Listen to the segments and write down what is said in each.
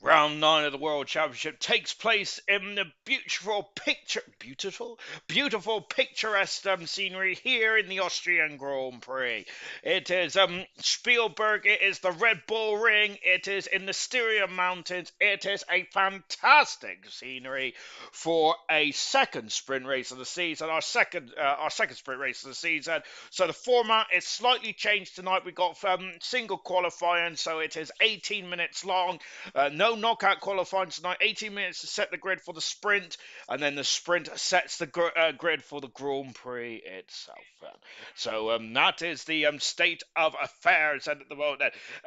Round 9 of the World Championship takes place in the beautiful, picturesque scenery here in the Austrian Grand Prix. It is Spielberg, it is the Red Bull Ring, it is in the Styria Mountains. It is a fantastic scenery for a second sprint race of the season, our second sprint race of the season. So the format is slightly changed tonight. We got single qualifying, so it is 18 minutes long. No knockout qualifying tonight. 18 minutes to set the grid for the sprint, and then the sprint sets the grid for the Grand Prix itself. So that is the state of affairs at the moment.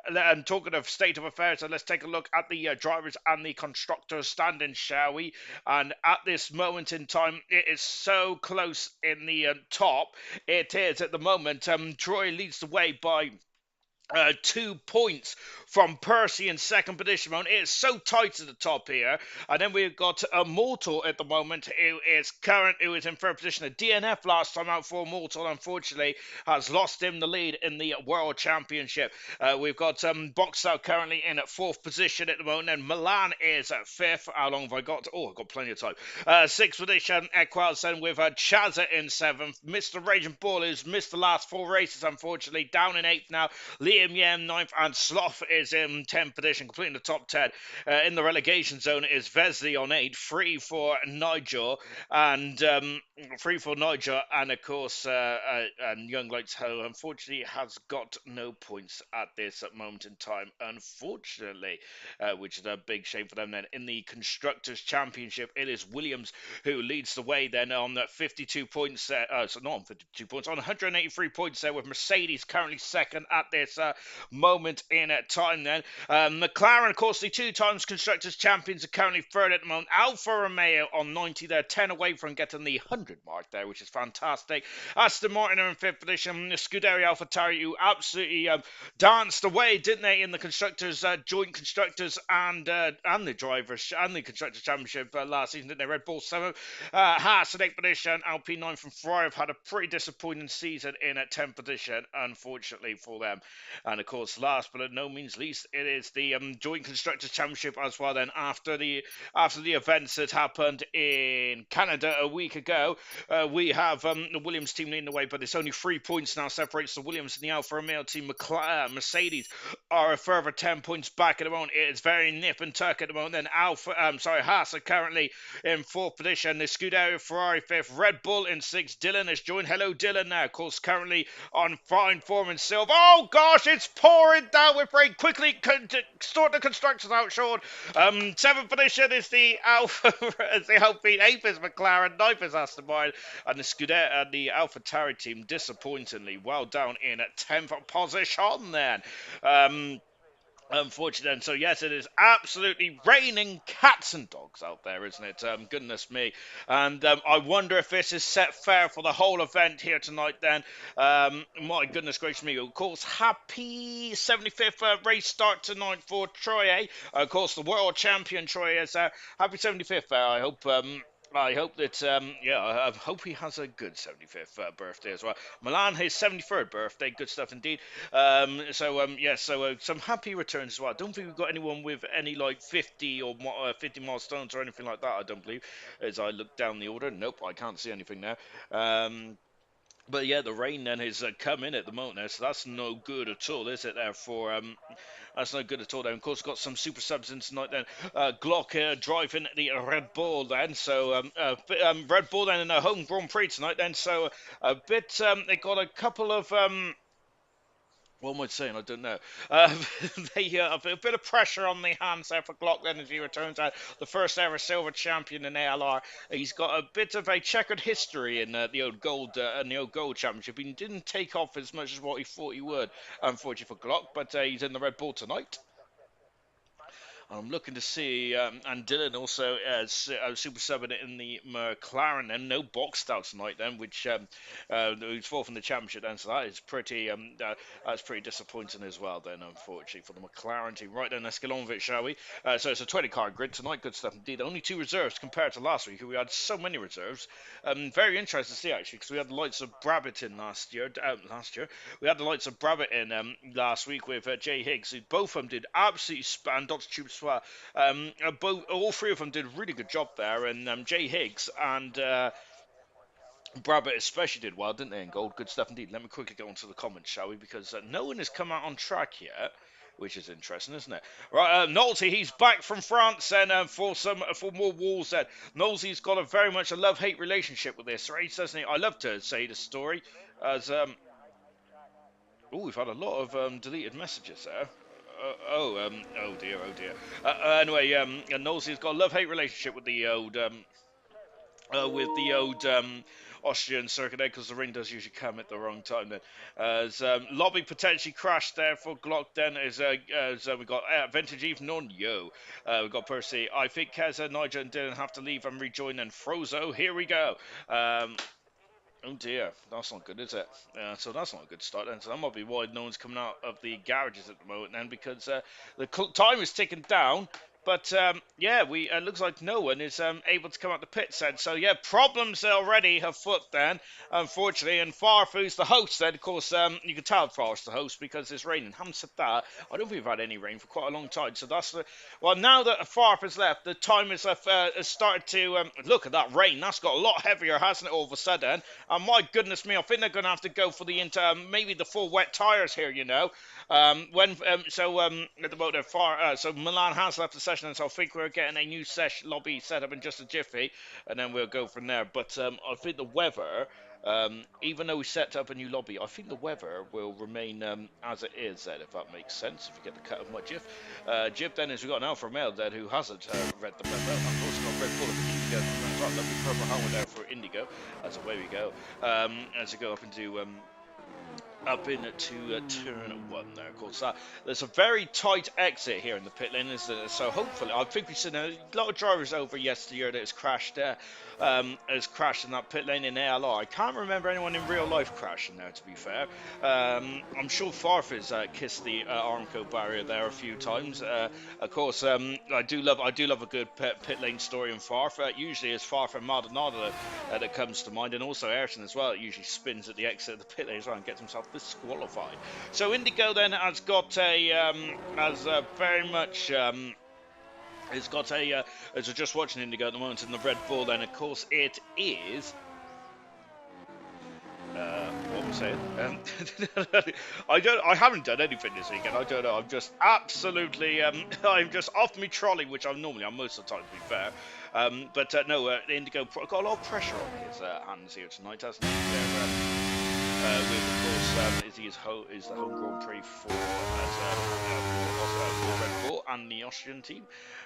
And talking of state of affairs, let's take a look at the drivers and the constructors standing, shall we? And at this moment in time, it is so close in the top. It is at the moment. Troy leads the way by 2 points from Percy in second position. It is so tight at the top here. And then we've got Mortal at the moment, who is in third position. A DNF last time out for Mortal, unfortunately, has lost him the lead in the World Championship. We've got Boxer currently in at fourth position at the moment, and Milan is at fifth. How long have I got? Oh, I've got plenty of time. Sixth position, Equalson with Chazza in seventh. Mr. Raging Bull, who's missed the last four races, unfortunately, down in eighth now. Liam Yem, ninth, and Sloth is in 10th position, completing the top 10. In the relegation zone is Vesely on 8, free for Nigel, and of course, and Young Lights Ho, unfortunately, has got no points at this moment in time, unfortunately, which is a big shame for them then. In the Constructors' Championship, it is Williams who leads the way then on 52 points, so not on 52 points, on 183 points there, with Mercedes currently second at this moment in time then. McLaren, of course, the two times Constructors Champions, are currently third at the moment. Alfa Romeo on 90 there, 10 away from getting the 100 mark there, which is fantastic. Aston Martin are in fifth position. Scuderia AlphaTauri, who absolutely danced away, didn't they, in the Constructors, joint Constructors and the Drivers and the Constructors Championship last season, didn't they? Red Bull 7th, Haas in 8th position, Alpine 9th, and Ferrari have had a pretty disappointing season in at 10th position, unfortunately for them. And of course, last but no means least, it is the Joint Constructors Championship as well. Then after the events that happened in Canada a week ago, we have the Williams team leading the way, but it's only 3 points now separates the Williams and the Alfa Romeo team. Mercedes are a further 10 points back at the moment. It is very nip and tuck at the moment. Then Haas are currently in fourth position. The Scuderia Ferrari fifth, Red Bull in sixth. Dylan has joined. Hello, Dylan. Now, of course, currently on fine form in silver. Oh gosh, it's pouring down with rain. Quickly sort the constructors out, Sean. Seventh position is the Alpine. Eighth is McLaren. Ninth is Aston Martin, and the Scuderia and the AlphaTauri team disappointingly well down in at 10th position. Then. Unfortunately, so yes, it is absolutely raining cats and dogs out there, isn't it? Goodness me. And I wonder if this is set fair for the whole event here tonight then. My goodness gracious me. Of course, happy 75th race start tonight for Troy. Of course, the world champion Troy is happy 75th. I hope that, I hope he has a good 75th birthday as well. Milan, his 73rd birthday, good stuff indeed. Some happy returns as well. I don't think we've got anyone with any, 50 or 50 milestones or anything like that, I don't believe. As I look down the order, nope, I can't see anything there. But yeah, the rain then has come in at the moment there, so that's no good at all, is it? That's no good at all. Then, of course, got some super subs in tonight. Then Glock driving the Red Bull. Then, so Red Bull then in a home Grand Prix tonight. Then, so a bit. They got a couple of. What am I saying? I don't know. A bit of pressure on the hands there for Glock then as he returns out the first ever silver champion in ALR. He's got a bit of a checkered history in the old gold championship. He didn't take off as much as what he thought he would, unfortunately for Glock, but he's in the Red Bull tonight. I'm looking to see, and Dylan also super subbing it in the McLaren, and no boxed out tonight then, which who's fourth in the championship then, so that is that's pretty disappointing as well then, unfortunately for the McLaren team. Right then, let's get on with it, shall we? So it's a 20 card grid tonight, good stuff indeed. Only 2 reserves compared to last week, we had so many reserves. Very interesting to see actually, because we had the likes of Brabbit in last year. We had the likes of Brabbit in last week with Jay Higgs, who both of them did absolutely and Dr. Tube course, both all three of them did a really good job there, and Jay Higgs and Brabbit especially did well, didn't they? In gold, good stuff indeed. Let me quickly go into the comments, shall we? Because no one has come out on track yet, which is interesting, isn't it? Right, Nolte, he's back from France, and for more walls. Then Nolte's got a very much a love-hate relationship with this race, doesn't he? I love to say the story as oh, we've had a lot of deleted messages there. Oh dear, oh dear. Anyway, Nolte's got a love-hate relationship with the old Austrian circuit there because the ring does usually come at the wrong time. Then, as Lobby potentially crashed there for Glock. Then as we got Vintage Even on Yo. We got Percy. I think Keza, Nigel, and Dylan have to leave and rejoin. And Frozo, here we go. Oh dear, that's not good, is it? So that's not a good start. And so that might be why no one's coming out of the garages at the moment, then, because the time is ticking down. But yeah, we looks like no one is able to come out the pits then. So yeah, problems already afoot then, unfortunately. And Farfu's the host then. Of course, you can tell Farfu's the host because it's raining. Having said that, I don't think we've had any rain for quite a long time. So that's the well. Now that Farfu's left, the time has started to look at that rain. That's got a lot heavier, hasn't it? All of a sudden. My goodness me, I think they're going to have to go for the maybe the full wet tires here. You know. At the moment, so Milan has left the session, and so I think we're getting a new lobby set up in just a jiffy, and then we'll go from there. But I think the weather, even though we set up a new lobby, I think the weather will remain as it is. Then, if that makes sense, if you get the cut of my GIF. GIF then is we've got an Alpha Male then who hasn't read the memo. Of course, got Red Bull of Indigo. Lovely purple helmet there for Indigo. As away we go. As we go up into turn one there, of course. There's a very tight exit here in the pit lane, isn't it? So hopefully, I think we've seen a lot of drivers over yesterday that has crashed in that pit lane in ALR. I can't remember anyone in real life crashing there, to be fair. I'm sure Farf has kissed the Armco barrier there a few times. Of course, I do love a good pit lane story in Farf. Usually it's Farf and Maldonado that comes to mind, and also Ayrton as well. It usually spins at the exit of the pit lane as well and gets himself disqualified. So Indigo then has got very much. It's got as we're just watching Indigo at the moment in the Red Bull, then of course it is. What was saying? I haven't done anything this weekend. I don't know. I'm just absolutely. I'm just off my trolley, which I'm normally on most of the time, to be fair. No, Indigo got a lot of pressure on his hands here tonight, hasn't he? With, of course, is the home Grand Prix for Red Bull and the Austrian team.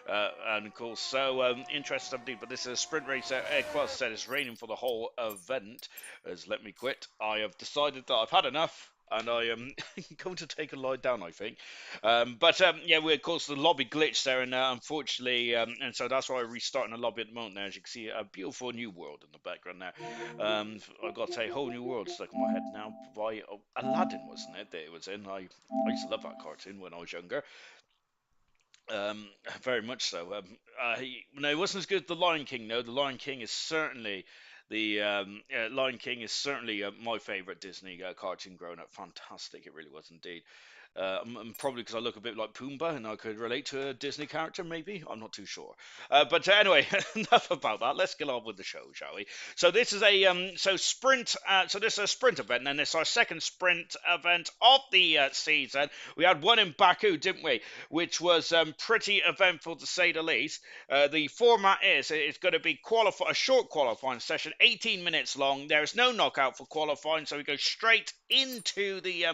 And of course, so interesting indeed. But this is a sprint race. Quas said it's raining for the whole event. As let me quit. I have decided that I've had enough. And I am going to take a lie down, I think. Yeah, we of course the lobby glitched there, and unfortunately, and so that's why we're restarting the lobby at the moment. Now, as you can see, a beautiful new world in the background there. I've got to say, whole new world stuck in my head now by Aladdin, wasn't it? That it was in. I used to love that cartoon when I was younger. Very much so. No, it wasn't as good as The Lion King. No, The Lion King is certainly Lion King is certainly my favorite Disney cartoon growing up. Fantastic, it really was indeed. Probably because I look a bit like Pumbaa and I could relate to a Disney character, maybe. I'm not too sure. But anyway, enough about that. Let's get on with the show, shall we? So this is a sprint. So this is a sprint event, and it's our second sprint event of the season. We had one in Baku, didn't we? Which was pretty eventful to say the least. The format is it's going to be a short qualifying session, 18 minutes long. There is no knockout for qualifying, so we go straight into the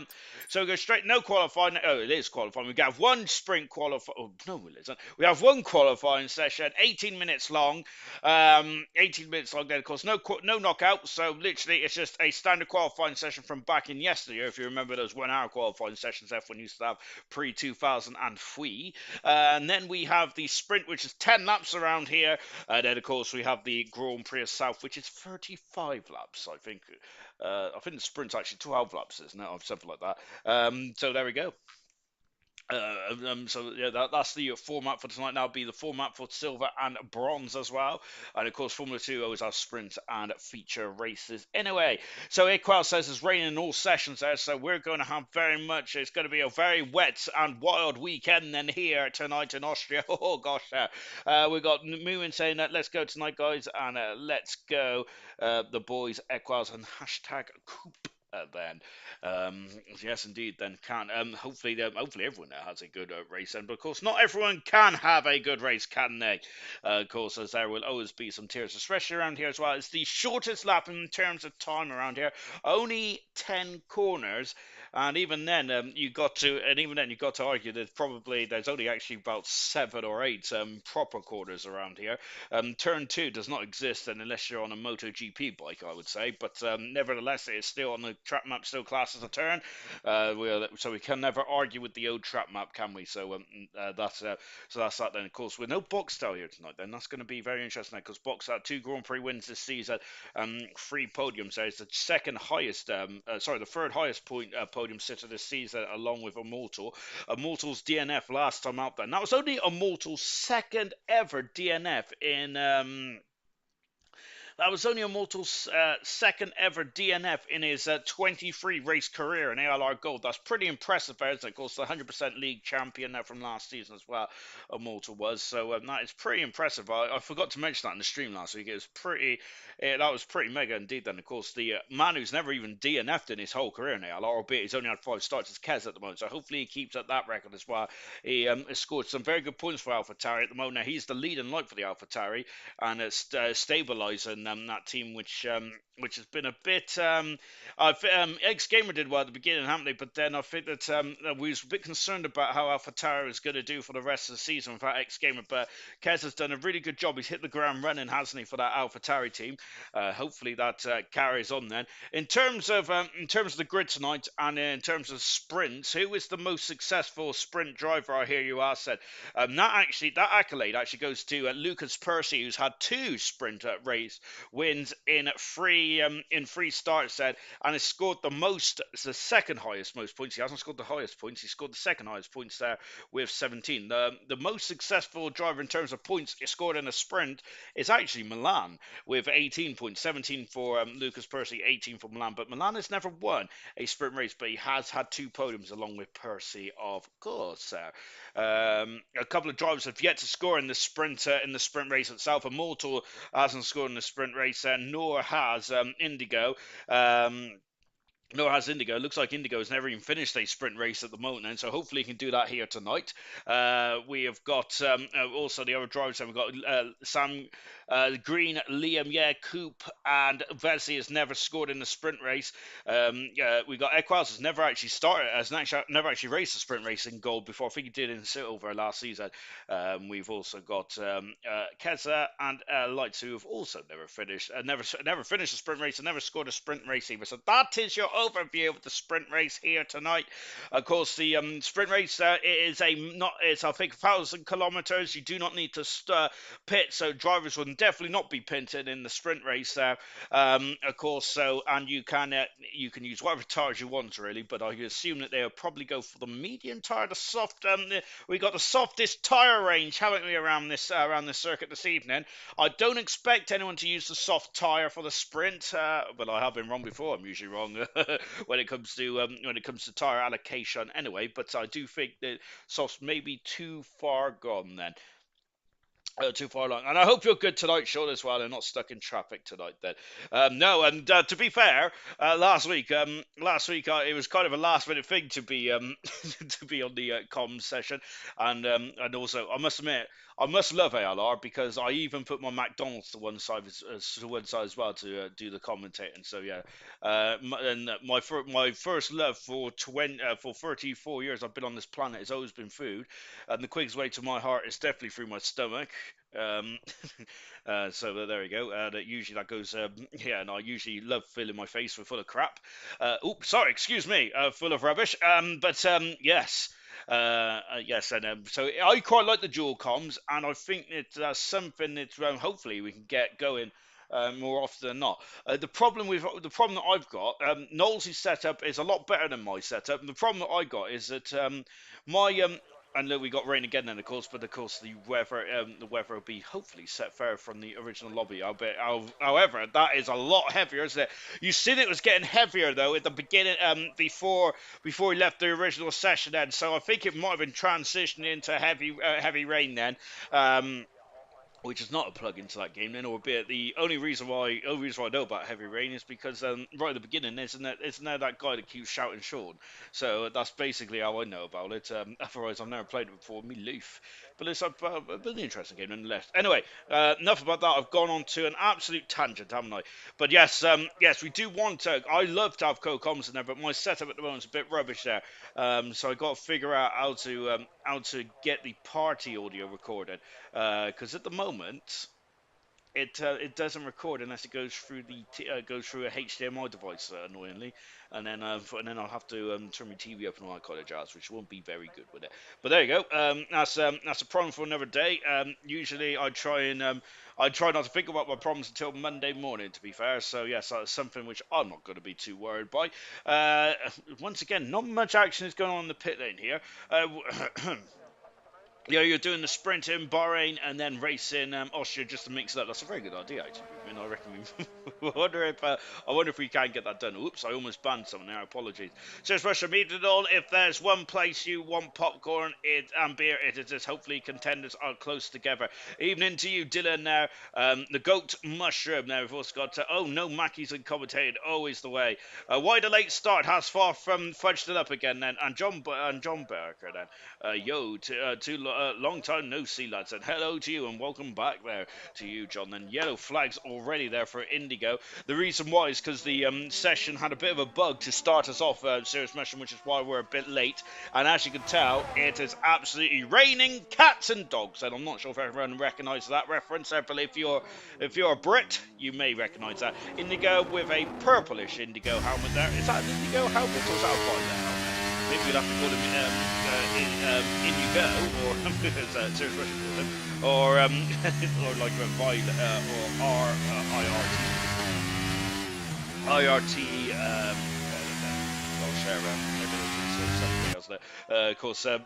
no qualifying. Oh, it is qualifying. We have one sprint qualifying. Oh, no, it isn't. We have one qualifying session, 18 minutes long. 18 minutes long. Then, of course, no knockout. So literally, it's just a standard qualifying session from back in yesteryear. If you remember those 1 hour qualifying sessions F1 used to have pre 2003. And then we have the sprint, which is 10 laps around here. And then, of course, we have the Grand Prix South, which is 35 laps, I think. I think the sprint's actually 12 laps, isn't it? Or something like that. So there we go. So yeah, that's the format for tonight. Now be the format for silver and bronze as well, and of course Formula Two always has sprint and feature races. Anyway, so Iqbal says it's raining in all sessions there, so we're going to have very much. It's going to be a very wet and wild weekend then here tonight in Austria. Oh gosh, we got Moomin saying that let's go tonight, guys, and let's go. The boys Equals and hashtag Coop. Then yes, indeed. Then can hopefully everyone there has a good race. And but of course, not everyone can have a good race, can they? Of course, as there will always be some tears, especially around here as well. It's the shortest lap in terms of time around here. Only 10 corners, and even then, you got to argue that there's only actually about 7 or 8 proper corners around here. Turn two does not exist, and unless you're on a MotoGP bike, I would say. But nevertheless, it is still on the track map, still classed as a turn. So we can never argue with the old track map, can we? That's that. Then, of course, with no box style here tonight, then that's going to be very interesting because box out 2 Grand Prix wins this season, 3 podiums. There is the the third highest podium sitter this season, along with Immortal. Immortal's DNF last time out there. And that was only Immortal's second ever DNF in that was only Immortal's second ever DNF in his 23 race career in ALR Gold. That's pretty impressive. There's, of course, the 100% league champion there from last season as well. Immortal was. So that is pretty impressive. I forgot to mention that in the stream last week. It was that was pretty mega indeed. Then, of course, the man who's never even DNF'd in his whole career in ALR, albeit he's only had 5 starts, is Kez at the moment. So hopefully he keeps up that record as well. He has scored some very good points for AlphaTauri at the moment. Now, he's the leading light for the AlphaTauri and it's stabilising that team, which has been a bit. X Gamer did well at the beginning, haven't they? But then I think that we was a bit concerned about how AlphaTauri is going to do for the rest of the season without X Gamer. But Kez has done a really good job. He's hit the ground running, hasn't he, for that AlphaTauri team? Hopefully that carries on then. In terms of the grid tonight and in terms of sprints, who is the most successful sprint driver? I hear you ask. Said that accolade actually goes to Lucas Percy, who's had 2 sprint race wins in 3 starts, said, and has scored the second highest most points. He hasn't scored the highest points. He scored the second highest points there with 17. The most successful driver in terms of points scored in a sprint is actually Milan with 18 points, 17 for Lucas Percy, 18 for Milan. But Milan has never won a sprint race, but he has had 2 podiums along with Percy, of course. A couple of drivers have yet to score in the sprint race itself. Immortal hasn't scored in the sprint race, nor has Indigo. Nor has Indigo. It looks like Indigo has never even finished a sprint race at the moment, and so hopefully he can do that here tonight. We have got also the other drivers. We've got Sam Green, Liam, Coop, and Vesey has never scored in the sprint race. We got Equals has never actually never actually raced a sprint race in gold before. I think he did in silver last season. We've also got Keza and Lights, who have also never finished a sprint race and never scored a sprint race either. So that is your overview of the sprint race here tonight. Of course, the sprint race it's I think 1,000 kilometers. You do not need to pit, so drivers will definitely not be pitted in the sprint race there. Of course, and you can use whatever tires you want really, but I assume that they'll probably go for the medium tire, the soft. We got the softest tire range, haven't we, around this circuit this evening? I don't expect anyone to use the soft tire for the sprint, but I have been wrong before. I'm usually wrong when it comes to tire allocation anyway. But I do think that soft's maybe too far gone then. Too far along, and I hope you're good tonight, Sean, as well, and not stuck in traffic tonight. Then, no, and to be fair, last week, it was kind of a last-minute thing to be to be on the comms session, and also I must admit, I must love ALR because I even put my McDonald's to one side as well to do the commentating. So yeah, my first love for 34 years I've been on this planet has always been food, and the quickest way to my heart is definitely through my stomach. Um, so there we go. That goes. Yeah, and I usually love filling my face full of crap. Oops, sorry, excuse me, full of rubbish. Yes. Yes, and so I quite like the dual comms, and I think that's something that hopefully we can get going more often than not. The problem that I've got, Knowles' setup is a lot better than my setup. And the problem that I got is that my and look, we got rain again then, of course, but of course the weather will be hopefully set fair from the original lobby. However, that is a lot heavier, isn't it? You seen it was getting heavier though at the beginning, before we left the original session then. So I think it might have been transitioning into heavy rain then. Which is not a plug into that game then, albeit the only reason why I know about Heavy Rain is because right at the beginning isn't there that guy that keeps shouting Sean. So that's basically how I know about it. Otherwise I've never played it before, me leaf. But it's an interesting game nonetheless. Anyway, enough about that. I've gone on to an absolute tangent, haven't I? But yes, we do want to. I love to have co-coms in there, but my setup at the moment is a bit rubbish there. So I got to figure out how to get the party audio recorded. Because at the moment it doesn't record unless it goes through goes through a HDMI device, annoyingly, and then I'll have to turn my TV up and all that kind of jazz, which won't be very good with it. But there you go. That's a problem for another day. Usually I try not to think about my problems until Monday morning, to be fair. So yes, that's something which I'm not going to be too worried by. Once again, not much action is going on in the pit lane here. Yeah, you're doing the sprint in Bahrain and then race in Austria just to mix it up. That's a very good idea, actually. I mean, I reckon we I wonder if we can get that done. Oops, I almost banned someone there. Apologies. Says Russia Meet all. If there's one place you want popcorn and beer, it is this. Hopefully, contenders are close together. Evening to you, Dylan. Now, the goat mushroom. Now we've also got. No, Mackey's and commentated. Always the way. Why the late start has far from fudged it up again then. And John Barker then. Long time no see, lads, and hello to you and welcome back there to you, John. And yellow flags already there for Indigo. The reason why is because the session had a bit of a bug to start us off, Serious Mission, which is why we're a bit late. And as you can tell, it is absolutely raining cats and dogs. And I'm not sure if everyone recognises that reference there, but if you're a Brit, you may recognise that. Indigo with a purplish Indigo helmet there. Is that an Indigo helmet or is that a violet helmet? Maybe we'll have to call him Indigo, or as Serious Russian calls him, or or like a Violet, or IRT, I'll share something else there. Of course, I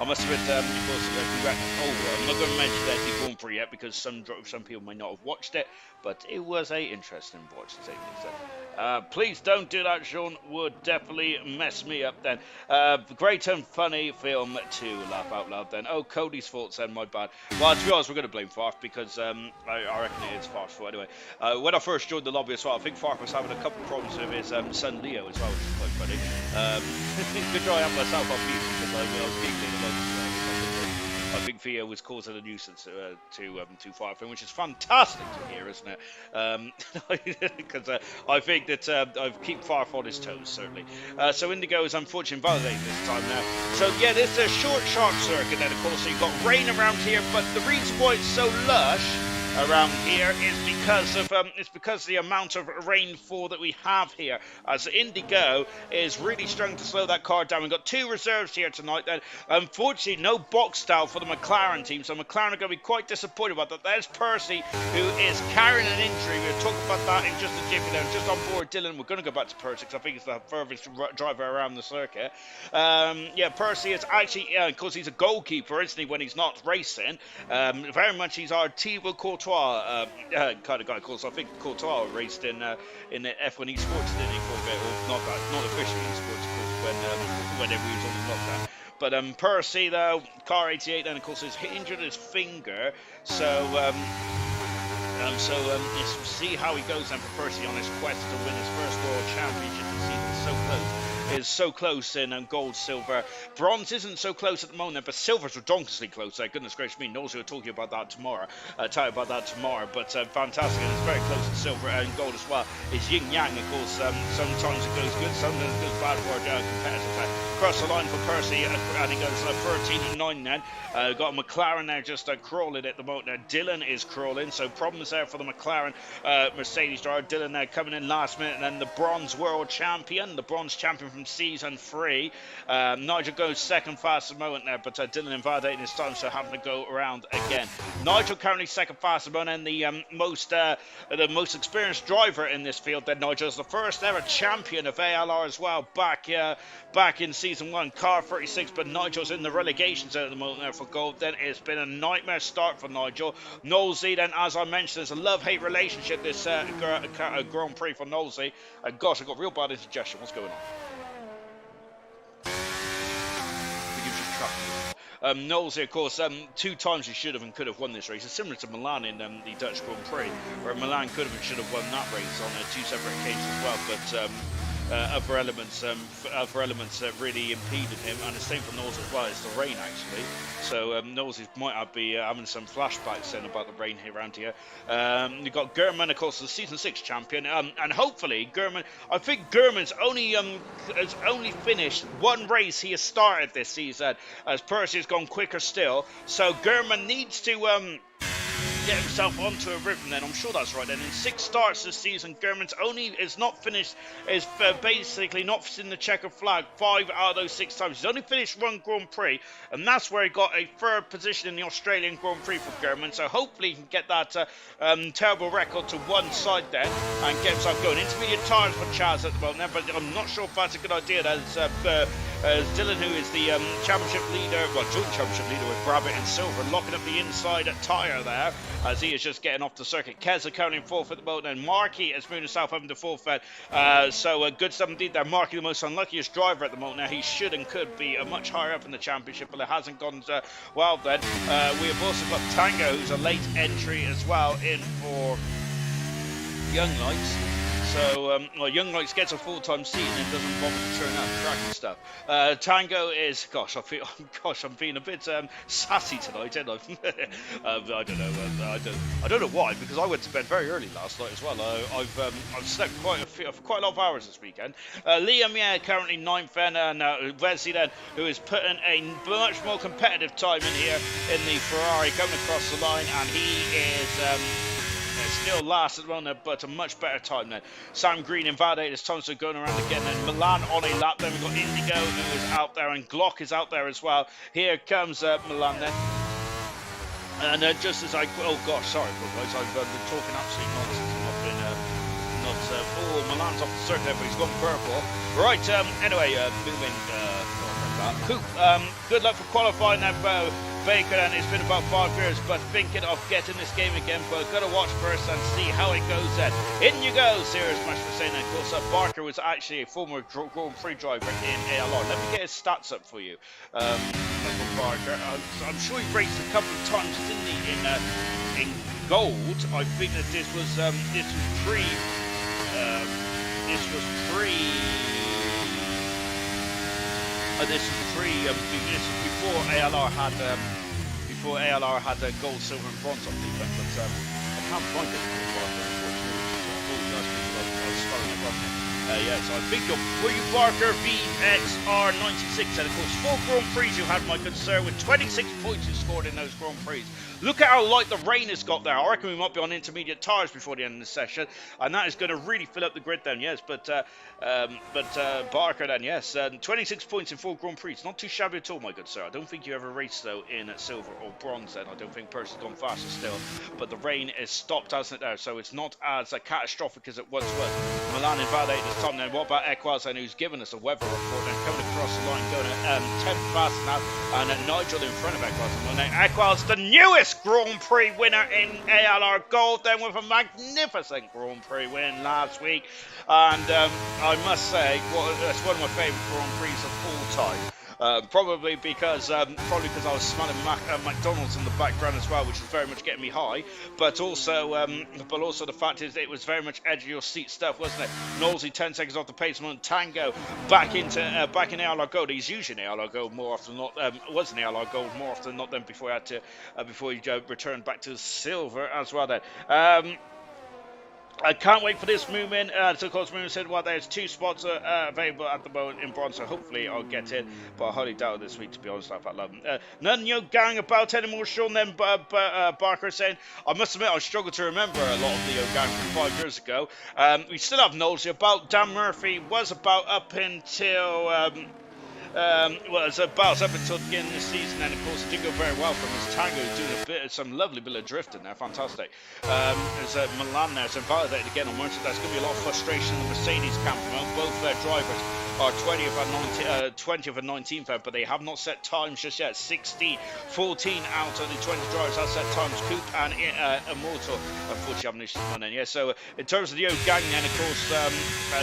must admit, of course, I'm not going to mention that the Grand Prix yet because some people may not have watched it, but it was a interesting watch to say the least. Please don't do that, Sean. Would definitely mess me up then. Great and funny film to laugh out loud then. Oh, Cody's fault then, my bad. Well, to be honest, we're going to blame Farf because I reckon it is Farf's fault anyway. When I first joined the lobby as well, I think Farf was having a couple of problems with his son Leo as well, which is quite funny. Good try out myself on mute because I was giggling a lot. I think Theo was causing a nuisance to Firefly, which is fantastic to hear, isn't it? Because I think that I keep Firefly on his toes, certainly. So Indigo is unfortunately validated this time now. So yeah, this is a short, sharp circuit, and of course so you've got rain around here, but the reason why it's so lush around here is because of the amount of rainfall that we have here. As Indigo is really struggling to slow that car down. We've got two reserves here tonight. Then, unfortunately, no box style for the McLaren team, so McLaren are going to be quite disappointed about that. There's Percy, who is carrying an injury. We'll talk about that in just a jiffy. Then, just on board Dylan, we're going to go back to Percy because I think he's the furthest driver around the circuit. Percy is actually, because he's a goalkeeper, isn't he, when he's not racing? Very much he's our Thibaut Courtois kind of guy. Of course, I think Courtois raced in the F1 Esports, didn't he, for a bit? Or not officially Esports, of course, whenever he was on the lockdown. But Percy, though, car 88, then of course has injured his finger, so let's see how he goes then for Percy on his quest to win his first World Championship. Is so close in gold, silver. Bronze isn't so close at the moment, but silver's redonkulously close. Goodness gracious me, Knowles will talk to you about that tomorrow. But fantastic, and it's very close to silver and gold as well. It's yin yang, of course. Sometimes it goes good, sometimes it goes bad for competitors. Cross the line for Percy, and he goes 13 and 9 then. Got a McLaren there just crawling at the moment. Now Dylan is crawling, so problems there for the McLaren Mercedes driver. Dylan there coming in last minute, and then the bronze world champion, from from season 3. Nigel goes second fastest moment there, but Dylan invalidating his time, so having to go around again. Nigel currently second fastest moment, and the most experienced driver in this field. Then Nigel's the first ever champion of ALR as well, back in season 1, car 36. But Nigel's in the relegation zone at the moment there for gold. Then it's been a nightmare start for Nigel. Knowlesy, then, as I mentioned, there's a love-hate relationship this Grand Prix for Knowlesy. Gosh, I've got real bad indigestion. What's going on? Knowlesy, of course, 2 times he should have and could have won this race. It's similar to Milan in the Dutch Grand Prix, where Milan could have and should have won that race on 2 separate occasions as well, but other elements really impeded him, and the same for Knowles as well. It's the rain, actually, so Knowles might be having some flashbacks then about the rain here around here. You've got German, of course, the season 6 champion, and hopefully German. I think German's has only finished 1 race he has started this season, as Percy has gone quicker still. So German needs to get himself onto a rhythm then. I'm sure that's right then. In 6 starts this season, German's basically not in the checkered flag 5 out of those 6 times. He's only finished 1 Grand Prix, and that's where he got a 3rd position in the Australian Grand Prix for German. So hopefully he can get that terrible record to one side then and get himself going. Intermediate tyres for Chaz at the moment, but I'm not sure if that's a good idea. That's Dylan, who is the championship leader, joint championship leader with Rabbit and Silver, locking up the inside tyre there, as he is just getting off the circuit. Keza currently in 4th at the moment, and Marky has moved himself up into 4th. So good stuff indeed there. Marky, the most unluckiest driver at the moment. Now, he should and could be much higher up in the championship, but it hasn't gone well then. We have also got Tango, who's a late entry as well, in for Young Lights. So, Young Lights gets a full-time seat and doesn't bother to turn up. Cracking stuff. Tango is, I'm being a bit sassy tonight, ain't I? I don't know why, because I went to bed very early last night as well. I've slept quite a lot of hours this weekend. Liam, currently 9th, and Wesley then, who is putting a much more competitive time in here in the Ferrari, coming across the line, and he is still last at the moment, but a much better time then. Sam Green invalidated his time, so going around again. Then Milan on a lap. Then we've got Indigo, who is out there, and Glock is out there as well. Here comes Milan then. And just as oh gosh, sorry guys, I've been talking absolute nonsense. Milan's off the circuit, but he's gone purple. Right, anyway, moving Coop, good luck for qualifying that Baker, and it's been about 5 years, but thinking of getting this game again, but gotta watch first and see how it goes then. In you go, Serious Match for saying that. Of course, Barker was actually a former Grand Prix driver in ALR. Let me get his stats up for you. Michael Barker, I'm sure he raced a couple of times, didn't he, in gold. I think that this was pre before ALR had gold, silver, and bronze on defense, but I can't find it. So I think were you Barker VXR96, and of course 4 Grand Prix you had, my good sir, with 26 points you scored in those Grand Prix. Look at how light the rain has got there. I reckon we might be on intermediate tyres before the end of the session, and that is going to really fill up the grid then, yes. But Barker then, yes, 26 points in 4 Grand Prix. Not too shabby at all, my good sir. I don't think you ever raced, though, in silver or bronze then. I don't think Percy's gone faster still, but the rain is stopped, hasn't it, there? So it's not as catastrophic as it once was. Milan invalidated his time then. What about Equaz then, who's given us a weather report then, coming across the line, going at 10th fast now, and Nigel in front of Equaz. And Equaz, the newest Grand Prix winner in ALR Gold, then, with a magnificent Grand Prix win last week. And I must say, that's one of my favourite Grand Prix of all time. Probably because I was smelling McDonald's in the background as well, which was very much getting me high. But also the fact is, it was very much edge of your seat stuff, wasn't it? Knowlesy 10 seconds off the pace. Tango back in ALR Gold. He's usually in ALR Gold more often than not. Was in ALR Gold more often than not. Then before he returned back to silver as well. Then. I can't wait for this movement. So, of course, Movement said, well, there's 2 spots available at the moment in bronze, so hopefully I'll get it. But I highly doubt it this week, to be honest. I love them. None of you gang about anymore, Sean. Then Barker saying, I must admit, I struggle to remember a lot of the gang from 5 years ago. We still have Knowlesy about. Dan Murphy was about up until. Well, it's about up until the beginning of the season, and of course it did go very well from his Tango, doing some lovely bit of drifting there, fantastic. There's Milan there, so validated again on Merchant. There's going to be a lot of frustration in the Mercedes camp. Both their drivers are 20th and 19th, but they have not set times just yet. 14 out of the 20 drivers have set times. Coupe and Immortal, unfortunately, haven't issued one in yet. So in terms of the old gang, then of course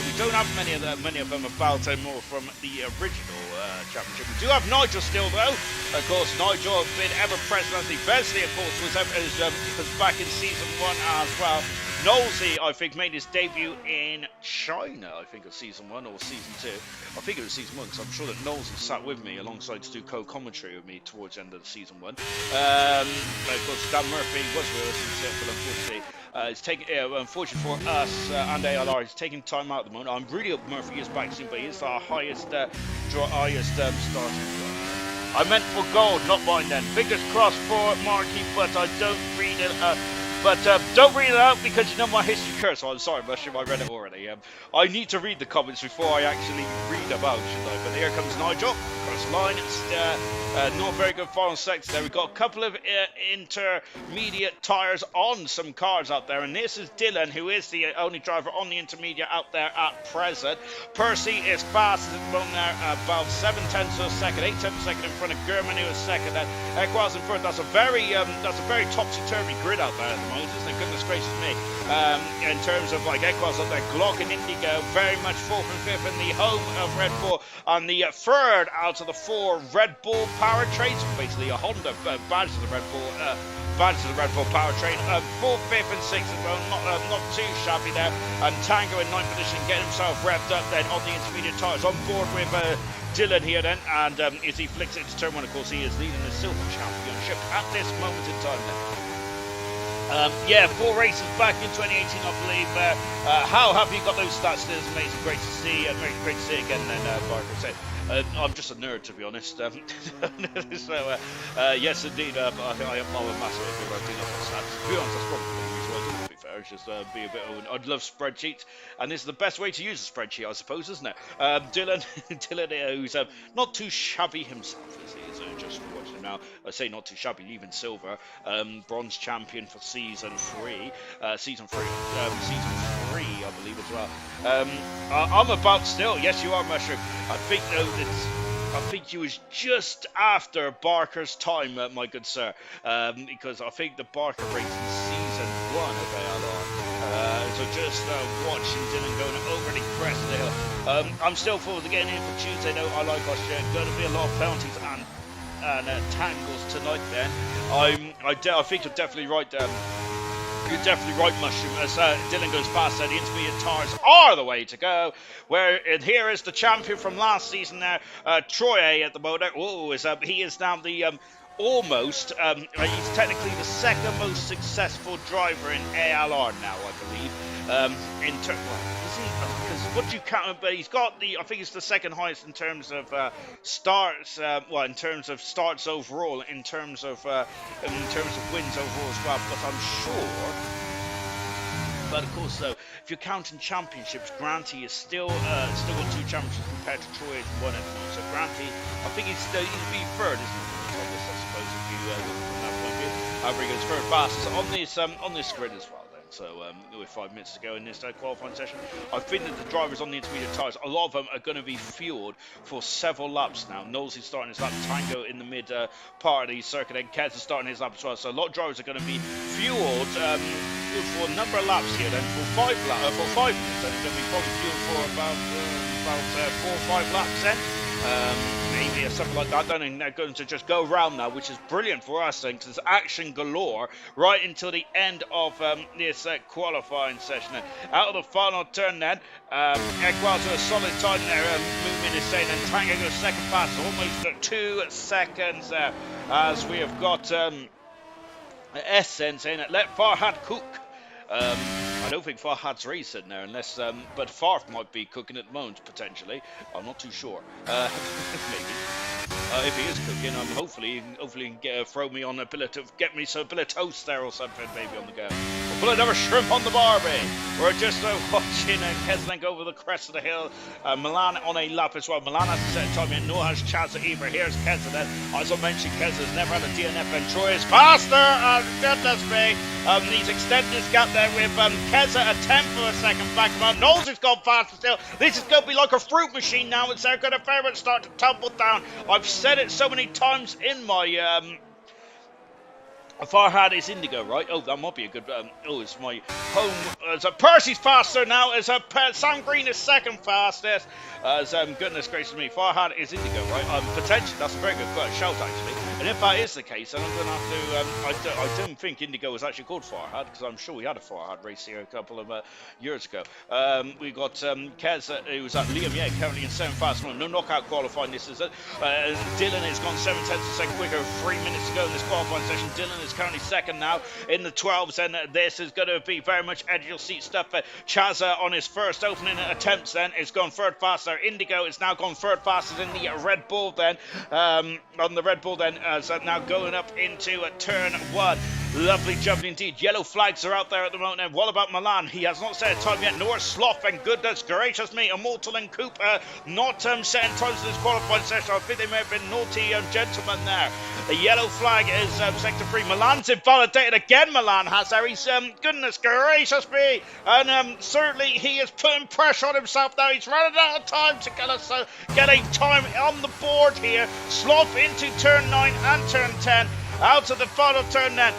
we don't have many of them about anymore from the original championship. We do have Nigel still, though. Of course, Nigel has been ever present as the Besley, of course, was back in season 1 as well. Knowlesy, I think, made his debut in China, I think, of season 1 or season 2. I think it was season 1, because I'm sure that Knowlesy sat with me alongside to do co-commentary with me towards the end of the season 1. Of course, Dan Murphy was with us, but unfortunately, it's taking, unfortunately for us and ALR, he's taking time out at the moment. I'm really hope Murphy is back soon, but he is our highest starting. I meant for gold, not mine then. Fingers crossed for Marky, but I don't read it. Don't read it out because you know my history curse. Oh, I'm sorry, Mushroom, I read it already. I need to read the comments before I actually read them out, should I? But here comes Nigel. Across the line. It's not very good final sector there. We've got a couple of intermediate tyres on some cars out there. And this is Dylan, who is the only driver on the intermediate out there at present. Percy is fast at the moment there, about 7/10 of a second, 8/10 of a second in front of German, who is second. Equaz in front. That's a very topsy-turvy grid out there at the moment. Isn't it? Goodness gracious me. In terms of like Equaz up there, Glock and Indigo very much 4th and 5th in the home of Red Bull, and the 3rd out of the 4 Red Bull powertrains, basically a Honda badge of the Red Bull powertrain. 4th, 5th and 6th, not too shabby there. And Tango in 9th position, getting himself revved up then on the intermediate tyres, on board with Dylan here then, and as he flicks it into turn 1, of course he is leading the Silver Championship at this moment in time then. 4 races back in 2018, I believe. How have you got those stats? It's amazing. Great to see. Great to see again. Then Barker said, "I'm just a nerd, to be honest." So yes, indeed. I'm a massive figure. I do love the stats. To be honest, that's probably the reason why I do it. To be fair, it's just be a bit of I'd love spreadsheets, and this is the best way to use a spreadsheet, I suppose, isn't it? Dylan, who's not too shabby himself, is he? Just watching him now. I say not too shabby, even silver. Bronze champion for season 3, season 3, I believe as well. I'm about still. Yes, you are, Mushroom. I think he was just after Barker's time, my good sir, because I think the Barker race in season 1 of ALR. So just watching Dylan going over the crest of the hill. I'm still forward to getting in for Tuesday. No, I like Austria. Going to be a lot of penalties and tangles tonight. Then I think you're definitely right. You're definitely right, Mushroom. As Dylan goes past there, the intermediate tyres are the way to go. And here is the champion from last season there, Troy at the moment. He is now the almost. He's technically the 2nd most successful driver in ALR now, I believe. Because what do you count? But he's got I think it's the 2nd highest in terms of starts. In terms of starts overall, in terms of wins overall as well. But I'm sure. But of course, though, if you're counting championships, Granty is still got 2 championships compared to Troy at 1 at the moment. So Granty, I think he'd be 3rd, isn't he? I suppose if you look from that point of view. However, he goes 3rd fastest on this grid as well. So with 5 minutes to go in this qualifying session, I think that the drivers on the intermediate tyres, a lot of them are going to be fueled for several laps now. Knowles is starting his lap, Tango in the mid part of the circuit, and Kez is starting his lap as well. So a lot of drivers are going to be fueled for a number of laps here. Then for 5 minutes, they're going to be probably fueled for about 4 or 5 laps then. Maybe or something like that. I don't think they're going to just go around now, which is brilliant for us then, because it's action galore right until the end of this qualifying session. Out of the final turn then, Equaz a solid time there. Movement is saying, and Tango goes 2nd fast, almost at 2 seconds there, as we have got Essence in it. Let Farhad cook. I don't think Farhad's racing there, unless, but Farf might be cooking at the moment, potentially. I'm not too sure. Maybe. If he is cooking, hopefully he can throw me on a billet of, get me a billet of toast there or something, maybe on the go. Or put another shrimp on the barbie. We're just watching Keslen go over the crest of the hill. Milan on a lap as well. Milan has to set a time yet, nor has Chaz either. Here's Keslen. As I mentioned, Keslen's never had a DNF, and Troy is faster. Goodness me. He's extended his gap there with Keza a tenth of a second back him up. Knowles has gone faster still. This is going to be like a fruit machine now. It's going to very much start to tumble down. I've said it so many times in my Farhad is Indigo, right? Oh, that might be a good. It's my home. Percy's faster now. As Sam Green is second fastest. As goodness gracious me, Farhad is Indigo, right? Potentially, that's a very good shout actually. And if that is the case, then I'm going to have to. I don't think Indigo was actually called Farhad, because I'm sure we had a Farhad race here a couple of years ago. We got Kez, who's at Liam, yeah, currently in 7th fast. No knockout qualifying. This is Dylan has gone 7/10 of a second quicker, 3 minutes to go in this qualifying session. Dylan is currently second now in the 12s, and this is going to be very much edge of your seat stuff. Chaza on his first opening attempts then is gone third faster. Indigo is now gone third fastest in the Red Bull then. On the Red Bull then, now going up into turn 1. Lovely jumping indeed. Yellow flags are out there at the moment. And what about Milan? He has not set a time yet, nor Sloth, and goodness gracious me, Immortal and Coop not setting times in this qualifying session. I think they may have been naughty gentlemen there. The yellow flag is sector 3. Milan's invalidated again. Milan has there. He's goodness gracious me, and certainly he is putting pressure on himself now. He's running out of time to get a time on the board here. Sloth into turn 9 and turn 10. Out of the final turn then.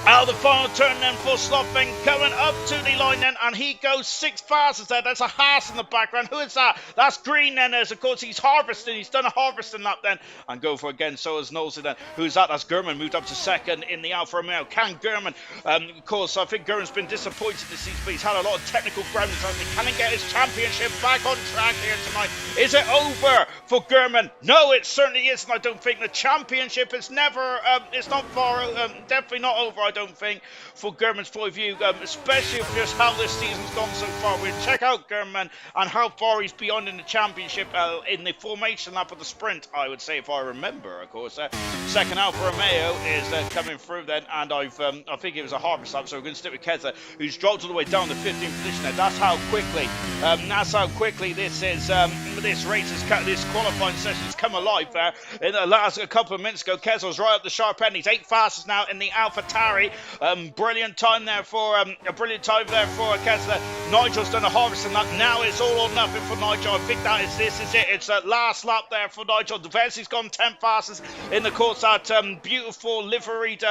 Out of the final turn then for Slothing, coming up to the line then, and he goes 6th fastest there. There's a Haas in the background. Who is that? That's Green then. As of course he's harvesting. He's done a harvesting lap then, and go for again. So is Knowles then. Who's that? That's Gurman, moved up to 2nd in the Alfa Romeo. Can Gurman? Of course, I think Gurman's been disappointed this season, but he's had a lot of technical groundings. Can he get his championship back on track here tonight? Is it over for Gurman? No, it certainly isn't. I don't think the championship is never. It's not far. Definitely not over. I don't think, for Gurman's point of view, especially of just how this season's gone so far. We'll check out Gurman and how far he's beyond in the championship in the formation lap of the sprint, I would say, if I remember, of course. Second Alfa Romeo is coming through then, and I think it was a harvest lap, so we're going to stick with Keza, who's dropped all the way down to 15th position there. That's how quickly this is, this race, this qualifying session has come alive there. In the last couple of minutes ago, Keza was right up the sharp end. He's 8th fastest now in the AlphaTauri. Brilliant time there for Kessler. Nigel's done a harvesting lap. Now it's all or nothing for Nigel. I think this is it. It's that last lap there for Nigel. Vesi's gone 10th fastest in the course. That beautiful liveried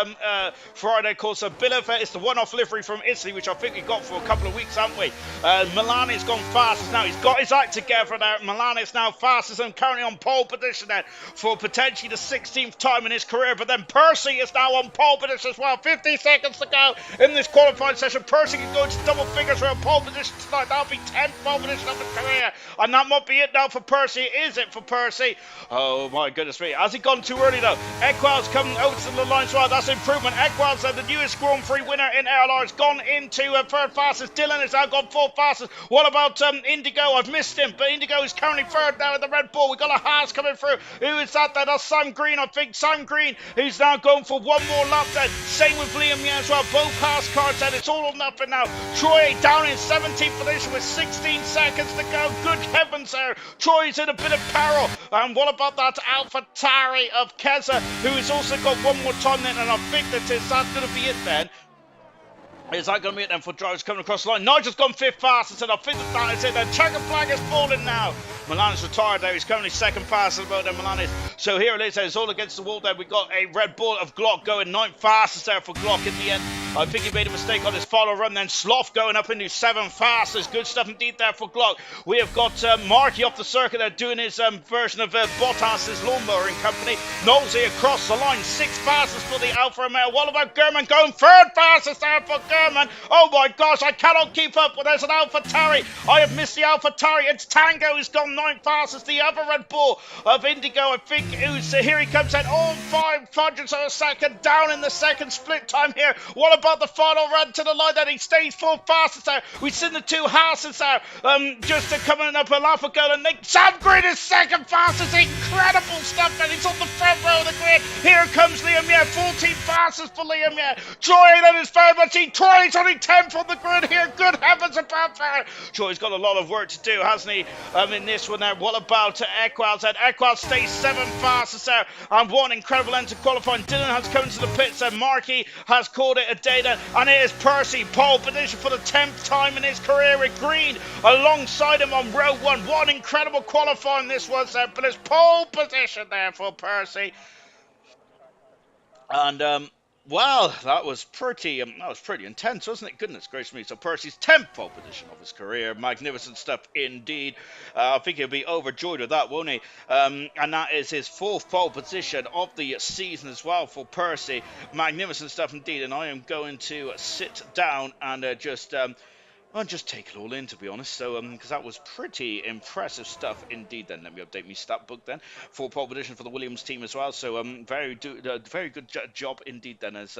Friday course. Bilovet is the one-off livery from Italy, which I think we got for a couple of weeks, haven't we? Milan has gone fastest now. He's got his act together there. Milan is now fastest and currently on pole position there for potentially the 16th time in his career. But then Percy is now on pole position as well. 50 seconds to go in this qualifying session. Percy can go into double figures for a pole position tonight. That'll be 10th pole position of his career, and that might be it now for Percy. Is it for Percy? Oh my goodness me. Has he gone too early though? Equal's coming out to the line as well. That's improvement. Equal's the newest Grand Prix winner in ALR. Has gone into 3rd fastest. Dylan has now gone 4th fastest. What about Indigo? I've missed him, but Indigo is currently 3rd now in the Red Bull. We've got a Haas coming through. Who is that? That's Sam Green, I think. Sam Green, who's now going for one more lap then. Same with Liam as well. Both pass cards and it's all or nothing now. Troy down in 17th position with 16 seconds to go. Good heavens there. Troy's in a bit of peril. And what about that AlphaTauri of Keza, who has also got one more time then, and I think that's going to be it then. Is that going to be it then for drivers coming across the line? Nigel's gone 5th fastest, and I think that is it. The checker flag is falling now. Milan's retired there. He's currently 2nd fastest about then Milan is. So here it is. It's all against the wall there. We've got a Red Bull of Glock going 9th fastest there for Glock in the end. I think he made a mistake on his follow run. Then Sloth going up into 7th fastest. Good stuff indeed there for Glock. We have got Marky off the circuit there doing his version of Bottas's lawnmowing company. Nosey across the line. 6th fastest for the Alfa Romeo. What about Gurman going 3rd fastest there for Gurman? Oh my gosh, I cannot keep up. Well, there's an AlphaTauri. I have missed the AlphaTauri. It's Tango who's gone 9th fastest. The other Red Bull of Indigo, I think, who's here he comes in all 5 hundredths of a second down in the second split time here. What about about the final run to the line? Then he stays full fastest there. We've seen the two houses there. Just coming up a lap ago, and Nick Sam Grid is second fastest. Incredible stuff, and he's on the front row of the grid. Here comes Liam, 14 fastest for Liam, Troy then is very much in. Troy's only 10th on the grid here. Good heavens above there. Troy's got a lot of work to do, hasn't he? In this one there. What about Equals? And Equals stays 7th fastest there. And one incredible end to qualifying. Dylan has come into the pits, and Markey has called it a day then. And it is Percy, pole position for the 10th time in his career with Green alongside him on row 1. What incredible qualifying this was there, but it's pole position there for Percy. And well, that was pretty intense, wasn't it? Goodness gracious me. So Percy's 10th pole position of his career. Magnificent stuff indeed. I think he'll be overjoyed with that, won't he? And that is his 4th pole position of the season as well for Percy. Magnificent stuff indeed. And I am going to sit down and I'll just take it all in, to be honest. So, because that was pretty impressive stuff indeed. Then let me update my stat book then. 4 pole position for the Williams team as well. So, very good job indeed. Then, as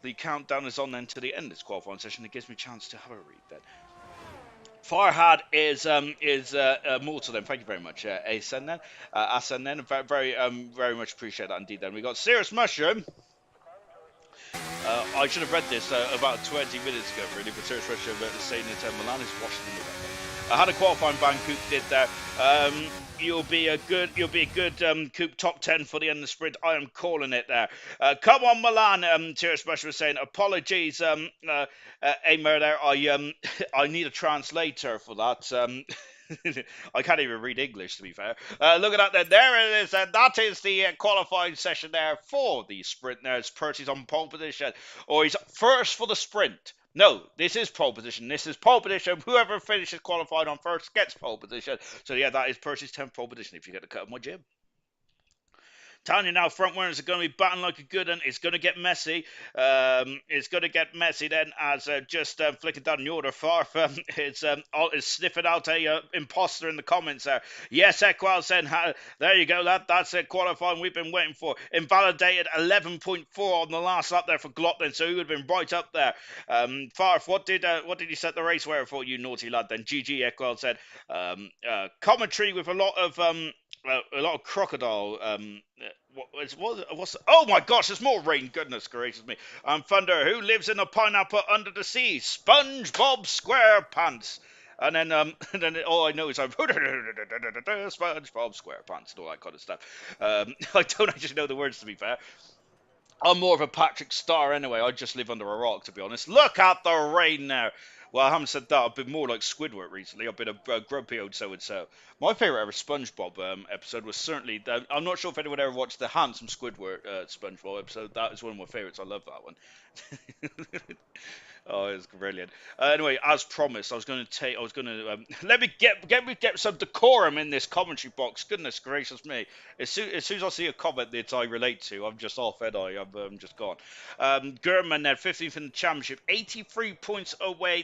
the countdown is on then to the end of this qualifying session, it gives me a chance to have a read then. Farhad is mortal then. Thank you very much, Asen then. Asen then. Very much appreciate that indeed. Then we got Serious Mushroom. I should have read this about 20 minutes ago, really, but Serious Mushroom saying that Milan is watching the November. I had a qualifying ban Coop did there. You'll be a good Coop top 10 for the end of the sprint. I am calling it there. Come on, Milan. Serious Mushroom was saying apologies, Amer there. I need a translator for that. I can't even read English, to be fair. Look at that. There it is. That is the qualifying session there for the sprint. There's Percy's on pole position. Or he's first for the sprint. No, this is pole position. This is pole position. Whoever finishes qualified on first gets pole position. So, yeah, that is Percy's 10th pole position if you get the cut of my jib. Telling you now, front runners are going to be batting like a good one. It's going to get messy. It's going to get messy then as just flicking down the order. Farf is sniffing out a imposter in the comments there. Yes, Equal said, there you go. That's a qualifying we've been waiting for. Invalidated 11.4 on the last lap there for Glock then, so he would have been right up there. Farf, what did you set the race wear for, you naughty lad then? GG, Equal said. Commentary with a lot of crocodile. Oh my gosh, there's more rain. Goodness gracious me. Thunder, who lives in a pineapple under the sea? SpongeBob SquarePants. And then all I know is SpongeBob SquarePants and all that kind of stuff. I don't actually know the words, to be fair. I'm more of a Patrick Star anyway. I just live under a rock, to be honest. Look at the rain now. Well, I haven't said that. I've been more like Squidward recently. I've been a grumpy old so-and-so. My favourite ever SpongeBob episode was certainly... I'm not sure if anyone ever watched the Handsome Squidward SpongeBob episode. That is one of my favourites. I love that one. Oh, it's brilliant. Anyway, as promised, let me get some decorum in this commentary box. Goodness gracious me! As soon as I see a comment that I relate to, I'm just off, and I'm just gone. Gurman there, 15th in the championship, 83 points away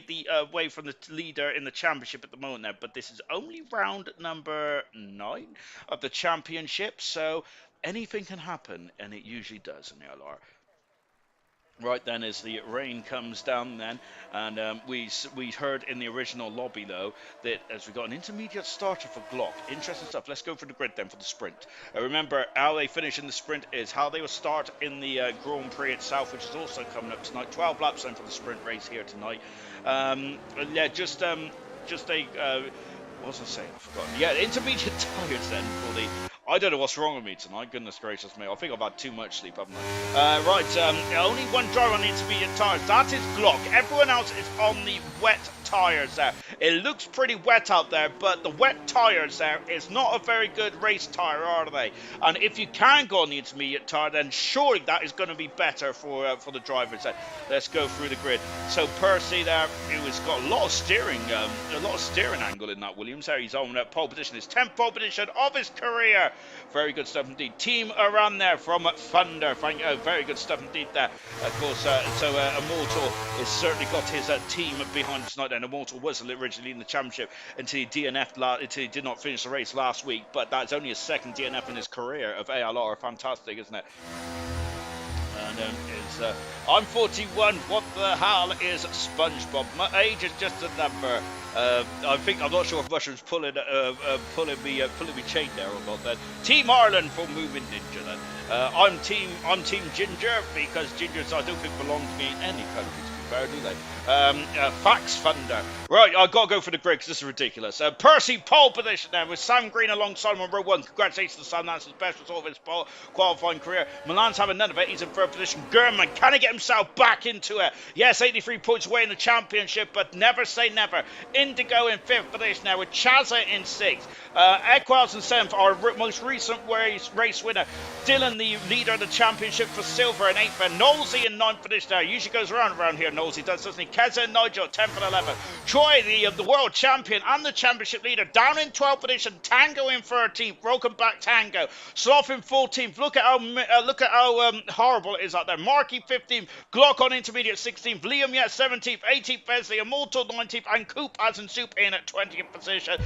from the leader in the championship at the moment now. But this is only round number 9 of the championship, so anything can happen, and it usually does in the ALR. Right then, as the rain comes down then, and we heard in the original lobby, though, that as we got an intermediate starter for Glock. Interesting stuff. Let's go for the grid then for the sprint. Remember, how they finish in the sprint is how they will start in the Grand Prix itself, which is also coming up tonight. 12 laps then for the sprint race here tonight. Yeah, just a... what was I saying? I forgot. Yeah, intermediate tires then for the... I don't know what's wrong with me tonight. Goodness gracious me. I think I've had too much sleep, haven't I? Right, only one driver on the intermediate tyres. That is Glock. Everyone else is on the wet tyres there. It looks pretty wet out there, but the wet tyres there is not a very good race tyre, are they? And if you can go on the intermediate tyre, then surely that is going to be better for the drivers. Let's go through the grid. So Percy there, who has got a lot of steering angle in that Williams there. He's on pole position, his 10th pole position of his career. Very good stuff indeed. Team around there from Thunder. Very good stuff indeed there. Of course, Immortal has certainly got his team behind tonight. And Immortal was originally in the championship until he DNF'd until he did not finish the race last week. But that's only his second DNF in his career of ALR. Fantastic, isn't it? And is I'm 41. What the hell is SpongeBob? My age is just a number. I'm not sure if Russian's pulling me chain there or not. Then Team Ireland for Moving Ninja. Then I'm Team Ginger because gingers I don't think belong to me in any country. Do they? Fax Thunder. Right, I've got to go for the grid because this is ridiculous. Percy pole position there with Sam Green alongside him on row 1. Congratulations to Sam, that's his best result of his qualifying career. Milan's having none of it, he's in third position. German, can he get himself back into it? Yes, 83 points away in the championship, but never say never. Indigo in 5th position now with Chaza in 6th. Equals in 7th, our most recent race winner. Dylan, the leader of the championship for silver in 8th. And Nosey in 9th position now. Usually goes around here, Nosey does, doesn't he? Keza and Nigel, 10th and 11th. Troy, the world champion and the championship leader, down in 12th position. Tango in 13th. Broken back Tango. Sloth in 14th. Look at how horrible it is out there. Marky 15th. Glock on intermediate 16th. Liam yet 17th. 18th Besley. Immortal 19th. And Coop as in Soup in at 20th position.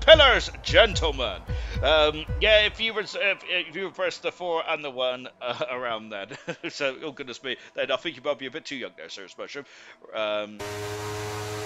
Pillars, gentlemen. Yeah, if you reverse the 4 and the 1 around that, so oh goodness me, then I think you might be a bit too young there, Sir Mushroom.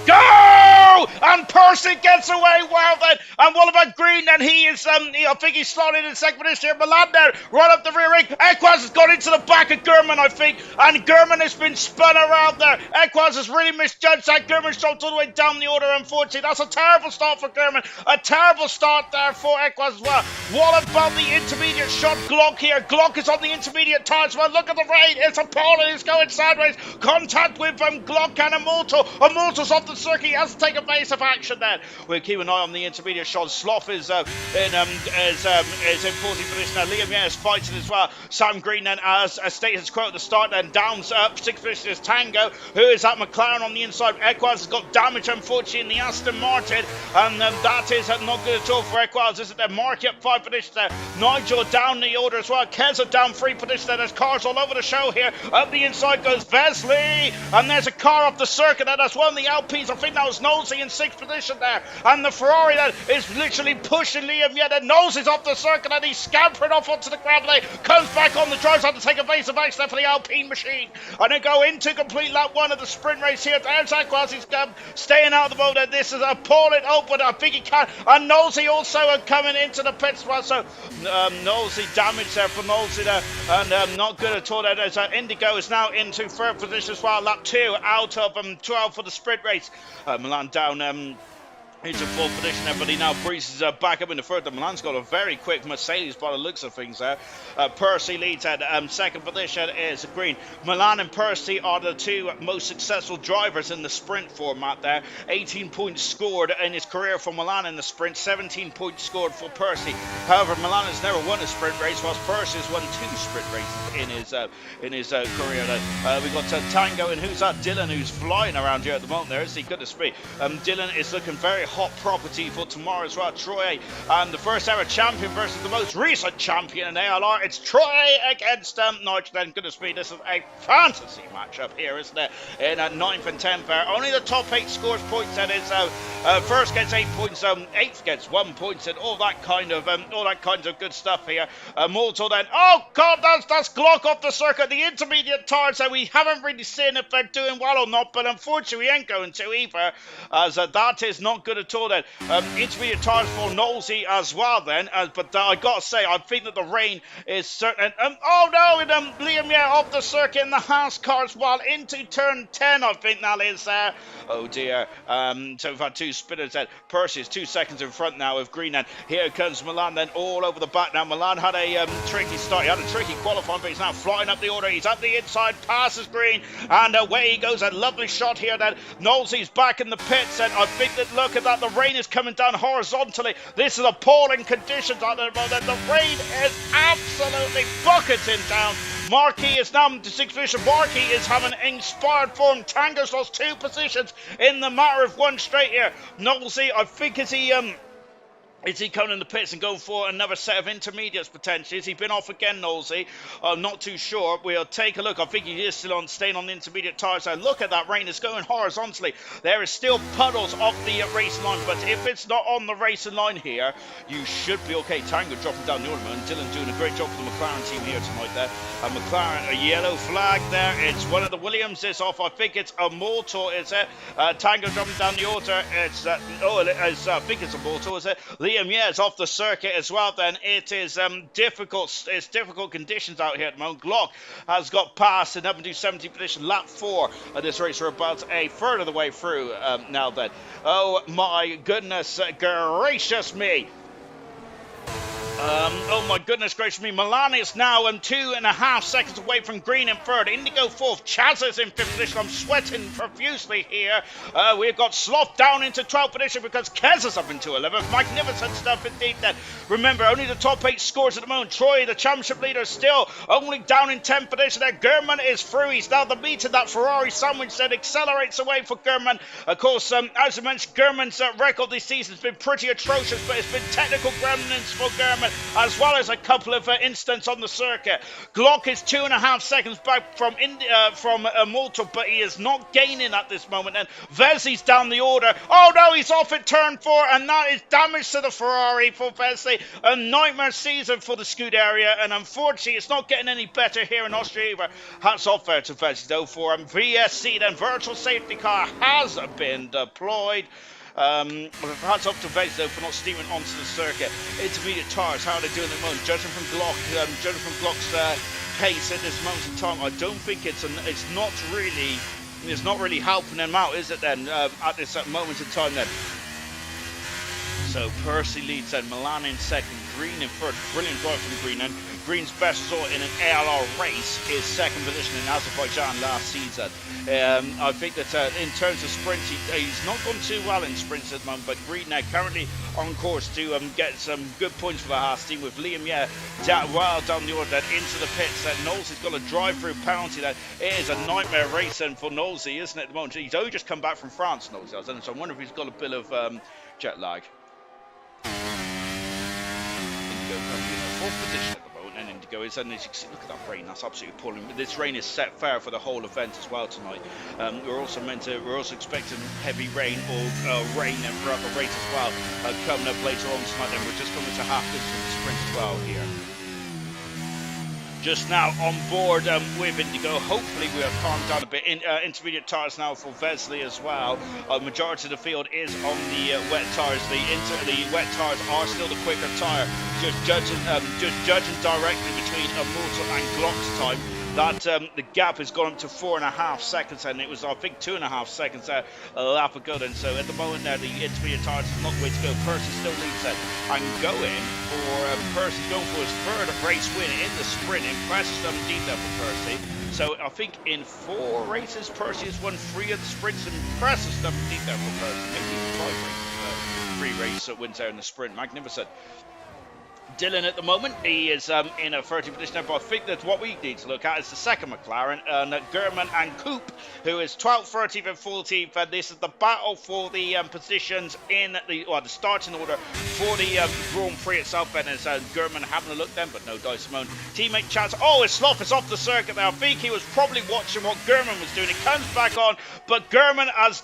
Go! And Percy gets away well then. And what about Green? And he is, I think he's slotted in second position here. Milan there, right up the rear ring. Equaz has gone into the back of Gurman, I think. And Gurman has been spun around there. Equaz has really misjudged that. Gurman dropped all the way down the order, unfortunately. That's a terrible start for Gurman. A terrible start there for Equaz as well. What about the intermediate shot? Glock here. Glock is on the intermediate tire as well. Look at the rain. It's appalling. It's going sideways. Contact with Glock and Immortal. Immortal's off the circuit. He has to take a base of action then. We'll keep an eye on the intermediate shot. Sloth is in 14th position now. Liam Yates fighting as well. Sam Green then as a status quo at the start, then downs up 6th position is Tango, who is at McLaren on the inside. Equaz has got damage unfortunately in the Aston Martin, and that is not good at all for Equaz, isn't there? Mark up 5 positions there. Nigel down the order as well. Keza down 3 positions there. There's cars all over the show here. Up the inside goes Vesley, and there's a car off the circuit, and that's one of the Alpines. I think that was Nosey in 6th position there, and the Ferrari that is literally pushing Liam yet, and Nosey's off the circuit, and he's scampering off onto the gravel. Comes back on the drives, had to take a base of action for the Alpine machine, and they go into complete lap 1 of the sprint race here. There's Aquas, he's staying out of the motor. This is appalling open, I think he can, and Nosey also coming into the pits as well, so Nosey damage there for Nosey there, and not good at all. There's Indigo is now into 3rd position as well, lap 2 out of 12 for the sprint race. Milan down into 4th position there, but he now breezes back up into 3rd. Milan's got a very quick Mercedes by the looks of things there. Percy leads at 2nd position is Green. Milan and Percy are the 2 most successful drivers in the sprint format there. 18 points scored in his career for Milan in the sprint, 17 points scored for Percy. However, Milan has never won a sprint race, whilst Percy has won 2 sprint races in his career. We've got Tango, and who's that? Dylan, who's flying around here at the moment there, isn't he? Goodness me. Dylan is looking very hot property for tomorrow as well. Troy, and the first ever champion versus the most recent champion in ALR. It's Troy against Nigel. Then goodness me, this is a fantasy matchup here, isn't it? In 9th and 10th there. Only the top 8 scores points. That is, first gets 8 points, 8th gets 1 point, and all that kind of good stuff here. Mortal then. Oh God, that's Glock off the circuit. The intermediate tires that we haven't really seen if they're doing well or not, but unfortunately we ain't going to either, as that is not good at all. Then intermediate tires for Nosey as well then, but I gotta say I think that the rain is certain. Oh no, and Liam off the circuit in the Haas car as well into turn 10, I think that is there. Oh dear. So we've had 2 spinners then. Percy is 2 seconds in front now of Green, and here comes Milan then all over the back now. Milan had a tricky start, he had a tricky qualifying, but he's now flying up the order. He's up the inside, passes Green, and away he goes. A lovely shot here then. Nosey's back in the pits, and I think that, look at that, the rain is coming down horizontally. This is appalling conditions out there. The rain is absolutely bucketing down. Markey is now to 6th position. Markey is having inspired form. Tango's lost 2 positions in the matter of 1 straight here. Nosey, I think, is he Is he coming in the pits and going for another set of intermediates potentially? Has he been off again, Knowlesy? I'm not too sure. We'll take a look. I think he is still on, staying on the intermediate tyres. So look at that rain. It's going horizontally. There is still puddles off the racing line, but if it's not on the racing line here, you should be okay. Tango dropping down the ornament. Dylan doing a great job for the McLaren team here tonight there. McLaren, a yellow flag there. It's one of the Williamses off. I think it's a Mortal, is it? Tango dropping down the order. It's, I think it's a Mortal, is it? Liam, yeah, it's off the circuit as well. Then it is difficult. It's difficult conditions out here at the moment. Glock has got past and up into 17th position, lap 4 of this race. We're about a third of the way through now. Then, oh my goodness gracious me! Oh my goodness gracious me, Milan is now 2.5 seconds away from green in third. Indigo fourth, Chaz is in 5th position. I'm sweating profusely here. We've got Sloth down into 12th position because Kez is up into 11th. Magnificent stuff indeed then. Remember, only the top 8 scores at the moment. Troy, the championship leader, still only down in 10th position there. German is through. He's now the meter. That Ferrari sandwich that accelerates away for German. Of course, as I mentioned, German's record this season has been pretty atrocious, but it's been technical gremlins for German, as well as a couple of incidents on the circuit. Glock is 2.5 seconds back from Malta, but he is not gaining at this moment. And Vesey's down the order. Oh no, he's off at turn 4, and that is damage to the Ferrari for Vesey. A nightmare season for the Scuderia, and unfortunately, it's not getting any better here in Austria either. Hats off there to Vesey though for VSC. Then virtual safety car has been deployed. Hats off to Vez though for not steaming onto the circuit. Intermediate tyres, how are they doing at the moment? Judging from Glock's pace at this moment in time, I don't think it's not really helping them out, is it then? At this moment in time then. So Percy leads then, Milan in second, Green in third. Brilliant drive from Green, and Green's best result in an ALR race is second position in Azerbaijan last season. I think that in terms of sprints, he's not gone too well in sprints at the moment, but Green now currently on course to get some good points for the Haas team, with Liam well down the order into the pits. Knowlesy's got a drive-through penalty. That it is a nightmare racing for Knowlesy, isn't it, at the moment? He's only just come back from France, Knowlesy, so I wonder if he's got a bit of jet lag. Indigo comes in a fourth position at the moment, and Indigo is, and as you can see, look at that rain, that's absolutely appalling. This rain is set fair for the whole event as well tonight. We're also expecting heavy rain or rain throughout the race as well, coming up later on tonight. Then we're just coming to half distance sprint as well here. Just now on board with Indigo. Hopefully we have calmed down a bit. Intermediate tyres now for Vesley as well. Majority of the field is on the wet tyres. The wet tyres are still the quicker tyre. Just judging directly between Mortal and Glock's time. That the gap has gone up to 4.5 seconds, and it was, I think, 2.5 seconds a lap ago. Then, so at the moment now, the intermediate tyres is not the way to go. Percy still leads that, and Percy's going for his third race win in the sprint. Impressive stuff indeed there for Percy. So I think in 4 races, Percy has won 3 of the sprints. Impressive stuff indeed there for Percy. Maybe 5 races, 3 races wins there in the sprint. Magnificent. Dylan at the moment, he is in a 30th position now, but I think that what we need to look at is the second McLaren, German and Coop, who is 12th, 13th and 14th, and this is the battle for the positions in the starting order for the Grand Prix itself. And as German having a look then, but no dice Simone. Teammate chance, his Sloth is off the circuit now. I think he was probably watching what German was doing. It comes back on, but German has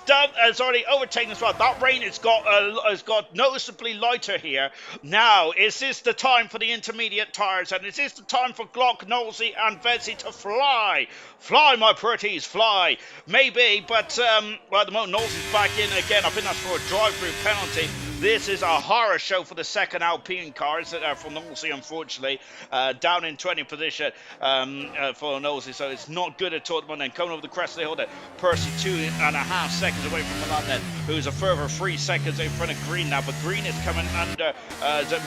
already overtaken as well. That rain has got noticeably lighter here. Now, is this the time for the intermediate tyres, and is this the time for Glock, Knowlesy and Vesey to fly? Fly, my pretties, fly. Maybe, but at the moment, Knowlesy's back in again. I think that's for a drive-through penalty. This is a horror show for the second Alpine cars for Knowlesy, unfortunately. Down in 20th position for Knowlesy, so it's not good at all. And then coming over the crest of the hill there, Percy 2.5 seconds away from Milan then, who's a further 3 seconds in front of Green now, but Green is coming under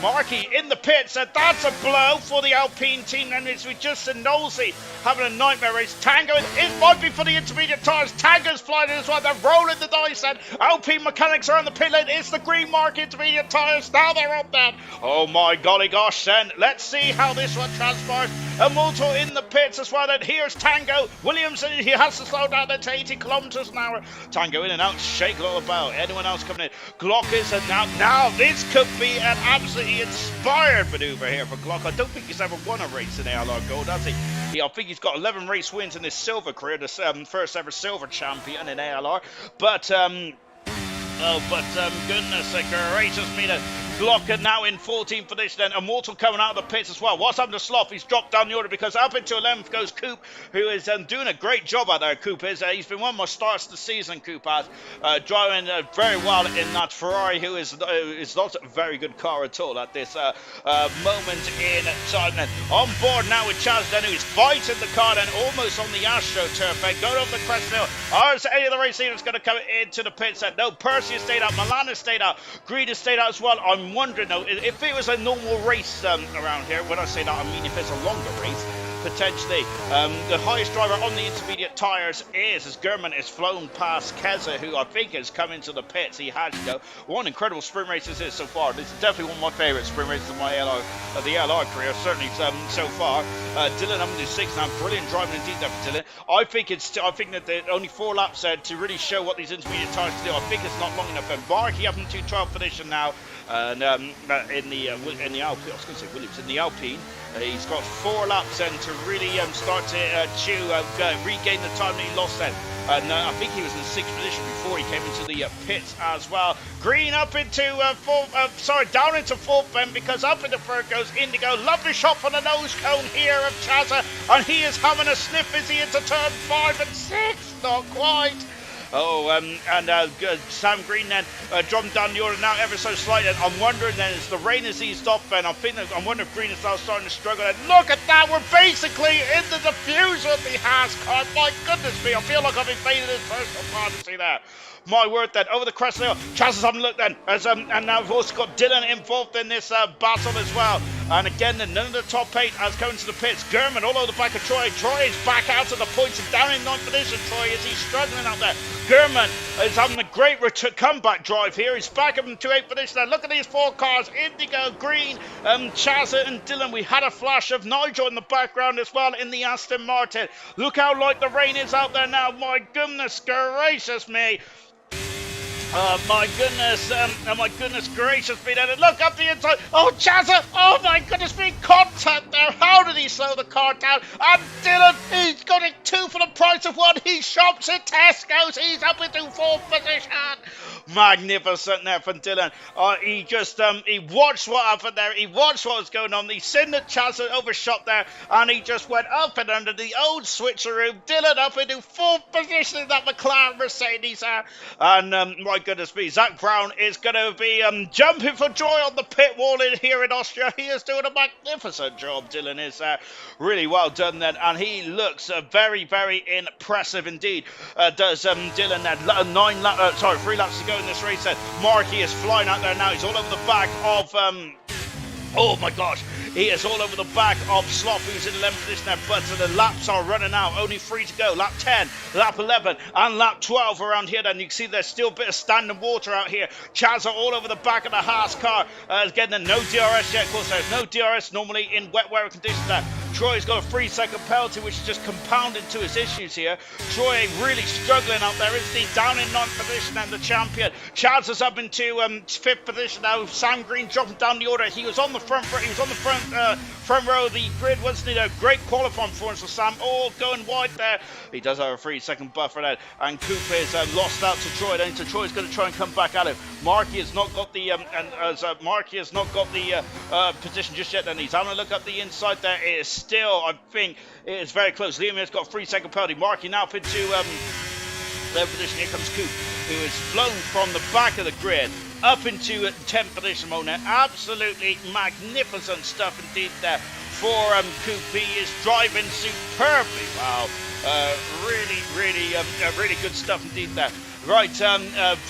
Markey in the pits, and that's a blow for the Alpine team. And as we just said, Knowlesy having a nightmare race. Tango, it might be for the intermediate tyres. Tango's flying as well. They're rolling the dice, and Alpine mechanics are on the pit lane. It's the green Mark intermediate tyres. Now they're up then. Oh my golly gosh then. Let's see how this one transpires. And Moto in the pits as well. And here's Tango. Williams, he has to slow down to 80 kilometers an hour. Tango in and out, shake it all about. Anyone else coming in? Glock is now this could be an absolutely inspired maneuver here for Glock. I don't think he's ever won a race in ALR Gold, has he? I think he's got 11 race wins in his silver career, the first ever silver champion in ALR. But goodness gracious me, Glocker now in 14th position, then Immortal coming out of the pits as well. What's happened to Sloth? He's dropped down the order because up into 11th goes Coop, who is doing a great job out there. Coop is. He's been one of my starts of the season, Coop has. Driving very well in that Ferrari, who is not a very good car at all at this moment in time. Then on board now with Chaz, then who's fighting the car, then almost on the AstroTurf, then going over the crest hill. Is any of the race leaders going to come into the pit set? No, Percy has stayed out, Milan has stayed out, Green has stayed out as well. I'm wondering though, if it was a normal race around here, when I say that, I mean if it's a longer race, potentially. The highest driver on the intermediate tyres is, as German is flown past Keza, who I think has come into the pits. He has, you know, one incredible sprint race this is so far. This is definitely one of my favourite sprint races of my the ALR career, certainly so far. Dylan up to 6 now, brilliant driving indeed there for Dylan. I think that there are only 4 laps to really show what these intermediate tyres can do. I think it's not long enough. And Marky up into 12th position now, and in the Alpine, I was going to say Williams, in the Alpine. He's got 4 laps then to really start to regain the time that he lost then. And I think he was in 6th position before he came into the pits as well. Green up into down into 4th then, because up in the front goes Indigo. Lovely shot from the nose cone here of Chazza, and he is having a sniff as he into turn 5 and 6. Not quite. Sam Green then dropping down the order now ever so slightly. I'm wondering then, as the rain has eased off, and I'm wondering if Green is now starting to struggle. And look at that, we're basically in the diffuser of the Haas car. My goodness me, I feel like I've invaded his personal privacy there. My word then, over the crest there, Chaz is having a look then, and now we've also got Dylan involved in this battle as well. And again, none of the top 8 has come into the pits. German all over the back of Troy. Troy is back out of the points and down in 9th position. Troy, is he struggling out there? German is having a great comeback drive here. He's back up into 8th position there. Look at these 4 cars, Indigo, Green, Chazza and Dylan. We had a flash of Nigel in the background as well in the Aston Martin. Look how light the rain is out there now. My goodness gracious me. My goodness gracious me, then look up the inside. Oh, Chazza, oh my goodness me, contact there. How did he slow the car down? And Dylan, he's got it 2 for the price of 1. He shops at Tesco's. He's up into 4th position. Magnificent there from Dylan. He watched what happened there. He watched what was going on. He seen that Chazza overshot there, and he just went up and under the old switcheroo. Dylan up into 4th position in that McLaren Mercedes there. And my goodness me, Zach Brown is going to be jumping for joy on the pit wall in here in Austria. He is doing a magnificent job. Dylan is really well done then, and he looks very, very impressive indeed. Does Dylan then 3 laps to go in this race then. Marky is flying out there now. He's all over the back of oh my gosh, he is all over the back of Sloth, who's in 11th position there, but the laps are running out. Only 3 to go. Lap 10, lap 11, and lap 12 around here. Then you can see there's still a bit of standing water out here. Chazza all over the back of the Haas car. Again, no DRS yet. Of course, there's no DRS normally in wet weather conditions there. Troy's got a 3-second penalty, which is just compounding to his issues here. Troy really struggling out there, isn't he? Down in 9th position and the champion. Chaz is up into 5th position now. Sam Green dropping down the order. He was on the front row of the grid, wasn't he? A great qualifying performance for Sam. All going wide there. He does have a 3-second buffer there. And Coop is lost out to Troy. Then so Troy's going to try and come back at him. Marky has not got the position just yet. Then he's having a look up the inside there. It is still, I think, it is very close. Liam has got a 3-second penalty. Marky now up into their position. Here comes Coop, who is flown from the back of the grid up into 10th position mode now. Absolutely magnificent stuff indeed there for Coop. He is driving superbly. Wow. Really good stuff indeed there. Right,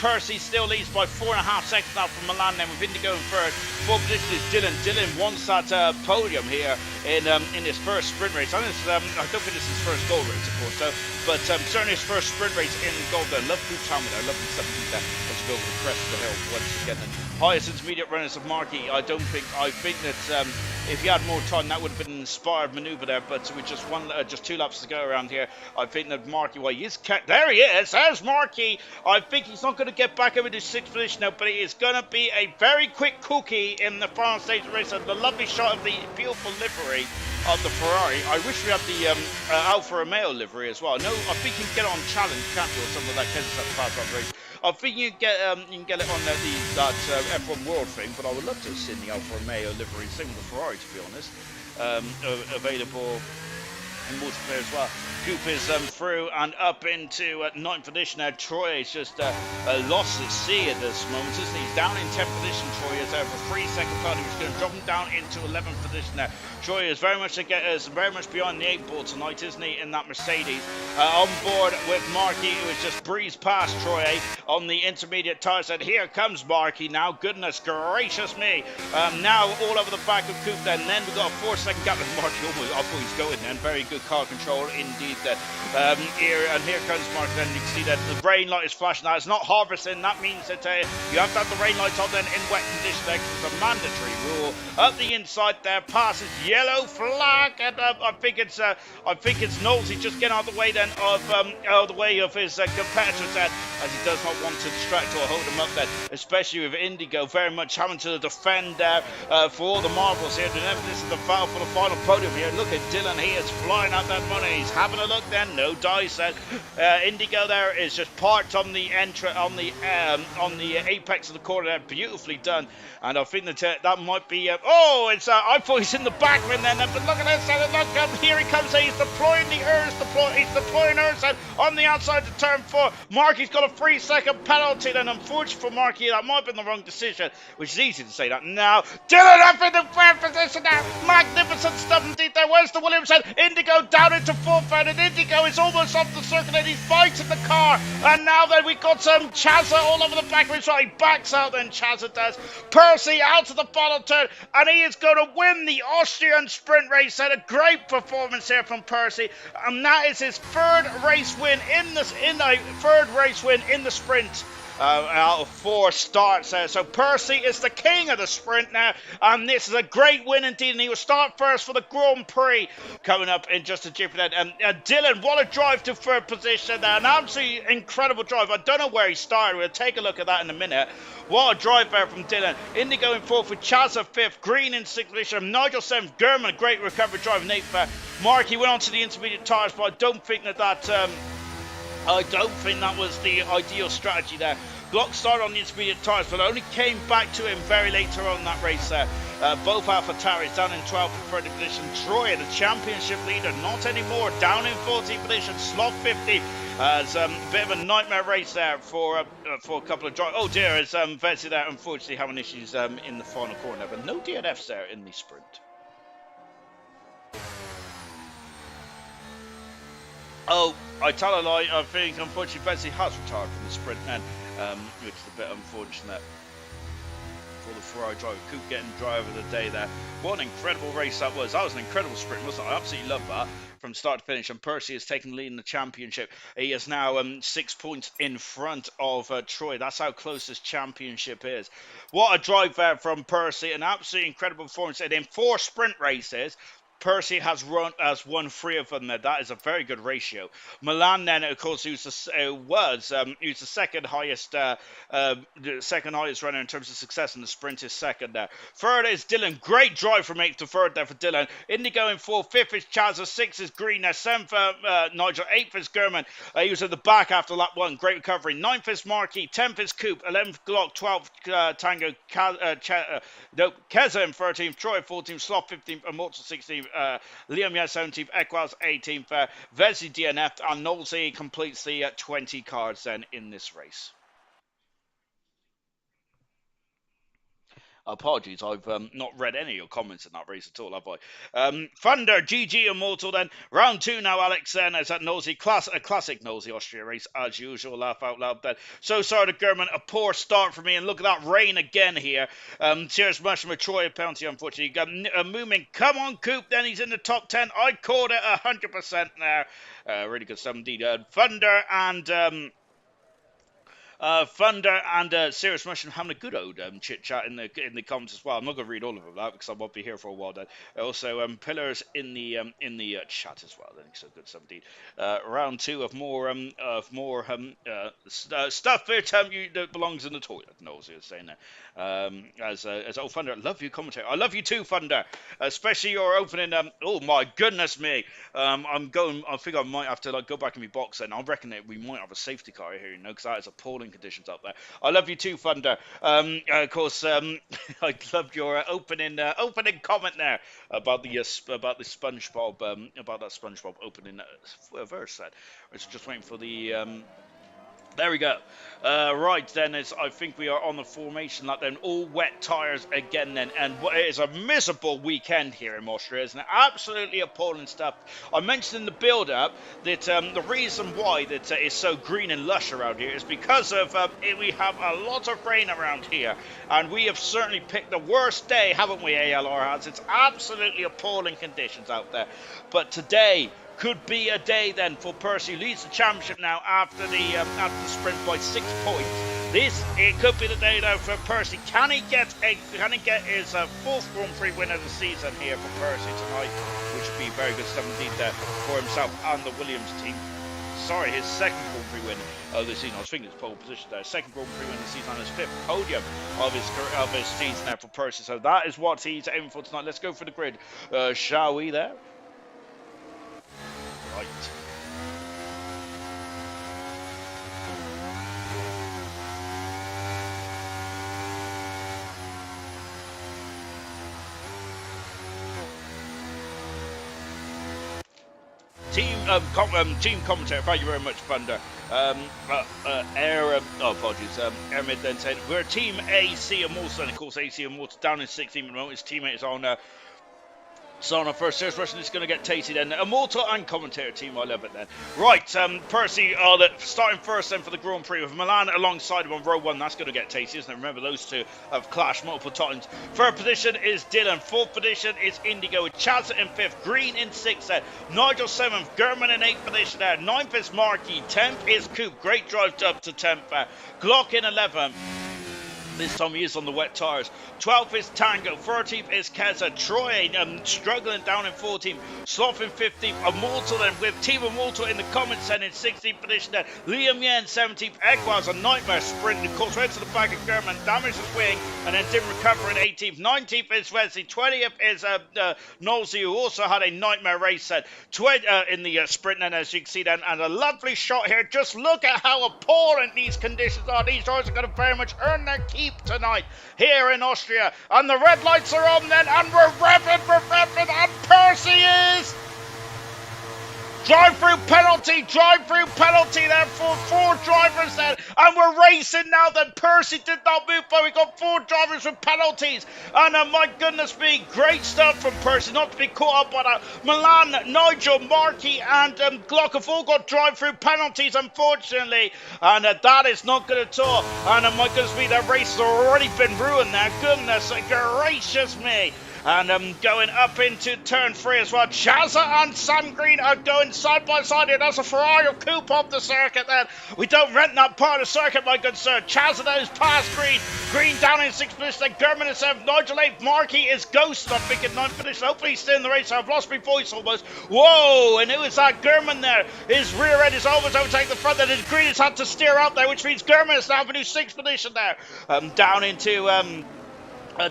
Percy still leads by 4.5 seconds now from Milan then with Indigo in third. Fourth position is Dylan. Dylan wants that podium here in his first sprint race. I don't think this is his first gold race, of course, so, but certainly his first sprint race in gold there. Love Coop Town there, love the 17th there. Let's go over the crest of the hill once again. And highest intermediate runners of Markey. I think that if he had more time, that would have been an inspired manoeuvre there, but with just 2 laps to go around here, I think that Markey, well, he is kept, there he is, there's Markey. I think he's not going to get back over to 6th position now, but it is going to be a very quick cookie in the final stage of the race, and the lovely shot of the beautiful livery of the Ferrari. I wish we had the Alfa Romeo livery as well. No, I think you can get it on Challenge, can't you, or something like that, because it's a fast race. I think you can get it on that F1 World thing, but I would love to have seen the Alfa Romeo livery, same with the Ferrari, to be honest, available in multiplayer as well. Coop is through and up into 9th position now. Troy is just lost at sea at this moment, isn't he? He's down in 10th position. Troy is over 3 second penalty, which is going to drop him down into 11th position now. Troy is very much behind the 8 ball tonight, isn't he, in that Mercedes. On board with Markey, who has just breezed past Troy on the intermediate tires. And here comes Markey now. Goodness gracious me. Now all over the back of Coop then. Then we've got a 4-second gap with Markey. I thought he's going then. Very good car control indeed then. Here comes Markey then. You can see that the rain light is flashing now. It's not harvesting. That means that you have to have the rain lights on then in wet conditions there, 'cause it's a mandatory rule. Up the inside there, passes yellow flag, and I think it's Knowlesy just getting out of the way then of his competitors then, as he does not want to distract or hold him up then, especially with Indigo very much having to defend for all the marbles here. Remember, this is the battle for the final podium here. Look at Dylan, he is flying out that money. He's having a look then, no dice. Indigo there is just parked on the on the apex of the corner there, beautifully done. And I think that that might be. I thought he's in the back rim then, but look at this. Look, here he comes. He's deploying the ERS. He's deploying ERS on the outside of turn 4. Markey's got a 3-second penalty. Then, unfortunately for Markey, that might have been the wrong decision, which is easy to say that now. Dylan up in the third position now. Magnificent stuff indeed there. Where's the Williamson? Indigo down into 4th, and Indigo is almost off the circuit, and he's fighting the car. And now then we've got some Chazza all over the back of his right. He backs out then, Chazza does. Percy out to the final turn, and he is going to win the Austrian sprint race. And a great performance here from Percy, and that is his third race win in the sprint. Out of 4 starts there. So Percy is the king of the sprint now, and this is a great win indeed, and he will start first for the Grand Prix coming up in just a jiffy then. And Dylan, what a drive to 3rd position there, an absolutely incredible drive. I don't know where he started, we'll take a look at that in a minute. What a drive there from Dylan. Indigo in 4th with Chazza 5th, Green in 6th position, Nigel 7th, German, great recovery drive in 8th. Markey went on to the intermediate tyres, but I don't think that was the ideal strategy there. Glock started on the intermediate tyres, but only came back to him very later on in that race there. Both AlphaTauris down in 12th and 30th position. Troy, the championship leader, not anymore, down in 14th position. Slot 50. It's a bit of a nightmare race there for a couple of drivers. Oh dear, is Vesey there unfortunately having issues in the final corner, but no DNFs there in the sprint. Oh, I tell a lie. I think unfortunately Vesey has retired from the sprint then, which is a bit unfortunate for the Ferrari driver. Coop getting driver of the day there. What an incredible race that was. That was an incredible sprint, wasn't it? I absolutely love that from start to finish. And Percy has taken the lead in the championship. He is now 6 points in front of Troy. That's how close this championship is. What a drive there from Percy. An absolutely incredible performance. And in 4 sprint races, Percy has won 3 of them there. That is a very good ratio. Milan then, of course, who's the second highest runner in terms of success in the sprint, is second there. Third is Dylan. Great drive from 8th to 3rd there for Dylan. Indigo in 4th. 5th is Chazza. 6th is Green there. 7th Nigel. 8th is German. He was at the back after lap 1. Great recovery. 9th is Markey. 10th is Coop. 11th Glock. 12th Tango. Keza in 13th. Troy 14th. Slot 15th. Immortal 16th. Liam 17th, Equals 18th, Vesey DNF, and Knowlesy completes the 20 cards then in this race. Apologies, I've not read any of your comments in that race at all, have I? Thunder, GG Immortal then. Round 2 now, Alex then, as that nosy, a classic nosy Austria race, as usual, laugh out loud then. So sorry to German, a poor start for me, and look at that rain again here. Cheers, Mushroom, a Troy penalty, unfortunately. Moomin, come on, Coop, then he's in the top 10. I called it 100% there. Really good stuff indeed. Thunder and... Thunder and Serious Mushroom having a good old chit chat in the comments as well. I'm not going to read all of them that because I won't be here for a while. Then also Pillars in the chat as well. Then so good stuff indeed. Round 2 of more stuff that belongs in the toilet. Knowles is saying that. As old Thunder, love you commentary. I love you too, Thunder. Especially your opening. Oh my goodness me. I think I might have to go back in my box, and I reckon that we might have a safety car here, because that is appalling conditions up there. I love you too, Thunder. Of course, I loved your opening comment there about the SpongeBob about that SpongeBob opening verse. That I was just waiting for the. There we go. Right then, I think we are on the formation lap then. All wet tyres again then. And it is a miserable weekend here in Austria, isn't it? Absolutely appalling stuff. I mentioned in the build-up that the reason why that it's so green and lush around here is because of we have a lot of rain around here. And we have certainly picked the worst day, haven't we, ALR has? It's absolutely appalling conditions out there. But today could be a day then for Percy, who leads the championship now after the sprint by 6 points. It could be the day though for Percy. Can he get his 4th Grand Prix win of the season here for Percy tonight, which would be very good stuff indeed there for himself and the Williams team. Sorry, his 2nd Grand Prix win of the season. I was thinking it's pole position there. 2nd Grand Prix win of the season and his 5th podium of his season there for Percy. So that is what he's aiming for tonight. Let's go for the grid, shall we there? Right. Team commentator, thank you very much, Thunder. Apologies. Ermid then said, we're Team AC Immortal, and of course AC Immortal down in 16th at the moment. His teammate is on so on our first Serious Russian is going to get tasty then. Immortal and commentator team, I love it then. Right, Percy starting first then for the Grand Prix with Milan alongside him on row 1. That's going to get tasty, isn't it? Remember, those two have clashed multiple times. 3rd position is Dylan. 4th position is Indigo with Chaz in 5th. Green in 6th there. Nigel 7th. German in 8th position there. 9th is Markey. 10th is Coop. Great drive up to 10th there. Glock in 11th. This time he is on the wet tyres. 12th is Tango. 13th is Keza. Troy struggling down in 14th. Sloth in 15th. Immortal then with Team Immortal in the comments then in 16th position there. Liam Yen 17th. Equaz a nightmare sprint. Of course went to the back of German. Damaged his wing and then didn't recover in 18th. 19th is Wesley. 20th is Nolsey, who also had a nightmare race set in the sprint then, as you can see then. And a lovely shot here. Just look at how appalling these conditions are. These drivers are going to very much earn their keep tonight here in Austria, and the red lights are on then, and we're revving, and Percy is drive-through penalty there for 4 drivers then, and we're racing now then. Percy did not move, but we got 4 drivers with penalties, and my goodness me, great stuff from Percy, not to be caught up by that. Milan, Nigel, Markey and Glock have all got drive-through penalties, unfortunately, and that is not good at all. And my goodness me, that race has already been ruined there. Goodness gracious me. And going up into turn 3 as well. Chazza and Sam Green are going side by side here. That's a Ferrari Coupe off the circuit then. We don't rent that part of the circuit, my good sir. Chazza though is past Green. Green down in 6th position. German in 7th. Nigel 8th. Markey is ghosted, I think, in 9th position. Hopefully he's still in the race. I've lost my voice almost. Whoa, and who is that? German there. His rear end is almost overtaking the front there. His Green has had to steer out there, which means German is now in his 6th position there.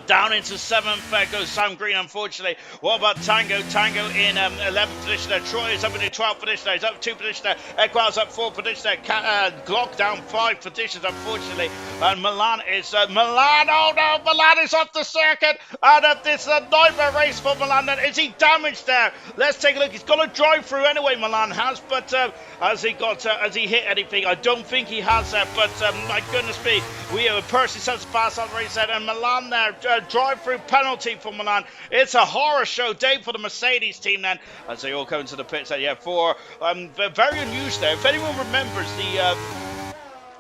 Down into 7th goes Sam Green, unfortunately. What about Tango? Tango in 11th position there. Troy is up in 12th position there. He's up 2 positions there. Equaz up 4 positions there. Glock down 5 positions, unfortunately. And Milan is Milan. Oh no, Milan is off the circuit. And this nightmare race for Milan. Then is he damaged there? Let's take a look. He's got a drive through anyway. Milan has, but has he hit anything? I don't think he has that. But my goodness me, Percy says pass on the race set, and Milan there drive through penalty for Milan. It's a horror show day for the Mercedes team then as they all come into the pits. Yeah, for very unusual there. If anyone remembers the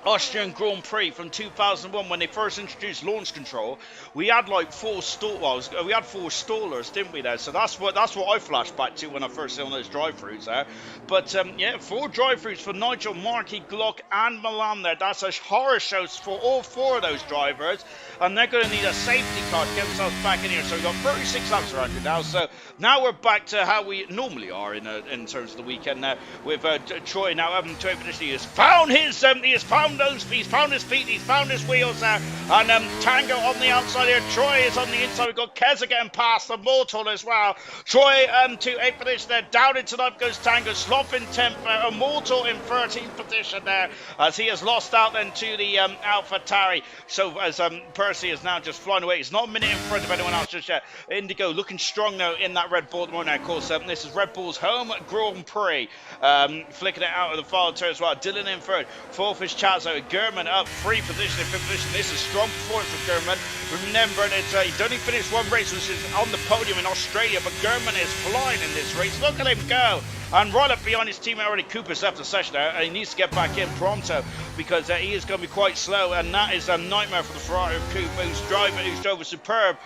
Austrian Grand Prix from 2001 when they first introduced launch control, we had like four stallers, didn't we? There, so that's what I flashed back to when I first saw those drive-throughs there. But yeah, 4 drive-throughs for Nigel, Marky, Glock, and Milan there. That's a horror show for all 4 of those drivers, and they're going to need a safety car to get themselves back in here. So we've got 36 laps around here now. So now we're back to how we normally are in terms of the weekend now with Troy now having to position. He has found his he's found his feet, he's found his wheels there, and Tango on the outside here, Troy is on the inside, we've got Keza getting past the Mortal as well. Troy to 8th position there, down into 9th goes Tango, Sloth in 10th, Immortal in 13th position there, as he has lost out then to the Alpha Tari. So as Percy is now just flying away, he's not a minute in front of anyone else just yet. Indigo looking strong though in that Red Bull at the moment. Of course, this is Red Bull's home Grand Prix, flicking it out of the final turn as well. Dylan in 3rd, 4th is Chazo, German up 3 position in 5th position. This is strong performance for German. Remember that he's only finished 1 race, which is on the podium in Australia, but German is flying in this race. Look at him go. And right up behind his teammate already, Cooper's left the session now, and he needs to get back in pronto because he is going to be quite slow, and that is a nightmare for the Ferrari of Cooper, who's drove a superb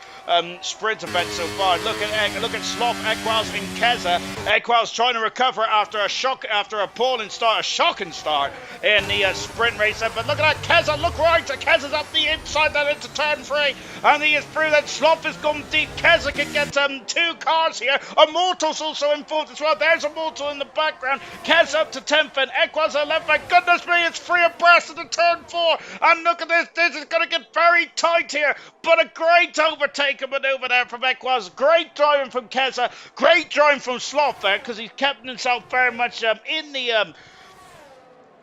sprint event so far. Look at Sloth, Equals, and Keza. Equals trying to recover after a shocking start in the sprint race. But look at that, Keza, look right, Keza's up the inside then into turn 3, and he is through. Then Sloth has gone deep. Keza can get 2 cars here. Immortal's also in 4th as well. There's Immortal in the background. Kez up to 10th and Equaz 11th. My goodness me, it's 3 abreast of the turn 4. And look at this. This is going to get very tight here. But a great overtaker maneuver there from Equaz. Great driving from Keza. Great driving from Sloth there because he's kept himself very much in the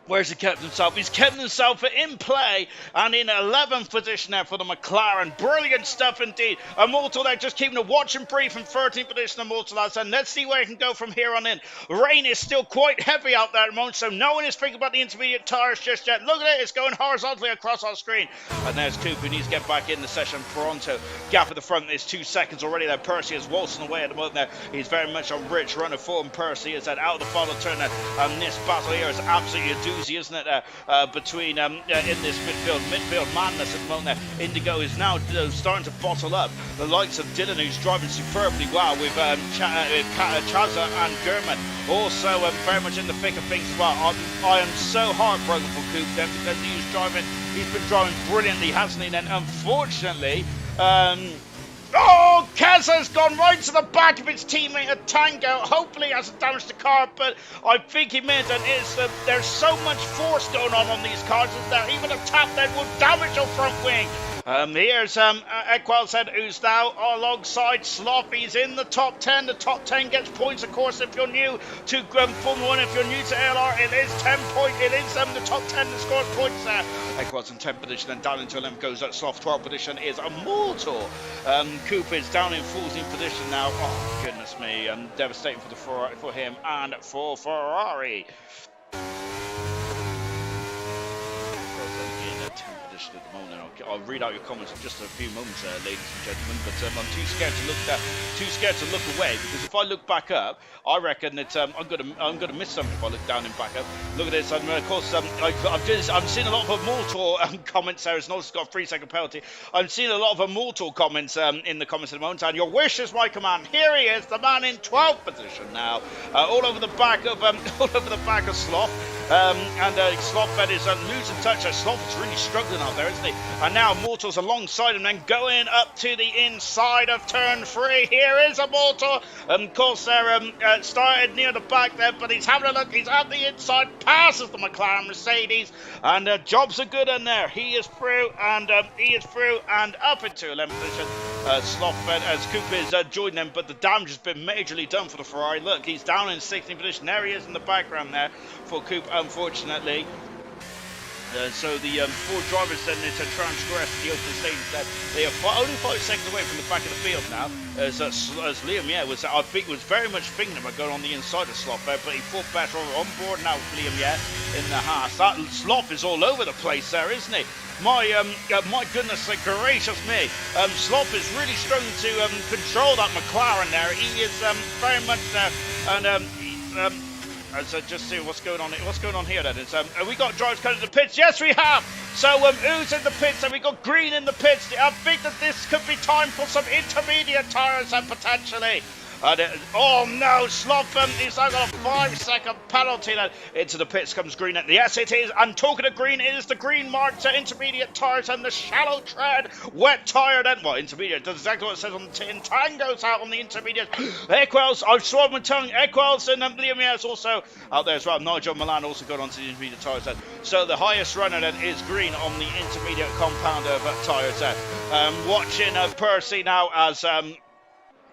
where's he kept himself? He's kept himself in play and in 11th position there for the McLaren. Brilliant stuff indeed. Immortal there just keeping a watching brief in 13th position. Immortal, and let's see where he can go from here on in. Rain is still quite heavy out there at the moment, so no one is thinking about the intermediate tyres just yet. Look at it, it's going horizontally across our screen. And there's Cooper, who needs to get back in the session. Toronto gap at the front is 2 seconds already there. Percy is waltzing away at the moment there. He's very much on rich runner form. Percy is out of the final turn there. And this battle here is absolutely a doozy, isn't it? Between in this midfield madness at the moment there. Indigo is now starting to bottle up the likes of Dylan, who's driving superbly well with Chaza and German also very much in the thick of things as well. I am so heartbroken for Coop then because he's been driving brilliantly, hasn't he? Then unfortunately oh, Kaza's gone right to the back of his teammate at Tango. Hopefully he hasn't damaged the car, but I think he may. And there's so much force going on these cars that even a tap then would damage your front wing. Here's Equalsed, who's now alongside Sloth. He's in the top 10. The top 10 gets points, of course, if you're new to Formula 1. If you're new to ALR, it is 10 points. It is the top 10 that scores points there. Equals in 10th position, and down into 11th goes at Sloth. 12th position is Immortal. Cooper is down in 14th position now. Oh, goodness me. Devastating for him and for Ferrari. At the moment. I'll read out your comments in just a few moments, ladies and gentlemen. But I'm too scared to look away, because if I look back up, I reckon that I'm gonna miss something if I look down and back up. Look at this. Of course, I'm seeing a lot of Immortal comments there. It's not got a 3-second penalty. I'm seeing a lot of Immortal comments in the comments at the moment. And your wish is my command. Here he is, the man in 12th position now, all over the back of Sloth. And Sloth is losing touch. Sloth is really struggling out there, isn't he? And now Immortal's alongside him, then going up to the inside of turn 3. Here is Immortal. Of course, they're started near the back there, but he's having a look. He's at the inside, passes the McLaren Mercedes, and jobs are good in there. He is through, and up into 11th position. Sloth as Cooper is joining them, but the damage has been majorly done for the Ferrari. Look, he's down in 16th position. There he is in the background there for Cooper, unfortunately. So the four drivers then to transgress the open stage. That they are only 5 seconds away from the back of the field now. As Liam, I think was very much thinking about going on the inside of Sloth there, but he fought better on board now. Liam, in the Haas. That Sloth is all over the place there, isn't he? My goodness gracious me. Sloth is really struggling to control that McLaren there. He is very much there, and so just see what's going on. What's going on here then? It's, have we got drivers coming to the pits? Yes, we have. So who's in the pits? And we got Green in the pits. I think that this could be time for some intermediate tyres and potentially. Oh no, Sloth, he's now got a 5-second penalty. Then into the pits comes Green. Yes, it is. And talking of Green, it is the Green mark to intermediate tyres and the shallow tread, wet tyre. Then, well, intermediate does exactly what it says on the tin. Tango's out on the intermediate. Equels, I saw my tongue. Equels and Liam is also out there as well. Nigel Milan also got onto the intermediate tyres then. So the highest runner then is Green on the intermediate compound of tyres then. Watching Percy now as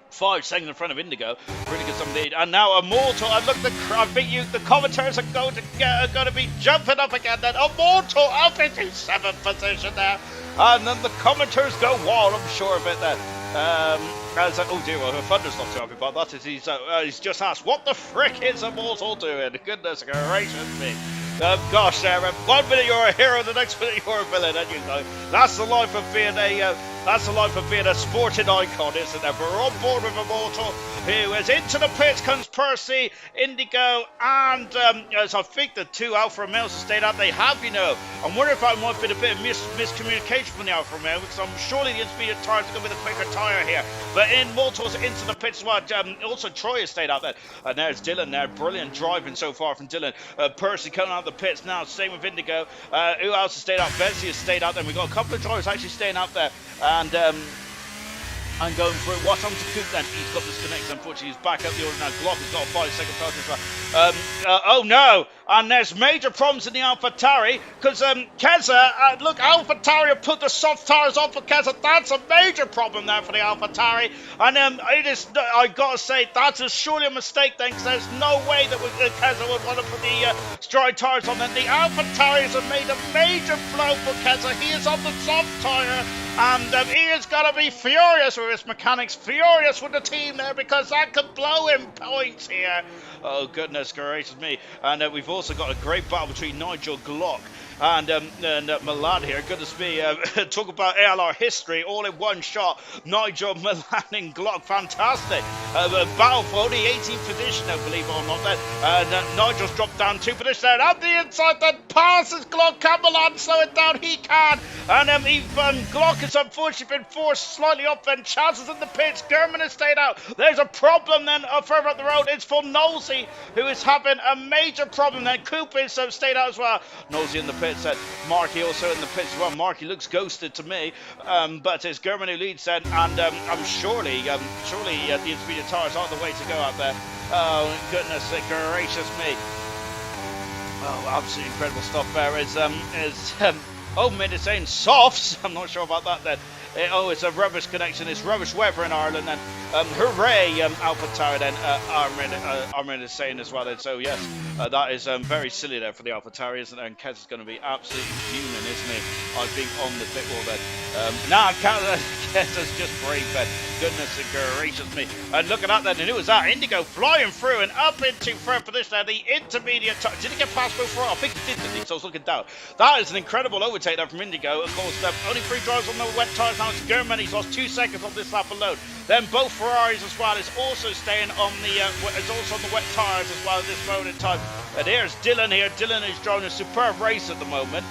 5 seconds in front of Indigo, really good some lead, and now Immortal. And look, I think the commentators are going to be jumping up again. Then Immortal up into 7th position there, and then the commenters go wild. I'm sure of it. Then, oh dear, well, Thunder's not too happy about that. He's just asked, what the frick is Immortal doing? Goodness gracious me. Gosh, there, 1 minute you're a hero, the next minute you're a villain, and you know that's the life of being a sporting icon, isn't it? We're on board with Immortal, who is into the pits. Comes Percy, Indigo, and as I think the 2 Alfa Romeos have stayed out. They have, you know. I'm wondering if that might have been a bit of miscommunication from the Alfa Romeo, because I'm surely the intermediate tyres are going to be the quicker tyre here. But Immortal's into the pits as well. Also, Troy has stayed out there. And there's Dylan there. Brilliant driving so far from Dylan. Percy coming out the pits now. Same with Indigo. Who else has stayed out? Vessi has stayed out there. We've got a couple of drivers actually staying out there. And going for it. What's on to Coop then? He's got disconnected, unfortunately. He's back up the order now. Glock has got a 5-second penalty as well. Oh no! And there's major problems in the AlphaTauri because Keza, look, AlphaTauri have put the soft tyres on for Keza. That's a major problem there for the AlphaTauri. And it is, I gotta say, that is surely a mistake then, because there's no way that Keza would want to put the stride tyres on. And the AlphaTauri have made a major blow for Keza. He is on the soft tyre. And he is going to be furious with his mechanics, furious with the team there, because that could blow him points here. Oh, goodness gracious me. And we've also got a great battle between Nigel Glock and Milan here. Goodness me. Talk about ALR history all in one shot. Nigel, Milan and Glock. Fantastic. Battle for only 18th position now, believe it or not. Nigel's dropped down 2 positions there. Up the inside, then passes Glock. Can Milan slow it down? He can. And Glock has unfortunately been forced slightly up. Then chances in the pits. German has stayed out. There's a problem then further up the road. It's for Nosey, who is having a major problem. Then Cooper has stayed out as well. Nosey in the pits. Marky also in the pits as well. Marky looks ghosted to me. But it's German who leads then. And I'm surely the intermediate tyres are the way to go out there. Oh, goodness gracious me. Oh, absolutely incredible stuff there. Oh, made saying softs. I'm not sure about that then. It's a rubbish connection. It's rubbish weather in Ireland. And hooray, AlphaTauri then. Armin is saying as well. Then. So, yes, that is very silly there for the AlphaTauri, isn't it? And Kez is going to be absolutely fuming, isn't he? I think on the pit wall then. Kez is just brave then. Goodness gracious me. And look at that then. And who was that? Indigo flying through and up into third position there. The intermediate. Did he get past both? I think he did, didn't he? So I was looking down. That is an incredible overtake there from Indigo. Of course, only 3 drivers on the wet tyres. Now it's German. He's lost 2 seconds on this lap alone. Then both Ferraris as well is also staying on the wet tyres as well at this moment in time. And here's Dylan here. Dylan is driving a superb race at the moment.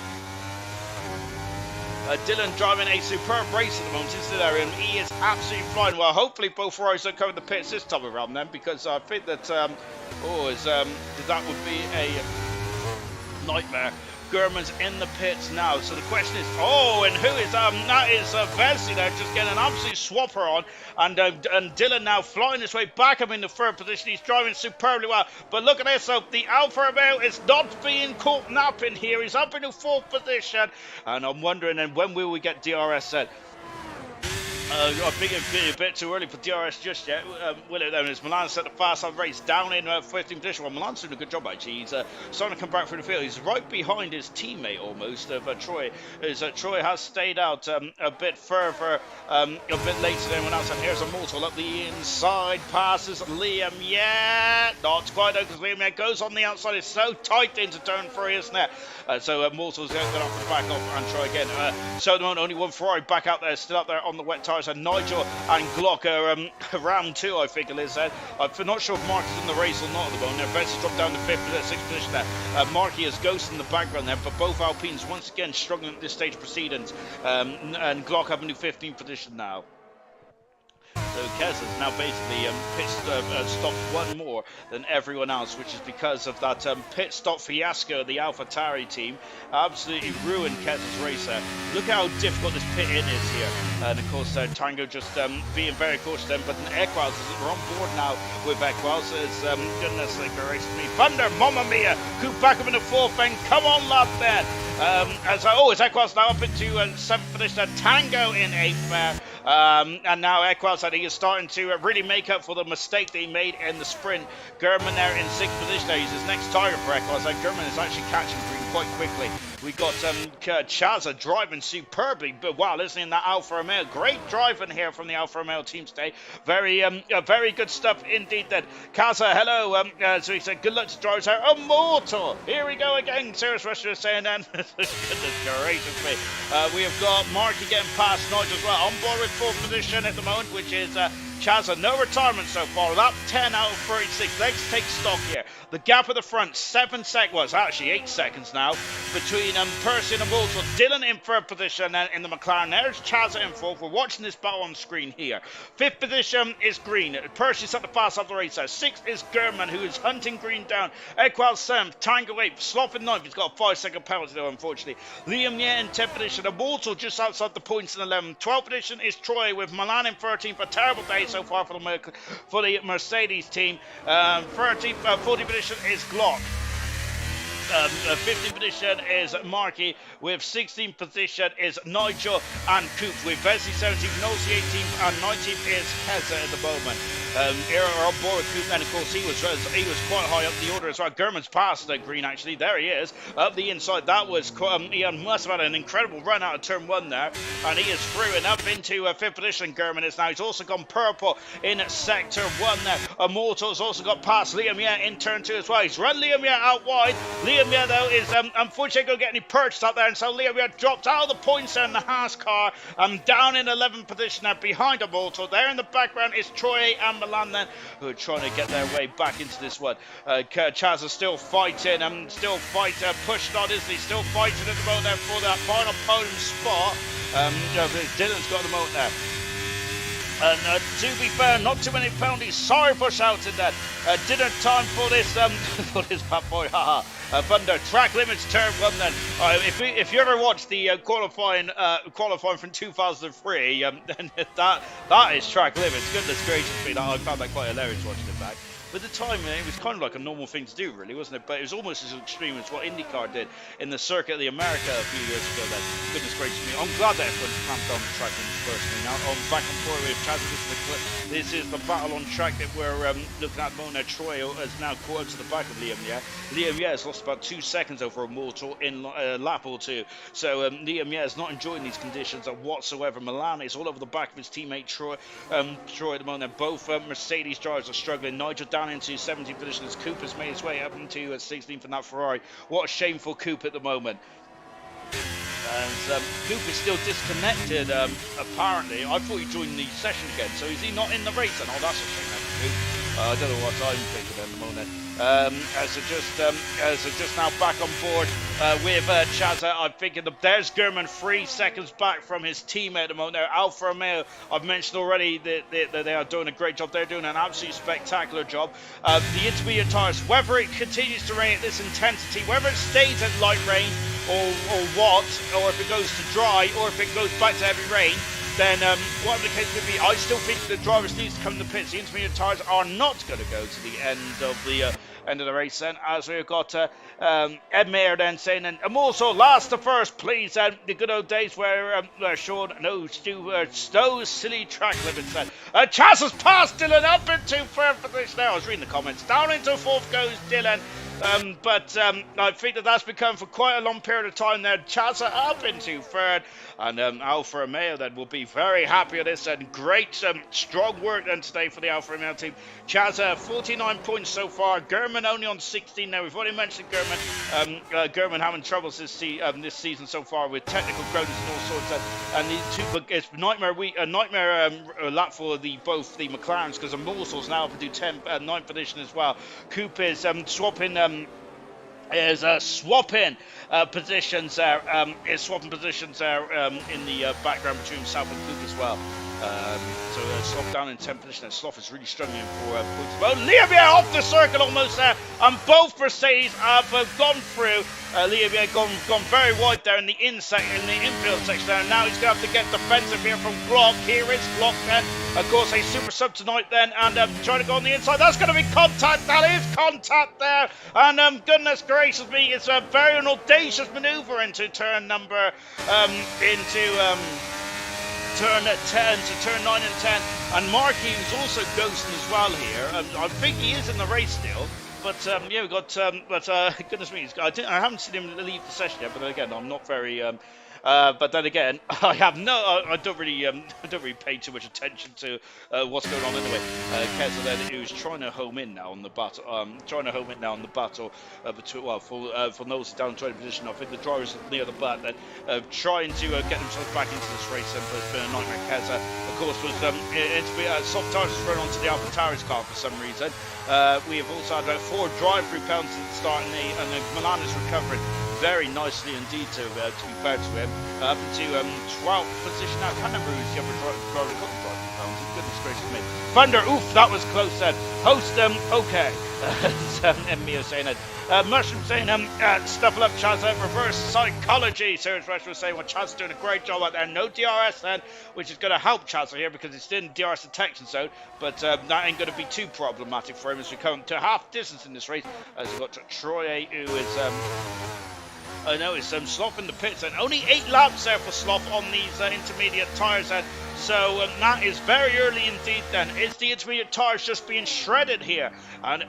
Dylan driving a superb race at the moment, isn't there? And he is absolutely flying. Well, hopefully both Ferraris don't come in the pits this time around then, because I think that that would be a nightmare. German's in the pits now, so the question is, and who is that is Vessi there, just getting an absolute swapper on, and Dylan now flying his way back up in the third position. He's driving superbly well, but look at this, so the Alfa Romeo is not being caught napping here. He's up in the 4th position, and I'm wondering then when will we get DRS set? I think it'd be a bit too early for DRS just yet. Will it then? As Milan set the fast on the race down in 15th position. Well, Milan's doing a good job actually. He's starting to come back through the field. He's right behind his teammate almost of Troy. As Troy has stayed out a bit further, a bit later than anyone else. And here's a Mortal up the inside, passes Liam. Yeah, not quite though, because Liam goes on the outside. It's so tight into turn 3, isn't it? So Mortal's going to have to back off and try again. So at the moment, only one Ferrari back out there, still up there on the wet tyres. And Nigel and Glock are round 2, I think it is. I'm not sure if Mark is in the race or not at the moment. Best dropped down to 6th position there. Marky is ghost in the background there, but both Alpines once again struggling at this stage of proceedings. And Glock have a new 15th position now. So Kez has now basically stopped one more than everyone else, which is because of that pit stop fiasco of the AlphaTauri team. Absolutely ruined Kez's race there. Look how difficult this pit in is here. And of course, Tango just being very cautious then. But Equals, we're on board now with Equals. Goodness, gracious me. Thunder, Mamma Mia, Coop back up in the 4th, and come on, lad, then. It's Equals now up into 7th position. Tango in 8th there. And now Equals, I think, is starting to really make up for the mistake they made in the sprint. German there in 6th position. Now he's his next target for Equals. German is actually catching green quite quickly. We got Chaza driving superbly, but wow, listening to that Alfa Romeo, great driving here from the Alfa Romeo team today. Very good stuff indeed. Then Kaza, hello. So he said, good luck to drivers here. Immortal. Here we go again. Serious Russia is saying then. Goodness gracious me. We have got Marky getting past Nigel as well. On board with 4th position at the moment, which is Chaza, no retirement so far. That 10 out of 36. Let's take stock here. The gap at the front, 7 seconds. Well, it's actually 8 seconds now between Percy and Mortal. Dylan in 3rd position in the McLaren. There's Chaza in 4th. We're watching this battle on screen here. 5th position is Green. Percy's at the fast of the race. 6th is German, who is hunting Green down. Equal 7th. Tango 8th. Slop in 9th. He's got a 5-second penalty though, unfortunately. Liam Ye in 10th position. Immortal just outside the points in 11th. 12th position is Troy with Milan in 13th. A terrible day so far for the Mercedes team. 14th position is Glock. 15th position is Marky, with 16th position is Nigel and Coop, with Vesey 17th, Nosey 18th, and 19th is Keza at the moment. Here are on board with Coop, and of course he was quite high up the order as well. German's past Green actually, there he is, up the inside. That was he must have had an incredible run out of turn 1 there, and he is through and up into 5th position. German is now. He's also gone purple in sector 1 there. Immortal's also got past Liam Ye in turn 2 as well. He's run Liam Ye out wide. Liam Ye though is unfortunately going to get any perched up there, and so Liam Ye dropped out of the points there in the Haas car. Down in 11th position now behind Immortal. There in the background is Troy and Milan then, who are trying to get their way back into this one. Chaz is still fighting, pushed on, isn't he? Still fighting at the moment there for that final podium spot. Dylan's got the moment there. And to be fair, not too many penalties. Sorry for shouting that. Dinner time for this for this bad boy. Haha. Thunder track limits turn 1 then. If you ever watched the qualifying from 2003, then that is track limits. Goodness gracious me, I found that quite hilarious watching it back. But at the time, it was kind of like a normal thing to do, really, wasn't it? But it was almost as extreme as what IndyCar did in the circuit of the America a few years ago. Then, goodness gracious me, I'm glad that everyone's clamped down the track limits personally. Now, on back and forth with Chaz. This is the battle on track that we're looking at. Mona Troy has now caught up to the back of Liam Ye. Liam Ye has lost about 2 seconds over Immortal in a lap or two. So Liam Ye is not enjoying these conditions whatsoever. Milan is all over the back of his teammate Troy. Troy at the moment. Both Mercedes drivers are struggling. Nigel down into 17th position as Coop has made his way up into 16th in that Ferrari. What a shame for Coop at the moment. And Coop is still disconnected, apparently. I thought he joined the session again, so is he not in the race? And oh, that's a shame, Coop. I don't know what I'm thinking at the moment. As they're just now back on board with Chaza. I'm thinking there's German 3 seconds back from his teammate at the moment. There, Alfa Romeo, I've mentioned already that they are doing a great job. They're doing an absolutely spectacular job. The intermediate tyres, whether it continues to rain at this intensity, whether it stays at light rain or what, or if it goes to dry, or if it goes back to heavy rain, then whatever the case may be, I still think the drivers need to come to the pits. The intermediate tyres are not going to go to the end of the race then, as we've got Ed Mayer then saying, and also last to first, please, the good old days where Sean knows those silly track limits then. Chaz has passed Dylan up into third position now. I was reading the comments. Down into fourth goes Dylan. But I think that's become for quite a long period of time there. Chaz up into third, and Alfa Romeo then will be very happy with this, and great strong work then today for the Alfa Romeo team. Chaz 49 points so far, German only on 16 now. We've already mentioned German. German having troubles this season so far with technical groundings and all sorts, and the two, it's nightmare lap for both the McLarens, because the Morsel's now up into 9th position as well. Coupe is swapping positions there. Is swapping positions there in the background between himself and Coupe as well. So Sloth down in 10th position, and Sloth is really struggling for points. Well, Liabier off the circle almost there, and both Mercedes have gone through. Liabier gone very wide there in the infield section there, and now he's going to have to get defensive here from Glock. Here is Glock then, of course, a super sub tonight then, and trying to go on the inside. That's going to be contact. That is contact there, and goodness gracious me, it's a very audacious manoeuvre into turn number turn 10 to turn 9 and 10, and Markey is also ghosting as well here. I think he is in the race still, but yeah, we got goodness me, I haven't seen him leave the session yet, but again, I'm not very but then again, I don't really pay too much attention to what's going on anyway. Keza then, who's trying to home in now on the battle, for Knowles down in 20th position. I think the drivers near the back then, trying to get themselves back into this race, but it's been a nightmare. Keza, of course, was soft tires was thrown onto the AlphaTauri's car for some reason. We have also had 4 drive-through penalties at the start, and Milan is recovering very nicely indeed, to be fair to him. Up into 12th position now. I can't remember who's the other driver got the driving pounds. Goodness gracious me. Thunder, oof, that was close then. Host, okay. Emmy saying it. Mushroom saying, stuffle up Chaz at reverse psychology. Serious Rush was saying, well, Chaz is doing a great job out there. No DRS then, which is going to help Chaz here because it's in DRS detection zone, but that ain't going to be too problematic for him as we come to half distance in this race, as we've got Troy, who is I know it's Sloth in the pits, and only 8 laps there for Sloth on these intermediate tyres, and so that is very early indeed then. Is the intermediate tyres just being shredded here? And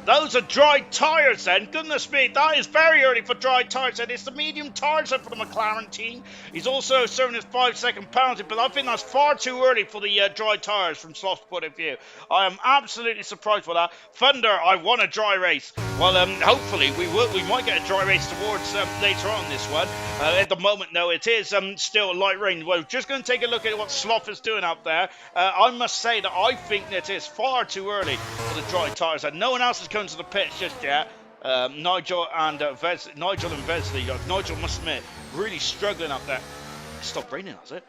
those are dry tyres then. Goodness me, that is very early for dry tyres then. It's the medium tyres for the McLaren team. He's also serving his 5-second penalty, but I think that's far too early for the dry tyres from Sloth's point of view. I am absolutely surprised by that. Thunder, I want a dry race. Well, hopefully we might get a dry race towards later on this one. At the moment, no, it is still light rain. Well, just going to take a look at what Sloth is doing out there. I must say that I think that it's far too early for the dry tyres, and no one else is coming to the pitch just yet. Nigel and Vesley. Nigel must admit, really struggling up there. It stopped raining, has it?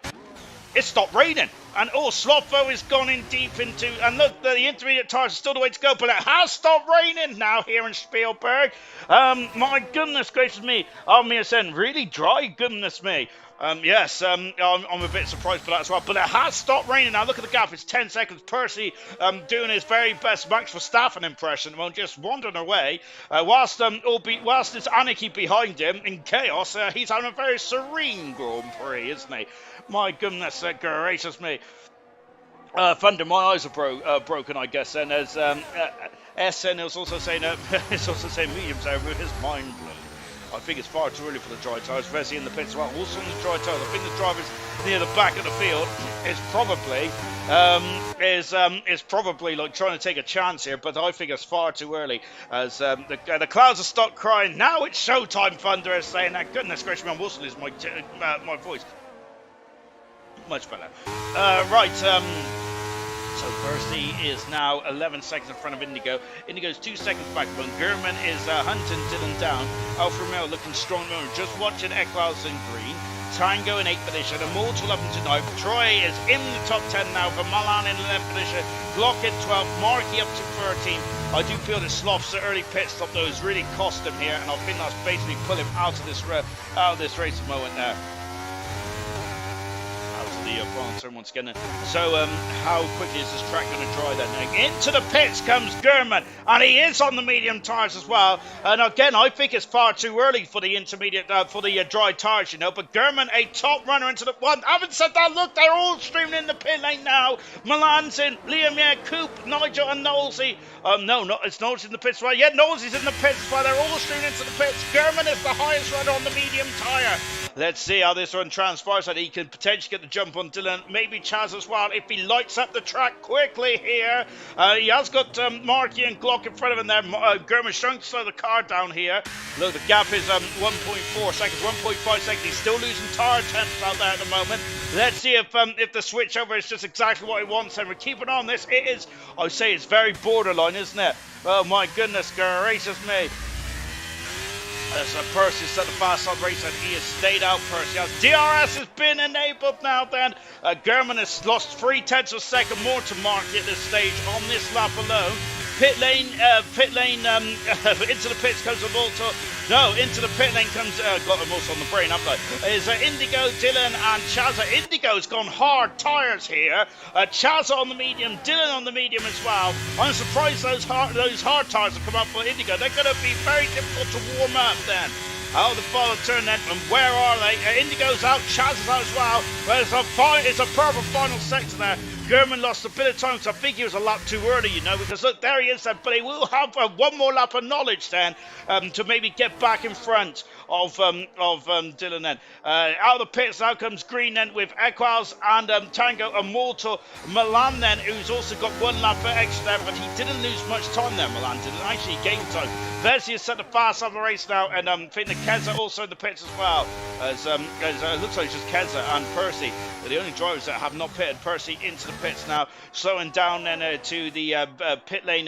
It stopped raining, and Slothfo is gone in deep into, and look, the intermediate tyres are still the way to go, but it has stopped raining now here in Spielberg. My goodness gracious me, really dry, goodness me. Yes, I'm a bit surprised by that as well, but it has stopped raining now. Look at the gap, it's 10 seconds. Percy doing his very best Max Verstappen impression, well, just wandering away, whilst it's anarchy behind him in chaos. He's having a very serene Grand Prix, isn't he? My goodness gracious me. Thunder, my eyes are broken, I guess, and as SN is also saying mediums there with his mind blown. I think it's far too early for the dry tyres. Vesey in the pits as well, also on the dry tyres. I think the drivers near the back of the field is probably like trying to take a chance here, but I think it's far too early as the clouds have stopped crying. Now it's showtime. Thunder is saying that. Goodness gracious, man, Wilson is my voice. Much better. So Percy is now 11 seconds in front of Indigo. Indigo's 2 seconds back. But German is hunting Dylan down. Alfa Romeo looking strong. Just watching Eckhouse in green. Tango in 8th position. Immortal up into 9th. Troy is in the top 10 now. Vermaelen in 11th position. Glock in 12th. Markey up to 13th. I do feel that Sloth's early pit stop though has really cost him here, and I think that's basically pulled him out of this race at the moment there. the final turn once again. So how quickly is this track going to dry then? Into the pits comes German, and he is on the medium tyres as well. And again, I think it's far too early for the intermediate, for the dry tyres, you know. But German, a top runner into the one. Having said that, look, they're all streaming in the pit lane now. Milan's in, Liam, yeah, Coop, Nigel, and Knowlesy. No, it's Knowlesy in the pits as well. Yeah, Knowlesy's in the pits as well. They're all streaming into the pits. German is the highest runner on the medium tyre. Let's see how this one transpires. That he can potentially get the jump on Dylan, maybe Chaz as well, if he lights up the track quickly here. He has got Marky and Glock in front of him there. German's trying to slow the car down here. Look, the gap is 1.4 seconds, 1.5 seconds. He's still losing tyre temps out there at the moment. Let's see if the switch over is just exactly what he wants. And we're keeping on this. It is, I say, it's very borderline, isn't it? Oh my goodness, gracious me. As Percy set the fast on race, and he has stayed out. Percy has DRS has been enabled now. Then German has lost 0.3 of a second more to Marky at this stage on this lap alone. Pit lane, into the pits comes Volta. No, into the pit lane comes, got them also on the brain, haven't I? Is Indigo, Dylan, and Chazza. Indigo's gone hard tyres here. Chazza on the medium, Dylan on the medium as well. I'm surprised those hard tyres have come up for Indigo. They're going to be very difficult to warm up then. Oh, the final turn then, and where are they? Indigo's out, Chaz is out as well. But it's a proper final sector there. German lost a bit of time, so I think he was a lap too early, you know, because look, there he is then, but he will have one more lap of knowledge then to maybe get back in front of Dylan then. Out of the pits now comes Green then with Equals and Tango and Malto. Milan then, who's also got one lap extra there, but he didn't lose much time there, Milan didn't. Actually, he gained time. Vesey has set the fast on the race now, and I think the Keza also in the pits as well. As it looks like it's just Keza and Percy. They're the only drivers that have not pitted. Percy into the pits now, slowing down then to the pit lane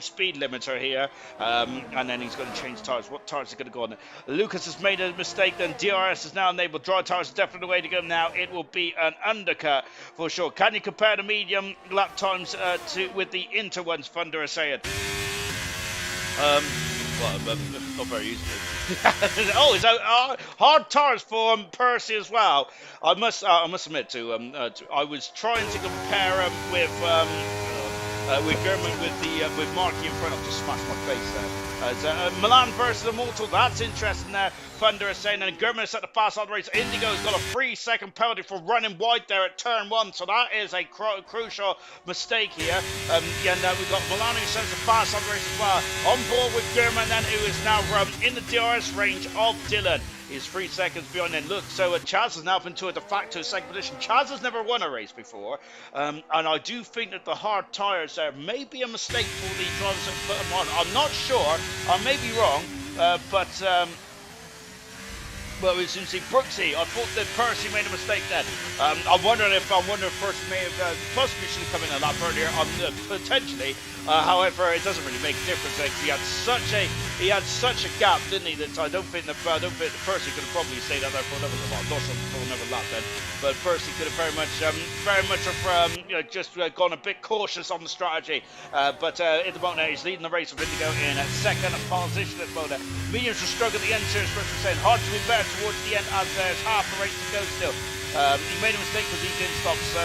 speed limiter here, and then he's going to change tyres. What tyres are going to go on? Lucas has made a mistake. Then DRS is now enabled. Dry tyres are definitely the way to go now. It will be an undercut for sure. Can you compare the medium lap times with the inter ones? Thunder is saying. Well, not very easily. Oh, it's hard tyres for Percy as well. I must admit I was trying to compare with German with Marky in front. I've just smashed my face there. Milan versus Immortal, that's interesting there. Thunder is saying, and German has set the fast on the race. Indigo's got a 3-second penalty for running wide there at turn 1, so that is a crucial mistake here. And we've got Milan who sets the fast on the race as well. On board with German then, who is now in the DRS range of Dylan. He's 3 seconds behind then. Look, so Chaz has now been to a de facto second position. Chaz has never won a race before, and I do think that the hard tyres there may be a mistake for the drivers that put them on. I'm not sure. I may be wrong, but well, we soon see Brooksy. I thought that Percy made a mistake then. I'm wondering if Percy may have possibly should have come in a lap earlier. Potentially. However, it doesn't really make a difference. Like, he had such a gap, didn't he? That I don't think that Percy could have probably stayed out there for another lap then. But Percy could have very much just gone a bit cautious on the strategy. But at the moment, he's leading the race with Indigo in second position at the moment. Mediums will struggle at the end. Serious person saying hard to be better towards the end as there's half the race to go still. He made a mistake because he didn't stop so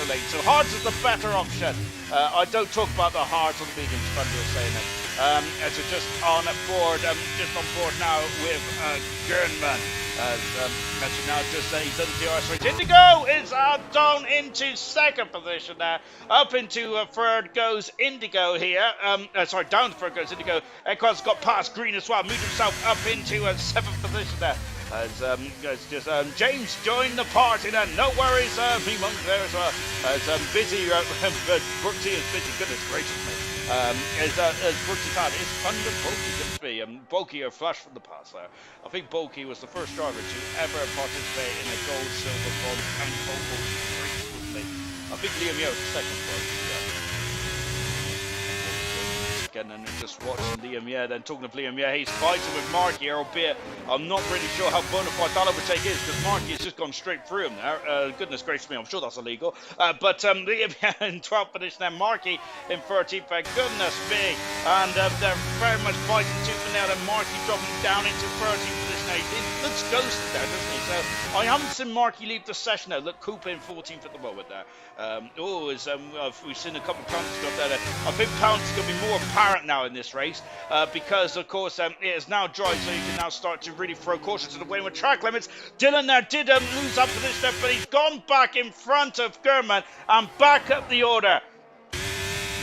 late. So hards is the better option. I don't talk about the hards or the mediums, Thunder is saying it. So just on board now with Gernman. Actually now just he's done the DRS range. Indigo is down into second position there. Up into third goes Indigo here. Down to third goes Indigo. Equaz got past Green as well. Moved himself up into seventh position there. James joined the party then. No worries, Mimon's there as well. Busy, Brooksy is busy. Goodness gracious me. As Brooksy's had is Thunder Bulky, couldn't be. Bulky are flash from the past there. I think Bulky was the first driver to ever participate in a gold, silver, bronze, and oval race, wasn't he? I think Liam Yo was the second one. And then just watching Liam, then talking of Liam, he's fighting with Marky here, albeit I'm not really sure how bona fide that overtake is, because Marky has just gone straight through him there. Goodness gracious me, I'm sure that's illegal. But Liam in 12th position, then Marky in 13th, goodness me. And they're very much fighting tooth and nail, and Marky dropping down into 13th position. now. He looks ghosted there, doesn't he? So I haven't seen Marky leave the session now. Look, Cooper in 14th at the moment there. We've seen a couple of penalties go up there. I think penalties going to be more apparent now in this race because, of course, it is now dry, so you can now start to really throw caution to the wind with track limits. Dylan there did lose up for this step, but he's gone back in front of Gurman and back up the order.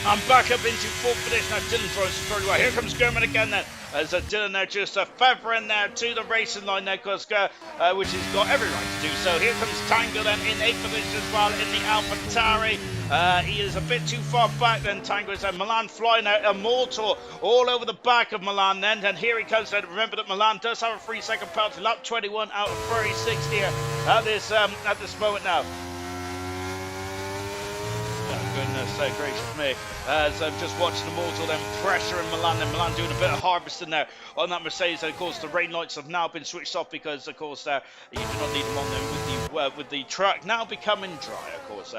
I'm back up into fourth position now. Dylan throws very well. Here comes Gurman again then. As Dylan there just feathering there to the racing line there, because which he's got every right to do so. Here comes Tango then in 8th position as well in the AlphaTauri. He is a bit too far back then. Tango is there. Milan flying out. Immortal all over the back of Milan then. And here he comes then. Remember that Milan does have a 3-second penalty. Lap 21 out of 36 here at this moment now. Goodness gracious me, as I'm just watching Immortal then pressure in Milan, and Milan doing a bit of harvesting there on that Mercedes. And of course the rain lights have now been switched off because of course you do not need them on there with the track now becoming dry, of course.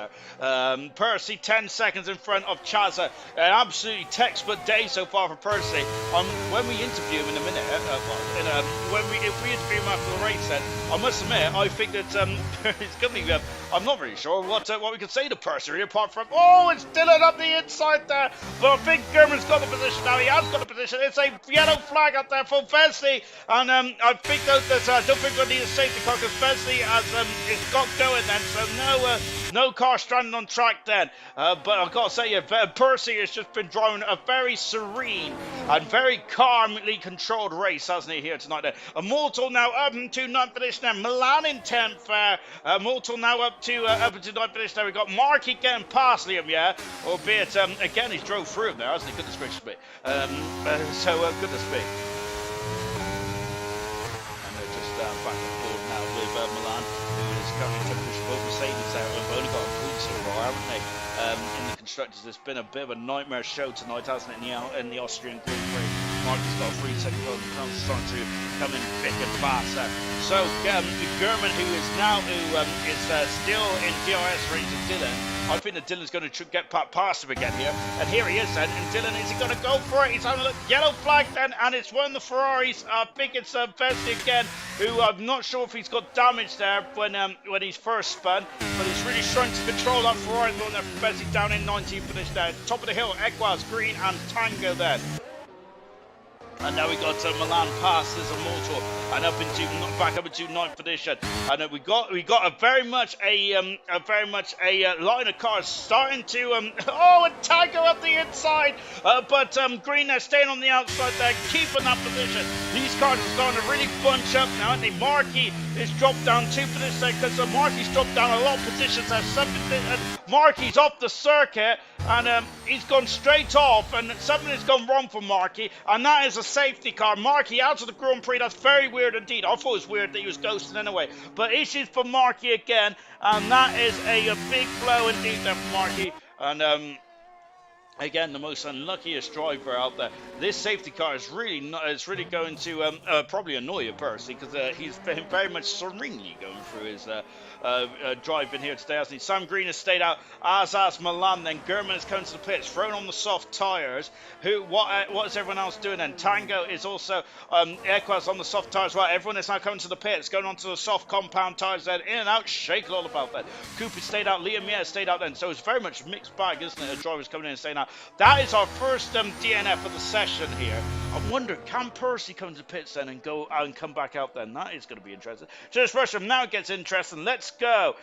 Percy 10 seconds in front of Chaza. An absolutely textbook day so far for Percy. When we interview him in a minute, if we interview him after the race, then I must admit I think that it's going to be. I'm not really sure what we can say to Percy really, apart from it's Dylan up the inside there, but I think Gurman's got the position now. He has got the position. It's a yellow flag up there for Vesely, and I think that I don't think we need a safety car because Vesely has it's got going then, so no car stranded on track then. But I've got to say, Percy has just been driving a very serene and very calmly controlled race, hasn't he, here tonight? Immortal now up into 9th position there. Milan in 10th. Immortal now up into 9th position there. We've got Marky getting past Liam, yeah, albeit again he's drove through him there, hasn't he? Goodness gracious me. Goodness me. And they're just back and forth now with Milan, who is currently trying to push both Mercedes out. They've only got a point so far, haven't they? In the constructors, it's been a bit of a nightmare show tonight, hasn't it? In the Austrian Grand Prix. Marky's got a 3-second goal, and Crown's starting to come in thick and fast. So Gurman, who is still in DRS range of Dylan. I think that Dylan's going to get past him again here. And here he is then. And Dylan, is he going to go for it? He's having a yellow flag then. And it's one of the Ferraris. I think it's Vesely again, who I'm not sure if he's got damage there when he's first spun. But he's really trying to control that Ferrari. Vesely down in 19th position there. Top of the hill, Equaz, Green and Tango there. And now we got Milan past as Immortal and back up into 9th position. And we got a very much a line of cars starting to and Tango up the inside, but Green there staying on the outside there, keeping that position. These cars are starting to really bunch up now, and Marky is dropped down 2 positions because Marky's dropped down a lot of positions. Marky's off the circuit and he's gone straight off, and something has gone wrong for Marky, and that is a safety car. Marky out of the Grand Prix. That's very weird indeed. I thought it was weird that he was ghosting anyway, but issues for Marky again, and that is a big blow indeed there for Marky. And again, the most unluckiest driver out there. This safety car is really going to probably annoy you personally, because he's been very much serenely going through his drive in here today, hasn't he? Sam Green has stayed out, as has Milan. Then Gurman has come to the pits, thrown on the soft tyres. What is everyone else doing then? Tango is also Equaz on the soft tyres. Well, everyone is now coming to the pits, going onto the soft compound tyres then, in and out, shake it all about that. Cooper stayed out, Liam stayed out then, so it's very much a mixed bag, isn't it? The drivers coming in and staying out. That is our first DNF of the session here. I wonder, can Percy come to the pits then and go and come back out then? That is going to be interesting. So this first one now gets interesting. Let's go.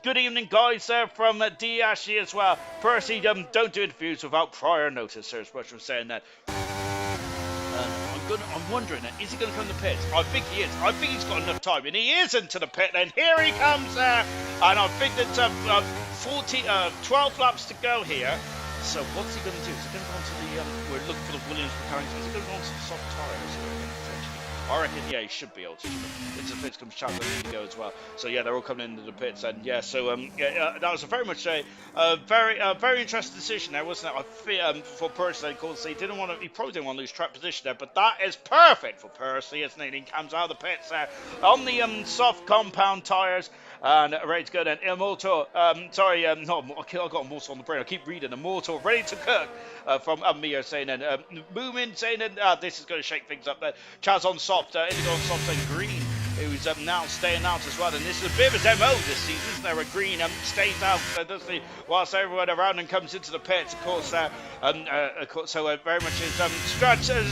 Good evening, guys, there from D. Ashley as well. Percy, don't do interviews without prior notice, sir. That's what saying that. I'm wondering, is he going to come to the pits? I think he is. I think he's got enough time, and he is into the pit. And here he comes there. And I think that 12 laps to go here. So what's he going to do? Is he going to go onto the, we're looking for the Williams mechanics, is he going to go onto the soft tyres? I reckon, yeah, he should be able to. Into the pits comes Chandler Indigo as well. So yeah, they're all coming into the pits, and yeah, so that was a very much a very interesting decision there, wasn't it? I feel for Percy, of course, he probably didn't want to lose track position there, but that is perfect for Percy, isn't it? He comes out of the pits there on the soft compound tyres. And ready to go then. Immortal, no, I got Immortal on the brain. I keep reading. Immortal, ready to cook from Mia saying then. Moomin saying then, this is going to shake things up there. Chaz on soft, Indigo on soft and green, who's now staying out as well. And this is a bit of his MO this season, isn't there? A green stays out, doesn't he? Whilst everyone around and comes into the pits, of course. So very much his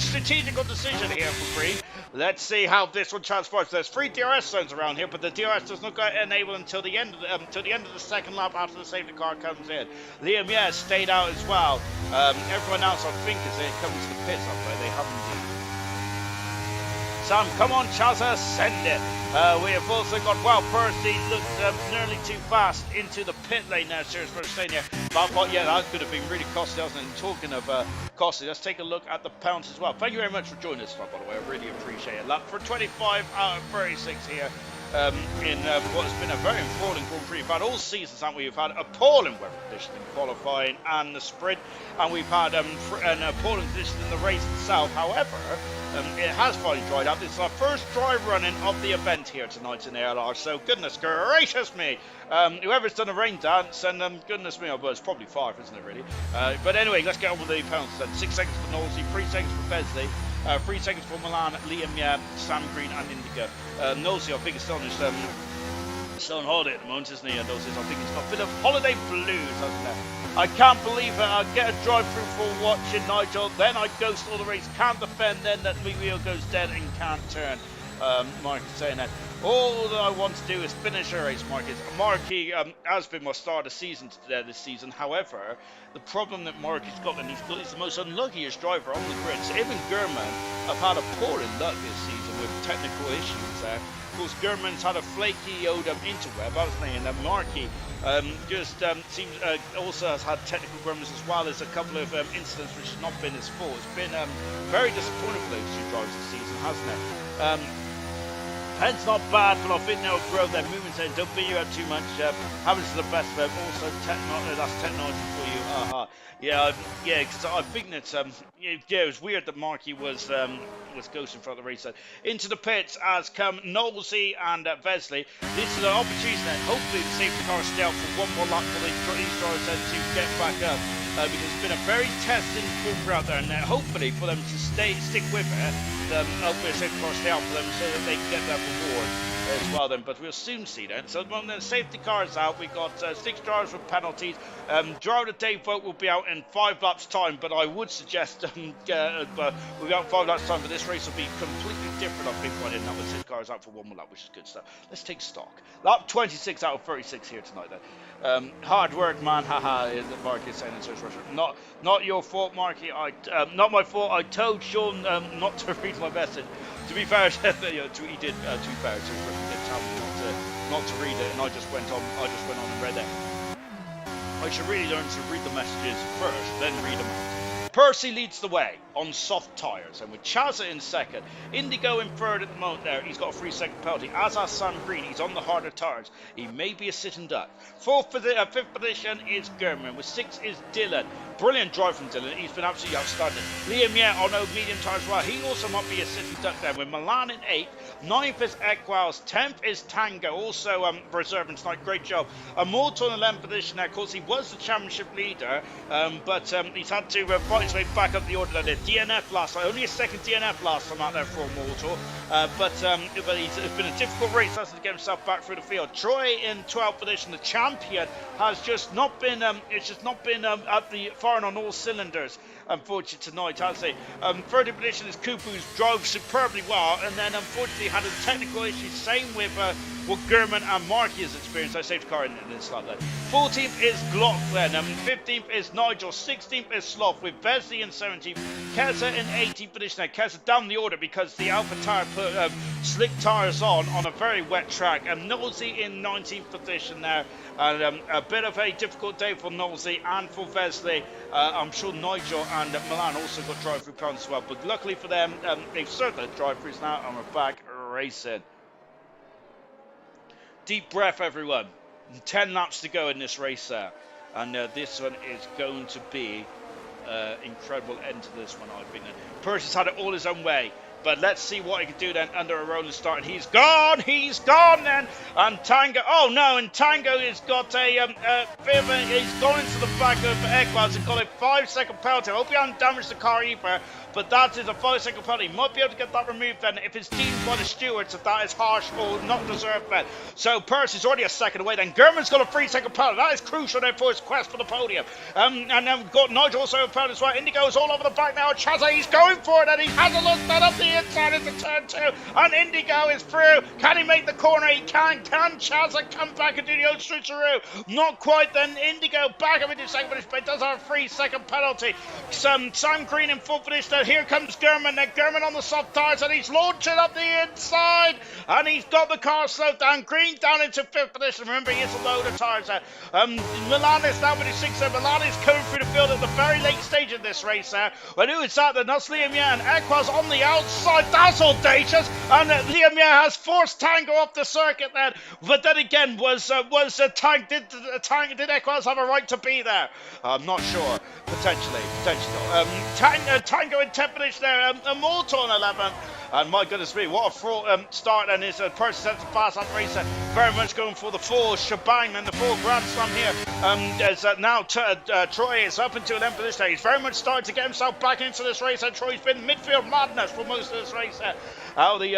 strategical decision here for green. Let's see how this one transpires. There's 3 DRS zones around here, but the DRS does not get enabled until the end of the second lap after the safety car comes in. Liam, stayed out as well. Everyone else, I think, as it comes to the pits up there, they haven't. Sam, come on, Chazza, send it. We have also got, Percy looked nearly too fast into the pit lane now, Serious Brother staying here. But that could have been really costly, wasn't it? And talking of costly, let's take a look at the pounds as well. Thank you very much for joining us, by the way. I really appreciate it. Lap for 25 out of 36 here. In what has been a very appalling Grand Prix. We've had all seasons, haven't we? We've had appalling weather conditions in qualifying and the sprint, and we've had an appalling conditions in the race itself. However, it has finally dried out. This is our first dry running of the event here tonight in ALR, so goodness gracious me. Whoever's done a rain dance, and goodness me, well, it's probably 5, isn't it, really? But anyway, let's get on with the penalties then. 6 seconds for Nosey, 3 seconds for Besley. 3 seconds for Milan, Liam, Sam Green and Indigo. Nosey, I think, is still on holiday at the moment, isn't he? And Nosey, I think it's got a bit of holiday blues, hasn't it? I can't believe it. I get a drive-through for watching Nigel, then I ghost all the race, can't defend, then that wheel goes dead and can't turn. Mark is saying that. All that I want to do is finish a race, Marcus. Marky has been my star of the season this season. However, the problem that Marky's got, and he's the most unluckiest driver on the grid. So even German have had appalling luck this season with technical issues there. Of course, German's had a flaky old interweb, hasn't he? And Marky seems also has had technical gremlins as well as a couple of incidents which has not been his fault. It's been very disappointing for those 2 drivers this season, hasn't it? Pen's not bad, but I think they'll grow their movement saying don't beat you up too much. Happens to the best of them. Also, that's technology for you. Because I think that it was weird that Marky was ghosting throughout the race. Into the pits has come Knowlesy and Vesley. This is an opportunity then. Hopefully the safety car stay out for one more lap for these drivers to get back up. Because it's been a very testing form out there, and hopefully for them to stick with it, hopefully the safety car stay out for them so that they can get that reward as well then, but we'll soon see that. So when the safety car is out, we've got 6 drivers with penalties. Driver of the day vote will be out in 5 laps time, but I would suggest we'll be out in 5 laps time, but this race will be completely different, I think, by then. That the safety car is out for 1 more lap, which is good stuff. Let's take stock. Lap 26 out of 36 here tonight then. Hard work, man, haha, is the Marky saying in Search Russia. Not your fault, Marky. Not my fault. I told Sean not to read my message. To be fair, he did. To be fair, he did tell me not to read it, and I just went on and read it. I should really learn to read the messages first, then read them out. Percy leads the way on soft tyres, and with Chazza in second. Indigo in third at the moment there. He's got a 3-second penalty. As has Sam Green, he's on the harder tyres. He may be a sitting duck. 5th position is German. With 6 is Dylan. Brilliant drive from Dylan. He's been absolutely outstanding. Liam, on medium tyres as well. He also might be a sitting duck there. With Milan in 8th. 9th is Equals. 10th is Tango. Also reserving tonight. Great job. Immortal in 11th position there. Of course, he was the championship leader, but he's had to fight his way back up the order there. DNF last time. Only a second DNF last time out there for Immortal. But it's been a difficult race, hasn't it, to get himself back through the field. Troy in 12th position. The champion has just not been at the firing on all cylinders, unfortunately, tonight, has he? Third position is Cooper, who's drove superbly well, and then unfortunately had a technical issue. Same with what German and Marky has experienced. I saved the car in this slot there. 14th is Glock then. 15th is Nigel. 16th is Sloth with Besley in 17th. Keza in 18th position. Now Keza down the order because the Alpha Tire put slick tyres on a very wet track. And Nosey in 19th position there. And a bit of a difficult day for Nosey and for Vesley. I'm sure Nigel and Milan also got drive-through points as well. But luckily for them, they've certainly drive-throughs now and we're back racing. Deep breath, everyone. 10 laps to go in this race there. And this one is going to be incredible end to this one, I think. Percy's had it all his own way. but let's see what he can do then under a rolling start. And he's gone then. And Tango, oh no, and Tango has got a bit of a, he's gone into the back of Equals and got a 5-second penalty. I hope he hasn't damaged the car either, but that is a 5-second penalty. He might be able to get that removed then if it's deemed by the stewards that that is harsh or not deserved then. So Percy's already a second away then. German's got a 3-second penalty. That is crucial then for his quest for the podium. And then we've got Nigel also a penalty as well. Indigo's all over the back now. Chaza, he's going for it and he has a look that up the inside into turn 2. And Indigo is through. Can he make the corner? He can. Can Chaza come back and do the old switcheroo? Not quite then. Indigo back up into second finish, but it does have a 3-second penalty. Sam Green in full finish there. Here comes German. Then German on the soft tyres and he's launching up the inside. And he's got the car slowed down. Green down into 5th position. Remember, he has a load of tyres there. Milan is now with his 6th. Milan is coming through the field at the very late stage of this race there. But who is that? That's Liam Yan. Equaz on the outside. That's audacious. And Liam Yan has forced Tango off the circuit then. But then again, did Equaz have a right to be there? I'm not sure. Potentially not. Tango in 10th position there. Immortal on 11th. And my goodness me, what a fraught start. And his Percy sends the pass on the race. Very much going for the full shebang and the full Grand Slam here. As now Troy is up into an 10th position. He's very much starting to get himself back into this race. And Troy's been midfield madness for most of this race. Out of the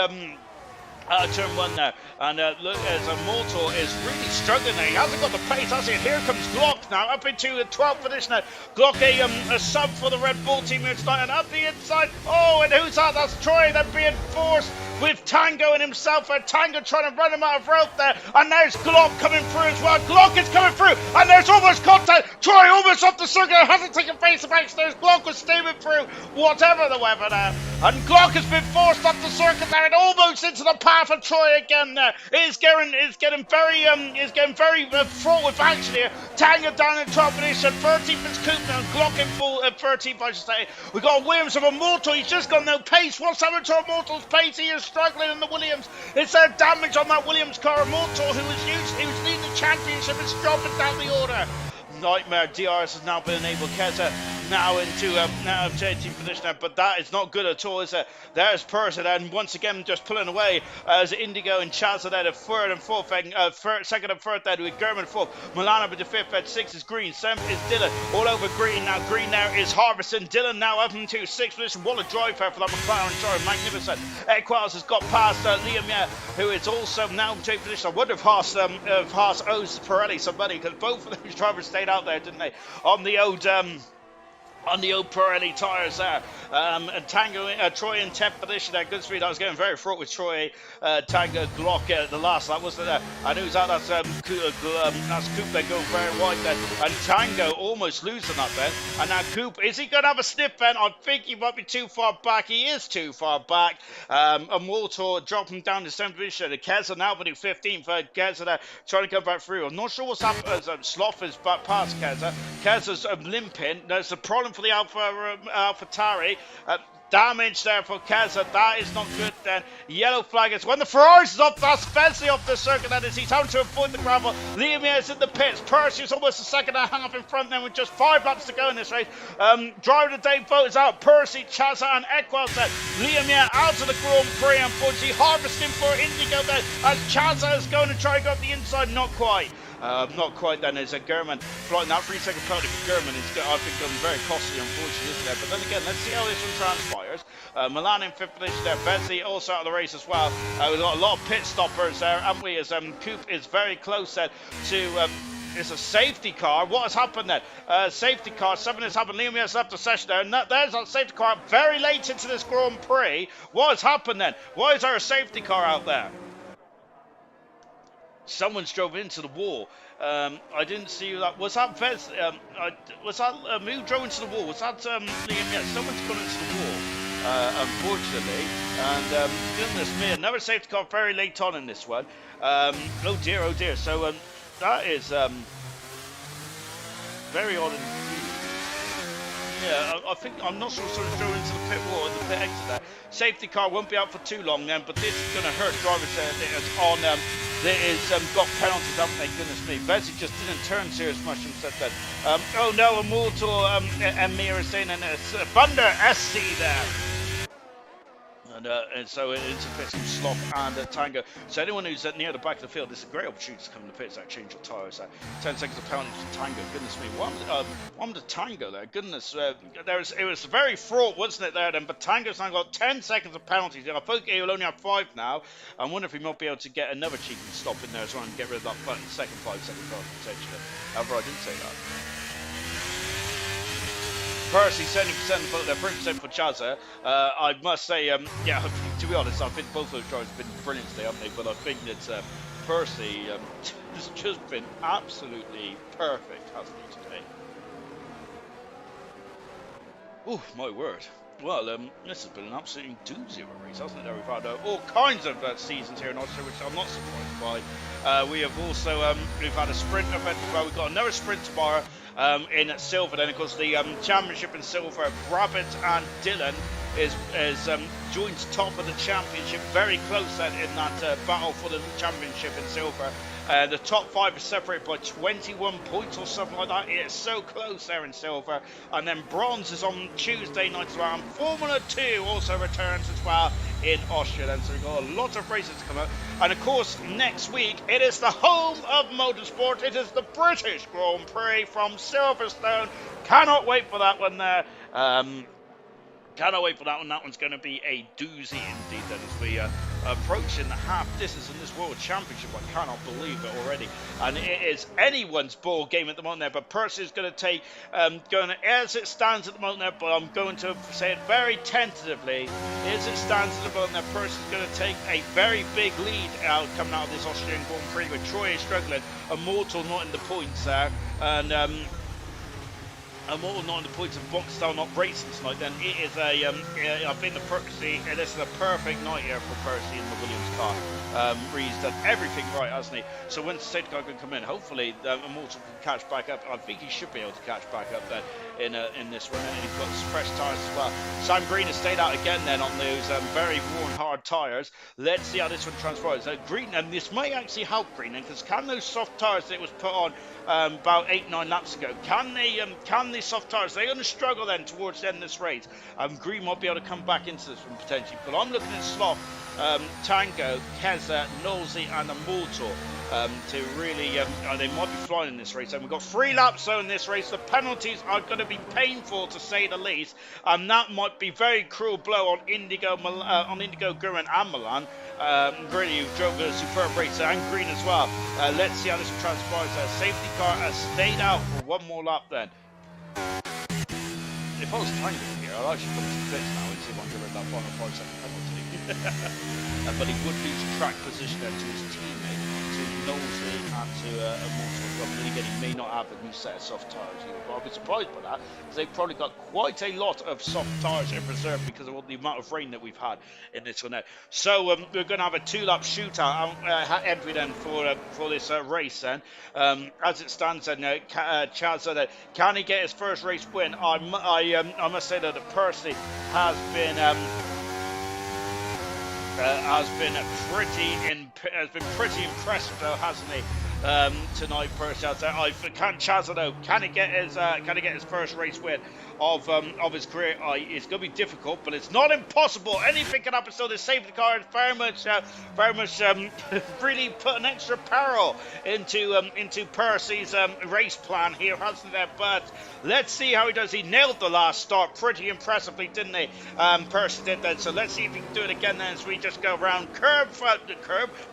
turn 1 now, and look, as Immortal is really struggling there. He hasn't got the pace, has he? And here comes Glock now, up into the 12th position now. Glock a sub for the Red Bull team here tonight, and up the inside. Oh, and who's that? That's Troy. They're being forced with Tango and himself, and Tango trying to run him out of rope there. And there's Glock coming through as well. Glock is coming through, and there's almost contact. Troy almost off the circuit, hasn't taken face to face. There's Glock was steaming through, whatever the weather there. And Glock has been forced off the circuit there and almost into the path of Troy again there. It's getting very fraught with action here. Tango down in 12th position, 13th is Coop now, Glock in full 13th, I should say. We've got Williams of Immortal. He's just got no pace. What's happened to Immortal's pace? He is struggling in the Williams. Is there damage on that Williams car? Immortal, who was leading the championship, is dropping down the order. Nightmare. DRS has now been enabled. Keza now into 18th position, but that is not good at all, is it? There's Percy, and once again just pulling away as Indigo and Chaz are there, the 3rd and 4th, 2nd and 3rd there with German 4th, Milana with the 5th, at 6th is Green, 7th is Dylan, all over Green now. Green there is Harvison. Dylan now up into 6th position. What a drive there for that McLaren, sorry, magnificent. Equals has got past Liam Yer, who is also now in 8th position. I wonder if Haas owes Pirelli some money, because both of those drivers stayed out there, didn't they, on the old Pirelli tyres there. And Tango, Troy in 10th position there. Good speed. I was getting very fraught with Troy, Tango, Glock the last. That wasn't there. And who's that? That's Coop there going very wide there. And Tango almost losing that then. And now Coop, is he going to have a sniff then? I think he might be too far back. He is too far back. Immortal dropping down to 7th position. Keza now with 15th. Keza there trying to come back through. I'm not sure what's happened. Sloth is back past Keza. Keza's limping. There's a problem for the AlphaTauri. Damage there for Keza. That is not good then. Yellow flag is when the Ferraris is up. That's Fezzi off the circuit. That is, he's having to avoid the gravel. Liam is in the pits. Percy is almost a second and a half in front then with just 5 laps to go in this race. Driver of the day vote is out. Percy, Chaza and Equals there. Liam out of the Grand Prix, unfortunately. Harvesting for Indigo there as Chaza is going to try and go up the inside. Not quite. Not quite then. There's a German flying that 3-second penalty for German is, I think, very costly, unfortunately, isn't there? But then again, let's see how this one transpires. Milan in 5th position there. Bezzi also out of the race as well. We've got a lot of pit stoppers there, haven't we? As Coop is very close then to. It's a safety car. What has happened then? Safety car. Something has happened. Liam has left the session there. And there's that safety car very late into this Grand Prix. What has happened then? Why is there a safety car out there? Someone's drove into the wall. I didn't see that. Was that Vez? Was that who drove into the wall? Was that Liam? Yeah, someone's gone into the wall, unfortunately. And goodness me, another safety car very late on in this one. Oh dear, oh dear. So that is very odd. Yeah, I think, I'm not sure sort of drove into the pit wall and the pit exit there. Safety car won't be out for too long then, but this is going to hurt drivers on there is got penalties, haven't they? Goodness me. Bessie just didn't turn serious much himself then. Oh no, Immortal Amir is saying, and Thunder SC there. And so it's a bit of slop and Tango. So anyone who's near the back of the field, this is a great opportunity to come in the pits, change your tyres. 10 seconds of penalty to Tango. Goodness me, one to Tango there. Goodness, it was very fraught, wasn't it there then? But Tango's now got 10 seconds of penalties. I think he'll only have 5 now. I wonder if he might be able to get another cheeky stop in there as well and get rid of that second 5-second penalty potentially. However, I didn't say that. Percy 70% for the 30% for Chazza. I must say, yeah, to be honest, I think both of those drivers have been brilliant today, haven't they? But I think that Percy has just been absolutely perfect, hasn't he, today? Oh, my word. Well, this has been an absolutely doozy of a race, hasn't it? We've had all kinds of seasons here in Austria, which I'm not surprised by. We have also we've had a sprint event as well. We've got another sprint tomorrow in silver. Then, of course, the championship in silver. Brabant and Dylan is joins top of the championship, very close then in that battle for the championship in silver. The top 5 is separated by 21 points or something like that. It is so close there in silver. And then bronze is on Tuesday night as well. And Formula 2 also returns as well in Austria then. So we've got a lot of races to come out. And of course, next week, it is the home of motorsport. It is the British Grand Prix from Silverstone. Cannot wait for that one there. Cannot wait for that one. That one's going to be a doozy indeed then as we approach in the half distance in this World Championship. I cannot believe it already. And it is anyone's ball game at the moment there. But Percy is going to take, as it stands at the moment there, but I'm going to say it very tentatively. As it stands at the moment there, Percy is going to take a very big lead coming out of this Austrian Grand Prix with Troy is struggling. Immortal not in the points there. And Immortal not in the points of Boxstyle not racing tonight, then it is I think this is a perfect night here for Percy in the Williams car. He's done everything right, hasn't he? So when the safety car can come in, hopefully Immortal can catch back up. I think he should be able to catch back up then in this run. And he's got fresh tyres as well. Sam Green has stayed out again then on those very worn hard tyres. Let's see how this one transpires. Green, and this may actually help Green, because can those soft tyres that was put on about 8-9 laps ago, can the soft tyres, they're going to struggle then towards the end of this race. Green might be able to come back into this one potentially, but I'm looking at Slop, Tango, Keza, Nosey and Immortal to really, they might be flying in this race. And we've got 3 laps though in this race. The penalties are going to be painful to say the least, and that might be very cruel blow on Indigo, Gurin and Milan. Really drove a superb race, and Green as well. Let's see how this one transpires. Safety car has stayed out for one more lap then. If I was Tango here, I'd actually put him to pits now and see if I can get rid of that final 5-second penalty. But he would lose track position there to his teammate, to Nosey and to Immortal. But then again, he may not have a new set of soft tyres. I'll be surprised by that, because they've probably got quite a lot of soft tyres in reserve because of all the amount of rain that we've had in this one now. So we're going to have a 2-lap shootout entry then for this race then. As it stands then, Chaz, can he get his first race win? I must say that Percy has been pretty impressive though, hasn't he? Tonight, Percy. Chaz, though, can he get his first race win of his career? It's going to be difficult, but it's not impossible. Anything can happen. So the safety car is very much really put an extra peril into Percy's race plan here, hasn't it? But let's see how he does. He nailed the last start pretty impressively, didn't he? Percy did that. So let's see if he can do it again then, as we just go around curb,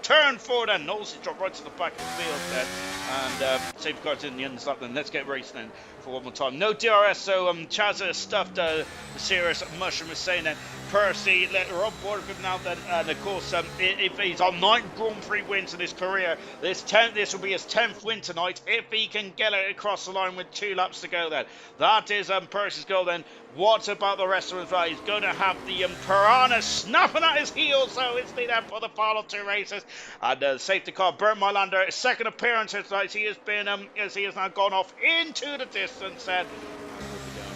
turn forward, and Nosey drop right to the back of the field then. And safety car's in the end stop then. Let's get racing then for one more time. No DRS, so Chaz has stuffed the serious mushroom is saying then. Percy, we're on board with him now then, and of course, if he's on 9 Grand Prix wins in his career, this will be his 10th win tonight, if he can get it across the line with 2 laps to go then. That is Percy's goal then. What about the rest of his race? He's going to have the Piranha snapping at his heels, so it's there for the final 2 races. And safety car, Bernd Mylander, his second appearance tonight. He has now gone off into the distance then.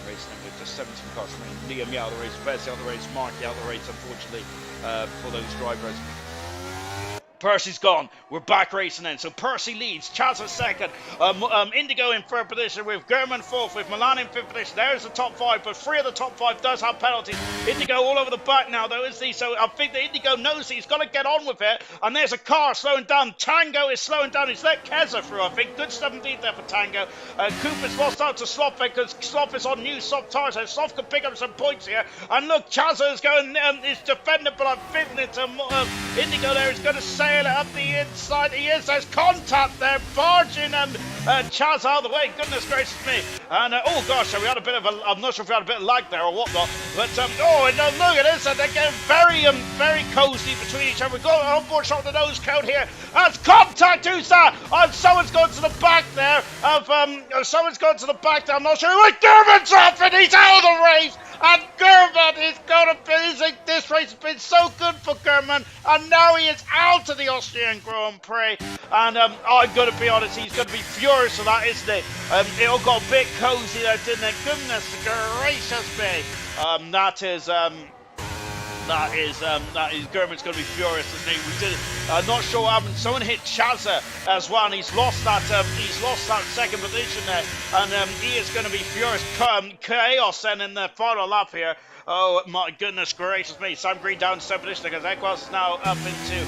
Racing with just 17 cars remaining. Liam out of the race, Vez out of the race, Marky out of the race, unfortunately, for those drivers. Percy's gone. We're back racing in. So Percy leads. Chaz is second. Indigo in third position with German fourth, with Milan in fifth position. There's the top five, but three of the top five does have penalties. Indigo all over the back now, though, is he? So I think that Indigo knows he's got to get on with it. And there's a car slowing down. Tango is slowing down. He's let Keza through, I think. Good stuff indeed there for Tango. Cooper's lost out to Sloth because Sloth is on new soft tires. So Sloth can pick up some points here. And look, Chazza is going, is defended, but I'm thinking it's Indigo there is going to sail it up the inside. He is. There's contact there. Barging and Chaz out of the way. Goodness gracious me. And oh gosh, so we had a bit of a. I'm not sure if we had a bit of lag there or whatnot. But oh, and look at this. And they're getting very cozy between each other. We've got an onboard shot of the nose cone here. That's contact. Who's that? And someone's gone to the back there. Someone's gone to the back there. I'm not sure. German's off and he's out of the race. And German is going to be. This race has been so good for German, and now he is out of the Austrian Grand Prix. And I'm going to be honest, he's going to be furious for that, isn't it? It all got a bit cozy there, didn't it? Goodness gracious me. That is German's going to be furious, isn't he? We did. Not sure what happened. Someone hit Chazza as well, and he's lost that second position there, and he is going to be furious. Chaos then in the final lap here. Oh my goodness gracious me! Sam Green down to 7th position because Equas is now up into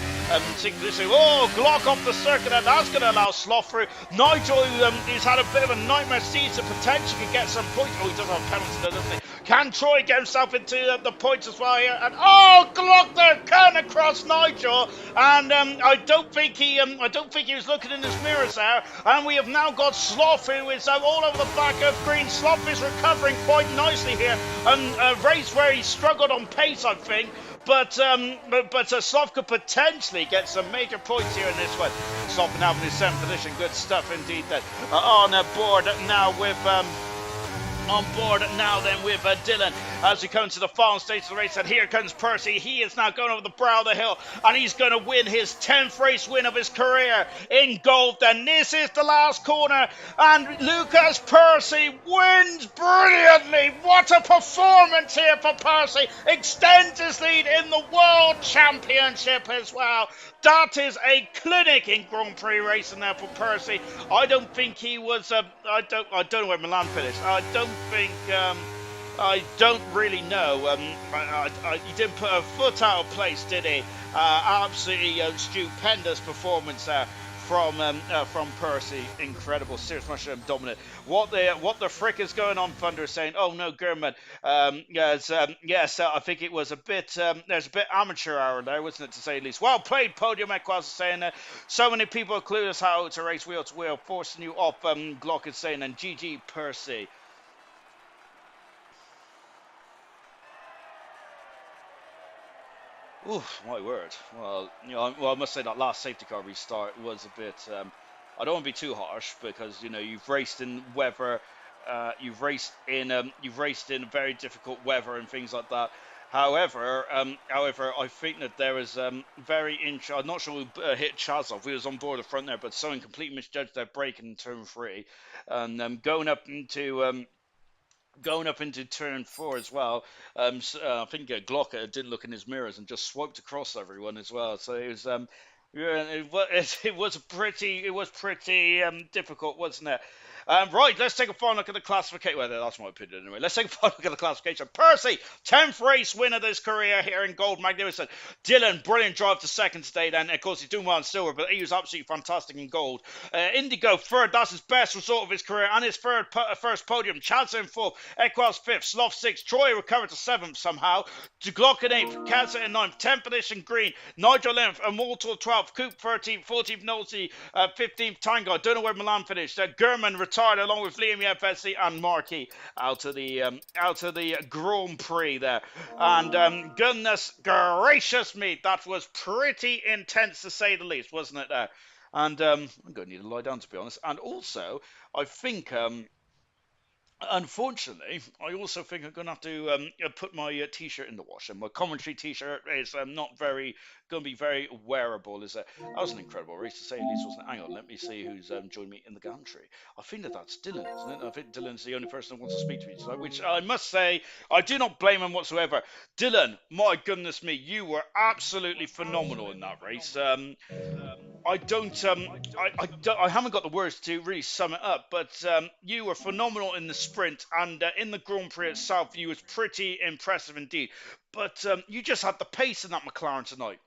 6th position. Oh, Glock off the circuit, and that's going to allow Sloth through. Nigel, he's had a bit of a nightmare season, potentially could get some points. Oh, he does have a penalty there, doesn't he? Can Troy get himself into the points as well here? And oh, Glock there, can across Nigel, and I don't think he was looking in his mirrors there. And we have now got Sloth, who is all over the back of Green. Sloth is recovering quite nicely here, and a race where he struggled on pace, I think. But Sloth could potentially get some major points here in this one. Sloth now in his 7th position. Good stuff indeed. Then on board now with. On board now then with Dylan as we come to the final stage of the race, and here comes Percy. He is now going over the brow of the hill, and he's going to win his 10th race win of his career in gold. Then this is the last corner, and Lucas Percy wins brilliantly. What a performance here for Percy. Extends his lead in the World Championship as well. That is a clinic in Grand Prix racing there for Percy. I don't think he was. I don't know where Milan finished. I don't really know. He didn't put a foot out of place, did he? Absolutely stupendous performance there from Percy. Incredible, serious mushroom dominant. What the frick is going on? Thunder is saying, oh no, German. Yes, I think it was a bit. There's a bit amateur hour there, wasn't it, to say the least? Well played, Podium Equas is saying that. So many people are clueless how to race wheel to wheel, forcing you off. Glock is saying, and GG Percy. Oof, my word. Well, I must say that last safety car restart was a bit. I don't want to be too harsh because you've raced in weather, you've raced in very difficult weather and things like that. However, I think that there was I'm not sure who hit Chazov. We was on board the front there, but someone completely misjudged their brake in turn 3, and going up into turn 4 as well. I think Glocker didn't look in his mirrors and just swiped across everyone as well. So it was it was pretty difficult, wasn't it? Right, let's take a final look at the classification. Well, that's my opinion anyway. Let's take a final look at the classification. Percy, 10th race win of his career here in gold. Magnificent. Dylan, brilliant drive to second today then. Of course, he's doing well in silver, but he was absolutely fantastic in gold. Indigo, third. That's his best result of his career and his first podium. Chance in 4th. Equals 5th. Sloth 6th. Troy recovered to 7th somehow. Glock in 8th. Kaza in 9th. 10th position, Green. Nigel 11th. Immortal 12th. Coop 13th. 14th, Nosey. 15th, Tango. I don't know where Milan finished. German retired along with Liam Yefesi and Markey out of the Grand Prix there. And goodness gracious me, that was pretty intense to say the least, wasn't it there? And I'm going to need to lie down, to be honest. And also, I think Unfortunately, I also think I'm going to have to put my t-shirt in the wash, and my commentary t-shirt is not very going to be very wearable. Is it? That was an incredible race to say the least, wasn't it? Hang on, let me see who's joined me in the gantry. I think that's Dylan, isn't it? I think Dylan's the only person that wants to speak to me tonight, which I must say I do not blame him whatsoever. Dylan, my goodness me, you were absolutely phenomenal in that race. I don't, I haven't got the words to really sum it up, but you were phenomenal in the sprint, and in the Grand Prix itself, you was pretty impressive indeed. But you just had the pace in that McLaren tonight.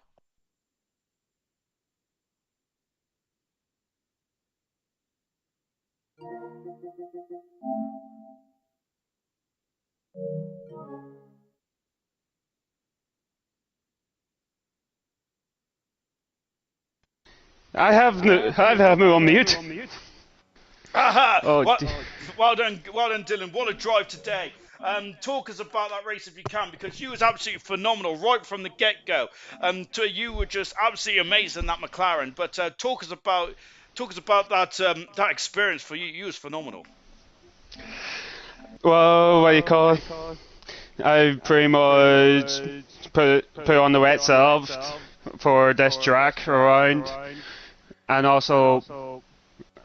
I have me on mute. Aha! Oh, Well done, Dylan. What a drive today. Talk us about that race if you can, because you was absolutely phenomenal right from the get-go. You were just absolutely amazing, that McLaren. But talk us about that experience for you. You was phenomenal. well, what do you call it? I pretty much put on the wet self for this track around, and also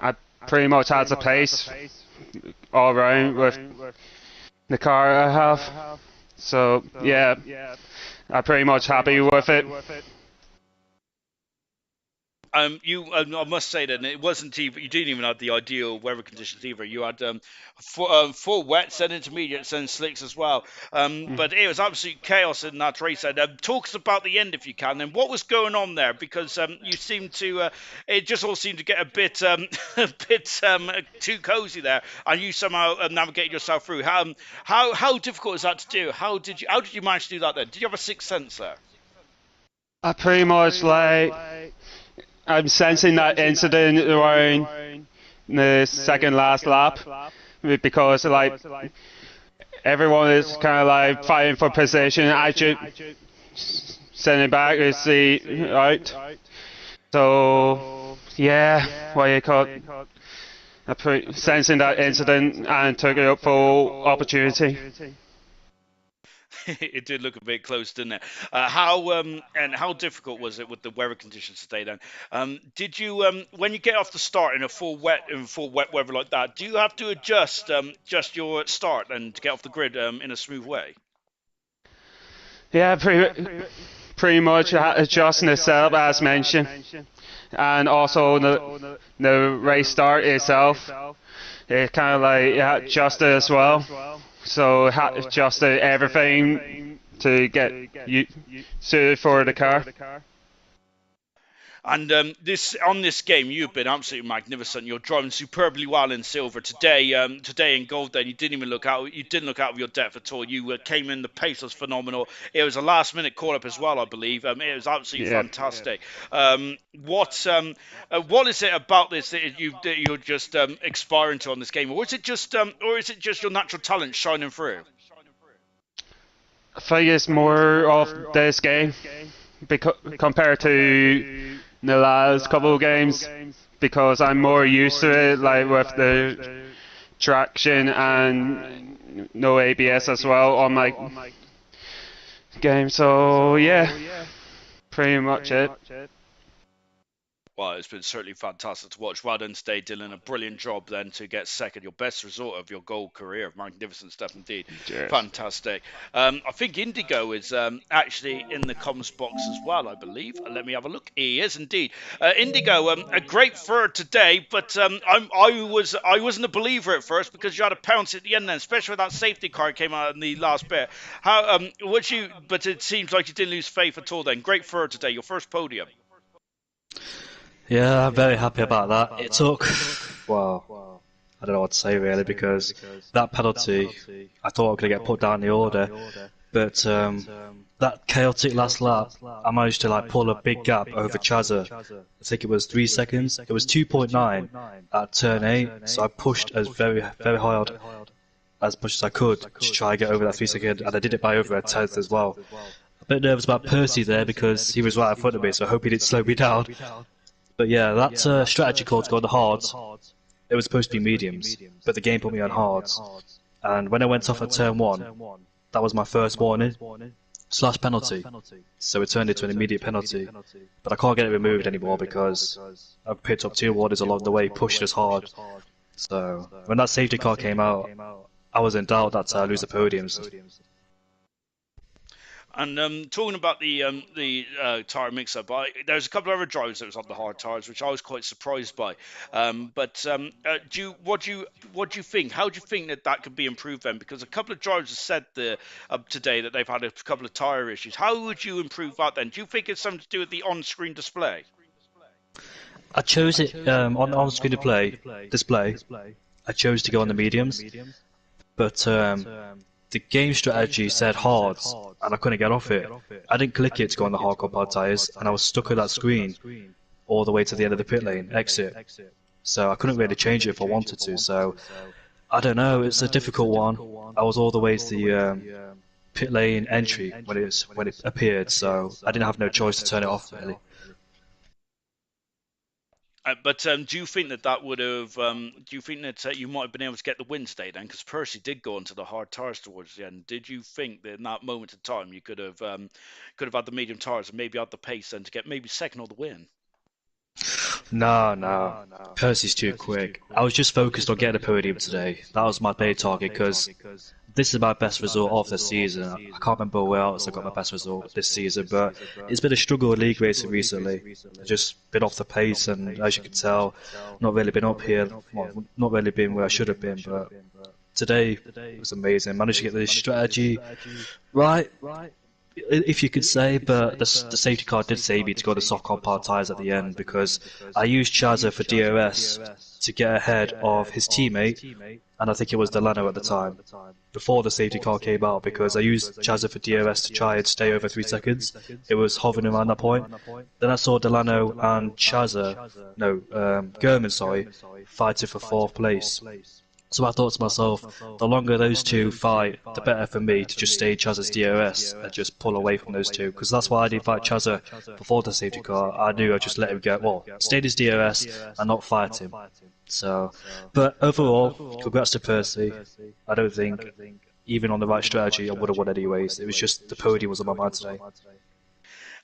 I pretty much had the pace all around with the car I have. So yeah, I'm pretty much happy with it. I must say that it wasn't even. You didn't even have the ideal weather conditions either. You had full wets and intermediates and slicks as well. But it was absolute chaos in that race. And talk us about the end if you can. And what was going on there? Because you seemed to. It just all seemed to get a bit a bit too cozy there, and you somehow navigated yourself through. How difficult is that to do? How did you manage to do that then? Did you have a sixth sense there? I pretty much I'm sensing that incident around the second last lap because everyone is kind of fighting for position. I should send it back to see out. So yeah, what you call it? Sensing that incident and took it up for opportunity. It did look a bit close, didn't it? How difficult was it with the weather conditions today? Then, did you when you get off the start in full wet weather like that, do you have to adjust just your start and to get off the grid in a smooth way? Yeah, pretty much adjusting the setup as mentioned, and also the race start itself. It kind of adjusted as well. So adjusted everything to get you suited for the car. And this game, you've been absolutely magnificent. You're driving superbly well in silver today. Today in gold, then you didn't even look out. You didn't look out of your depth at all. You came in. The pace was phenomenal. It was a last-minute call-up as well, I believe. It was absolutely fantastic. What is it about this that you're just expiring to on this game, or is it just your natural talent shining through? I think it's more of this game compared to the last couple of games because I'm more used to it, with the traction and no ABS as well on my game. So yeah, pretty much it. Well, it's been certainly fantastic to watch. Well done today, Dylan. A brilliant job then to get second. Your best result of your gold career. Magnificent stuff indeed. Cheers. Fantastic. I think Indigo is actually in the comms box as well, I believe. Let me have a look. He is indeed. Indigo, a great third today, but I wasn't a believer at first because you had a pounce at the end then, especially when that safety car came out in the last bit. But it seems like you didn't lose faith at all then. Great third today, your first podium. Yeah, I'm very happy about that. It took, well, I don't know what to say really, because that penalty, I thought I was going to get put down in the order, but that chaotic last lap, I managed to pull a big gap over Chaza. I think it was 3 seconds. It was 2.9 at turn 8, so I pushed as very hard as much as I could to try and get over that 3 second, and I did it by over a tenth as well. A bit nervous about Percy there because he was right in front of me, so I hope he didn't slow me down. But yeah, that strategy call to go on the hards it was supposed to be mediums, but the game put me on hards. And when I went off at turn 1, that was my first warning, slash penalty. So it turned into an immediate penalty. But I can't get it removed anymore because I've picked up 2 warnings along the way, pushed us hard. So when that safety car came out, I was in doubt that I lose the podiums. And talking about the tyre mix-up, there's a couple of other drivers that was on the hard tyres, which I was quite surprised by. What do you think? How do you think that could be improved then? Because a couple of drivers have said today that they've had a couple of tyre issues. How would you improve that then? Do you think it's something to do with the on-screen display? I chose it on-screen display. I chose to go on the mediums, but the game strategy said hards, and I couldn't get off it. I didn't click it to go on the hardcore pod tyres, and I was stuck with that screen all the way to the end of the pit lane exit. So I couldn't really change it if I wanted to. So I don't know. It's a difficult one. I was all the way to the pit lane entry when it appeared, so I didn't have no choice to turn it off really. But do you think that would have? Do you think that you might have been able to get the win today then? Because Percy did go onto the hard tyres towards the end. Did you think that in that moment of time you could have had the medium tyres and maybe had the pace then to get maybe second or the win? No. Percy's too quick. I was just focused on getting a podium today. That was my main target because this is my best result of the season. I can't remember where else I got my best result this season, but it's been a struggle in league racing recently. I've just been off the pace, and as you can tell, not really been up here. Well, not really been where I should have been, but today it was amazing. Managed to get the strategy right, if you could say, but the safety car did save me to go to soft compound tyres at the end because I used Chazza for DRS to get ahead of his teammate, and I think it was Delano at the time, before the safety car came out, because I used Chazza for DRS to try and stay over 3 seconds. It was hovering around that point. Then I saw Delano and Gurman, fighting for 4th place. So I thought to myself, the longer those two fight, the better for me to just stay Chazza's DRS and just pull away from those two, because that's why I didn't fight Chazza before the safety car. I knew I'd just let him stay his DRS and not fight him. So, but overall, congrats to Percy. I don't think, even on the right strategy, I would have won anyways. It was just the podium was on my mind today.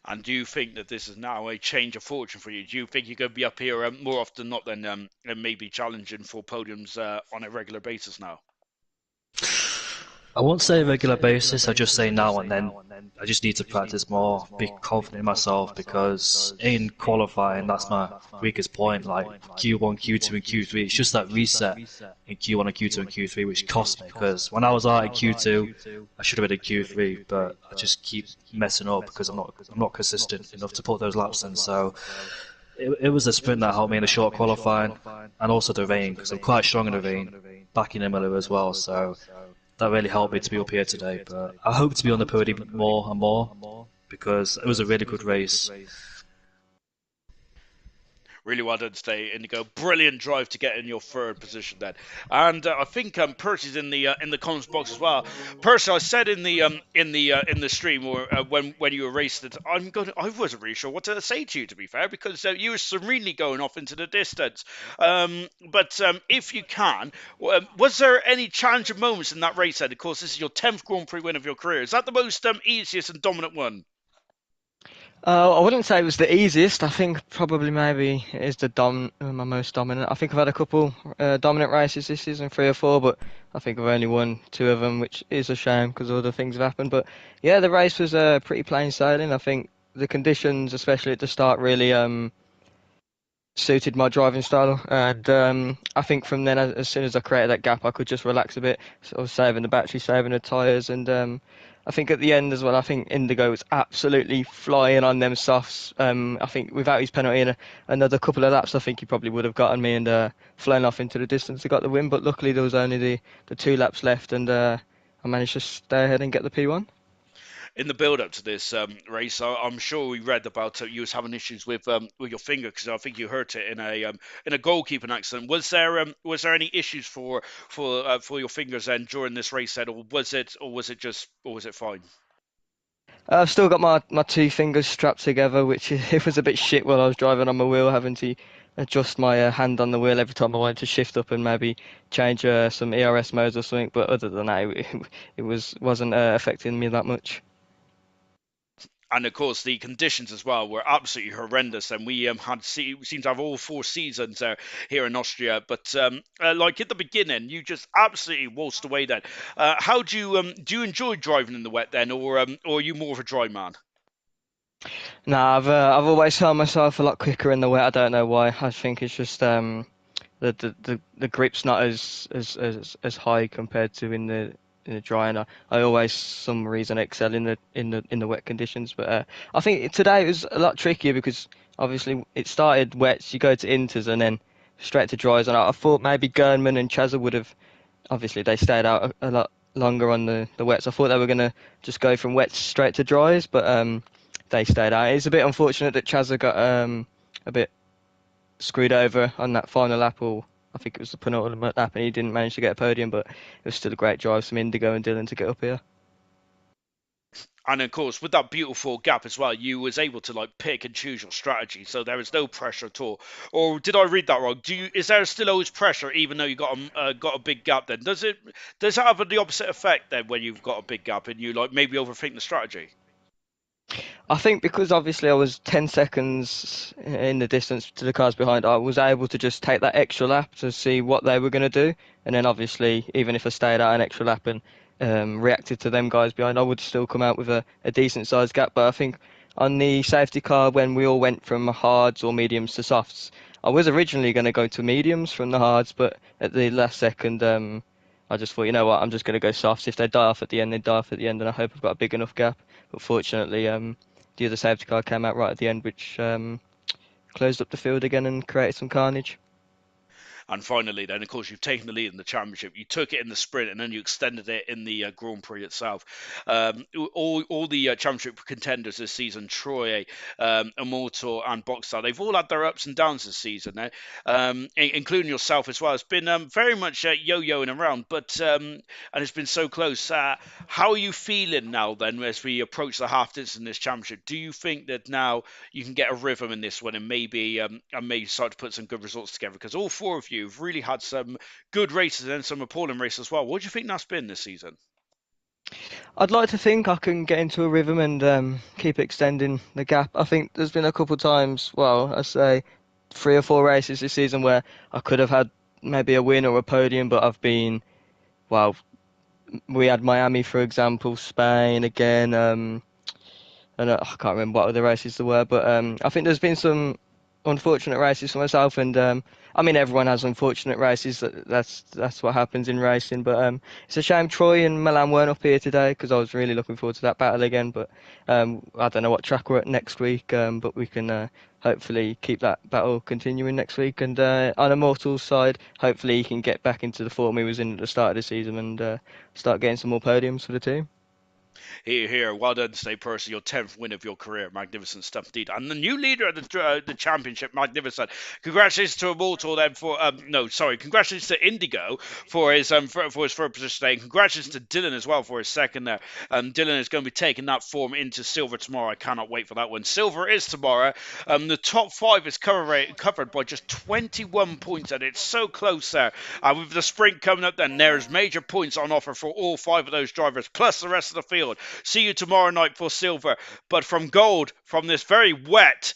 And do you think that this is now a change of fortune for you? Do you think you're going to be up here more often than not than and maybe challenging for podiums on a regular basis now? I won't say regular basis, I just say now and then. I just need to practice more, be confident in myself, because in qualifying, that's my weakest point, like Q1, Q2 and Q3, it's just that reset in Q1 and Q2 and Q3 which cost me, because when I was out in Q2, I should have been in Q3, but I just keep messing up because I'm not consistent enough to put those laps in, so it was the sprint that helped me in the short qualifying, and also the rain, because I'm quite strong in the rain, back in Imola as well, so that really helped me to be up here today. But I hope to be on the podium more and more, because it was a really good race. Really well done today, Indigo. Brilliant drive to get in your 3rd position then. And I think Percy's in the comments box as well. Percy, I said in the stream or when you were racing it, I wasn't really sure what to say to you, to be fair, because you were serenely going off into the distance. But if you can, was there any challenging moments in that race then? Of course, this is your 10th Grand Prix win of your career. Is that the most easiest and dominant one? I wouldn't say it was the easiest. I think probably maybe it is my most dominant. I think I've had a couple dominant races this season, 3 or 4, but I think I've only won 2 of them, which is a shame because other things have happened. But yeah, the race was pretty plain sailing. I think the conditions, especially at the start, really suited my driving style, and I think from then, as soon as I created that gap, I could just relax a bit, sort of saving the battery, saving the tyres, and I think at the end as well, I think Indigo was absolutely flying on them softs. I think without his penalty and another couple of laps, I think he probably would have gotten me and flown off into the distance to got the win, but luckily there was only the 2 laps left, and I managed to stay ahead and get the P1. In the build-up to this race, I'm sure we read about you was having issues with your finger, because I think you hurt it in a goalkeeping accident. Was there any issues for your fingers then during this race then, or was it fine? I've still got my 2 fingers strapped together, which it was a bit shit while I was driving on my wheel, having to adjust my hand on the wheel every time I wanted to shift up and maybe change some ERS modes or something. But other than that, it wasn't affecting me that much. And of course, the conditions as well were absolutely horrendous. And we seem to have all 4 seasons here in Austria. But like at the beginning, you just absolutely waltzed away then. How do you enjoy driving in the wet then, or are you more of a dry man? Nah, I've always found myself a lot quicker in the wet. I don't know why. I think it's just the grip's not as high compared to in the dry, and I always some reason excel in the wet conditions. But I think today it was a lot trickier because obviously it started wet, you go to inters and then straight to dries, and I thought maybe Gernman and Chazza would have obviously they stayed out a lot longer on the wets. I thought they were gonna just go from wets straight to dries, but they stayed out. It's a bit unfortunate that Chazza got a bit screwed over on that final lap, or I think it was the penultimate lap, and he didn't manage to get a podium. But it was still a great drive from Indigo and Dylan to get up here. And of course, with that beautiful gap as well, you was able to like pick and choose your strategy, so there was no pressure at all. Or did I read that wrong? Is there still always pressure, even though you got a big gap? Then does that have the opposite effect then when you've got a big gap and you like maybe overthink the strategy? I think because obviously I was 10 seconds in the distance to the cars behind, I was able to just take that extra lap to see what they were going to do. And then obviously, even if I stayed out an extra lap and reacted to them guys behind, I would still come out with a decent sized gap. But I think on the safety car, when we all went from hards or mediums to softs, I was originally going to go to mediums from the hards, but at the last second, I just thought, you know what, I'm just going to go softs. If they die off at the end, they die off at the end, and I hope I've got a big enough gap. But fortunately, the other safety car came out right at the end, which closed up the field again and created some carnage. And finally, then, of course, you've taken the lead in the championship. You took it in the sprint, and then you extended it in the Grand Prix itself. All the championship contenders this season, Troy, Immortal, and Boxstar, they've all had their ups and downs this season, including yourself as well. It's been very much yo-yoing around, but and it's been so close. How are you feeling now, then, as we approach the half distance in this championship? Do you think that now you can get a rhythm in this one and maybe start to put some good results together? Because all 4 of you have really had some good races and some appalling races as well. What do you think that's been this season? I'd like to think I can get into a rhythm and keep extending the gap. I think there's been a couple times, well, I say 3 or 4 races this season where I could have had maybe a win or a podium, but I've been, well, we had Miami, for example, Spain again, and I can't remember what other races there were, but I think there's been some unfortunate races for myself, and I mean everyone has unfortunate races. That's what happens in racing. But it's a shame Troy and Milan weren't up here today because I was really looking forward to that battle again. But I don't know what track we're at next week, but we can hopefully keep that battle continuing next week. And on Immortal's side, hopefully he can get back into the form he was in at the start of the season and start getting some more podiums for the team. Here. Well done, Stay Person. Your 10th win of your career. Magnificent stuff indeed. And the new leader of the championship. Magnificent. Congratulations to Immortal then for no, sorry. Congratulations to Indigo for his for his third position today. Congratulations to Dylan as well for his second there. Dylan is going to be taking that form into silver tomorrow. I cannot wait for that one. Silver is tomorrow. The top 5 is covered by just 21 points, and it's so close there. With the sprint coming up, then there's major points on offer for all 5 of those drivers, plus the rest of the field. See you tomorrow night for silver. But from gold, from this very wet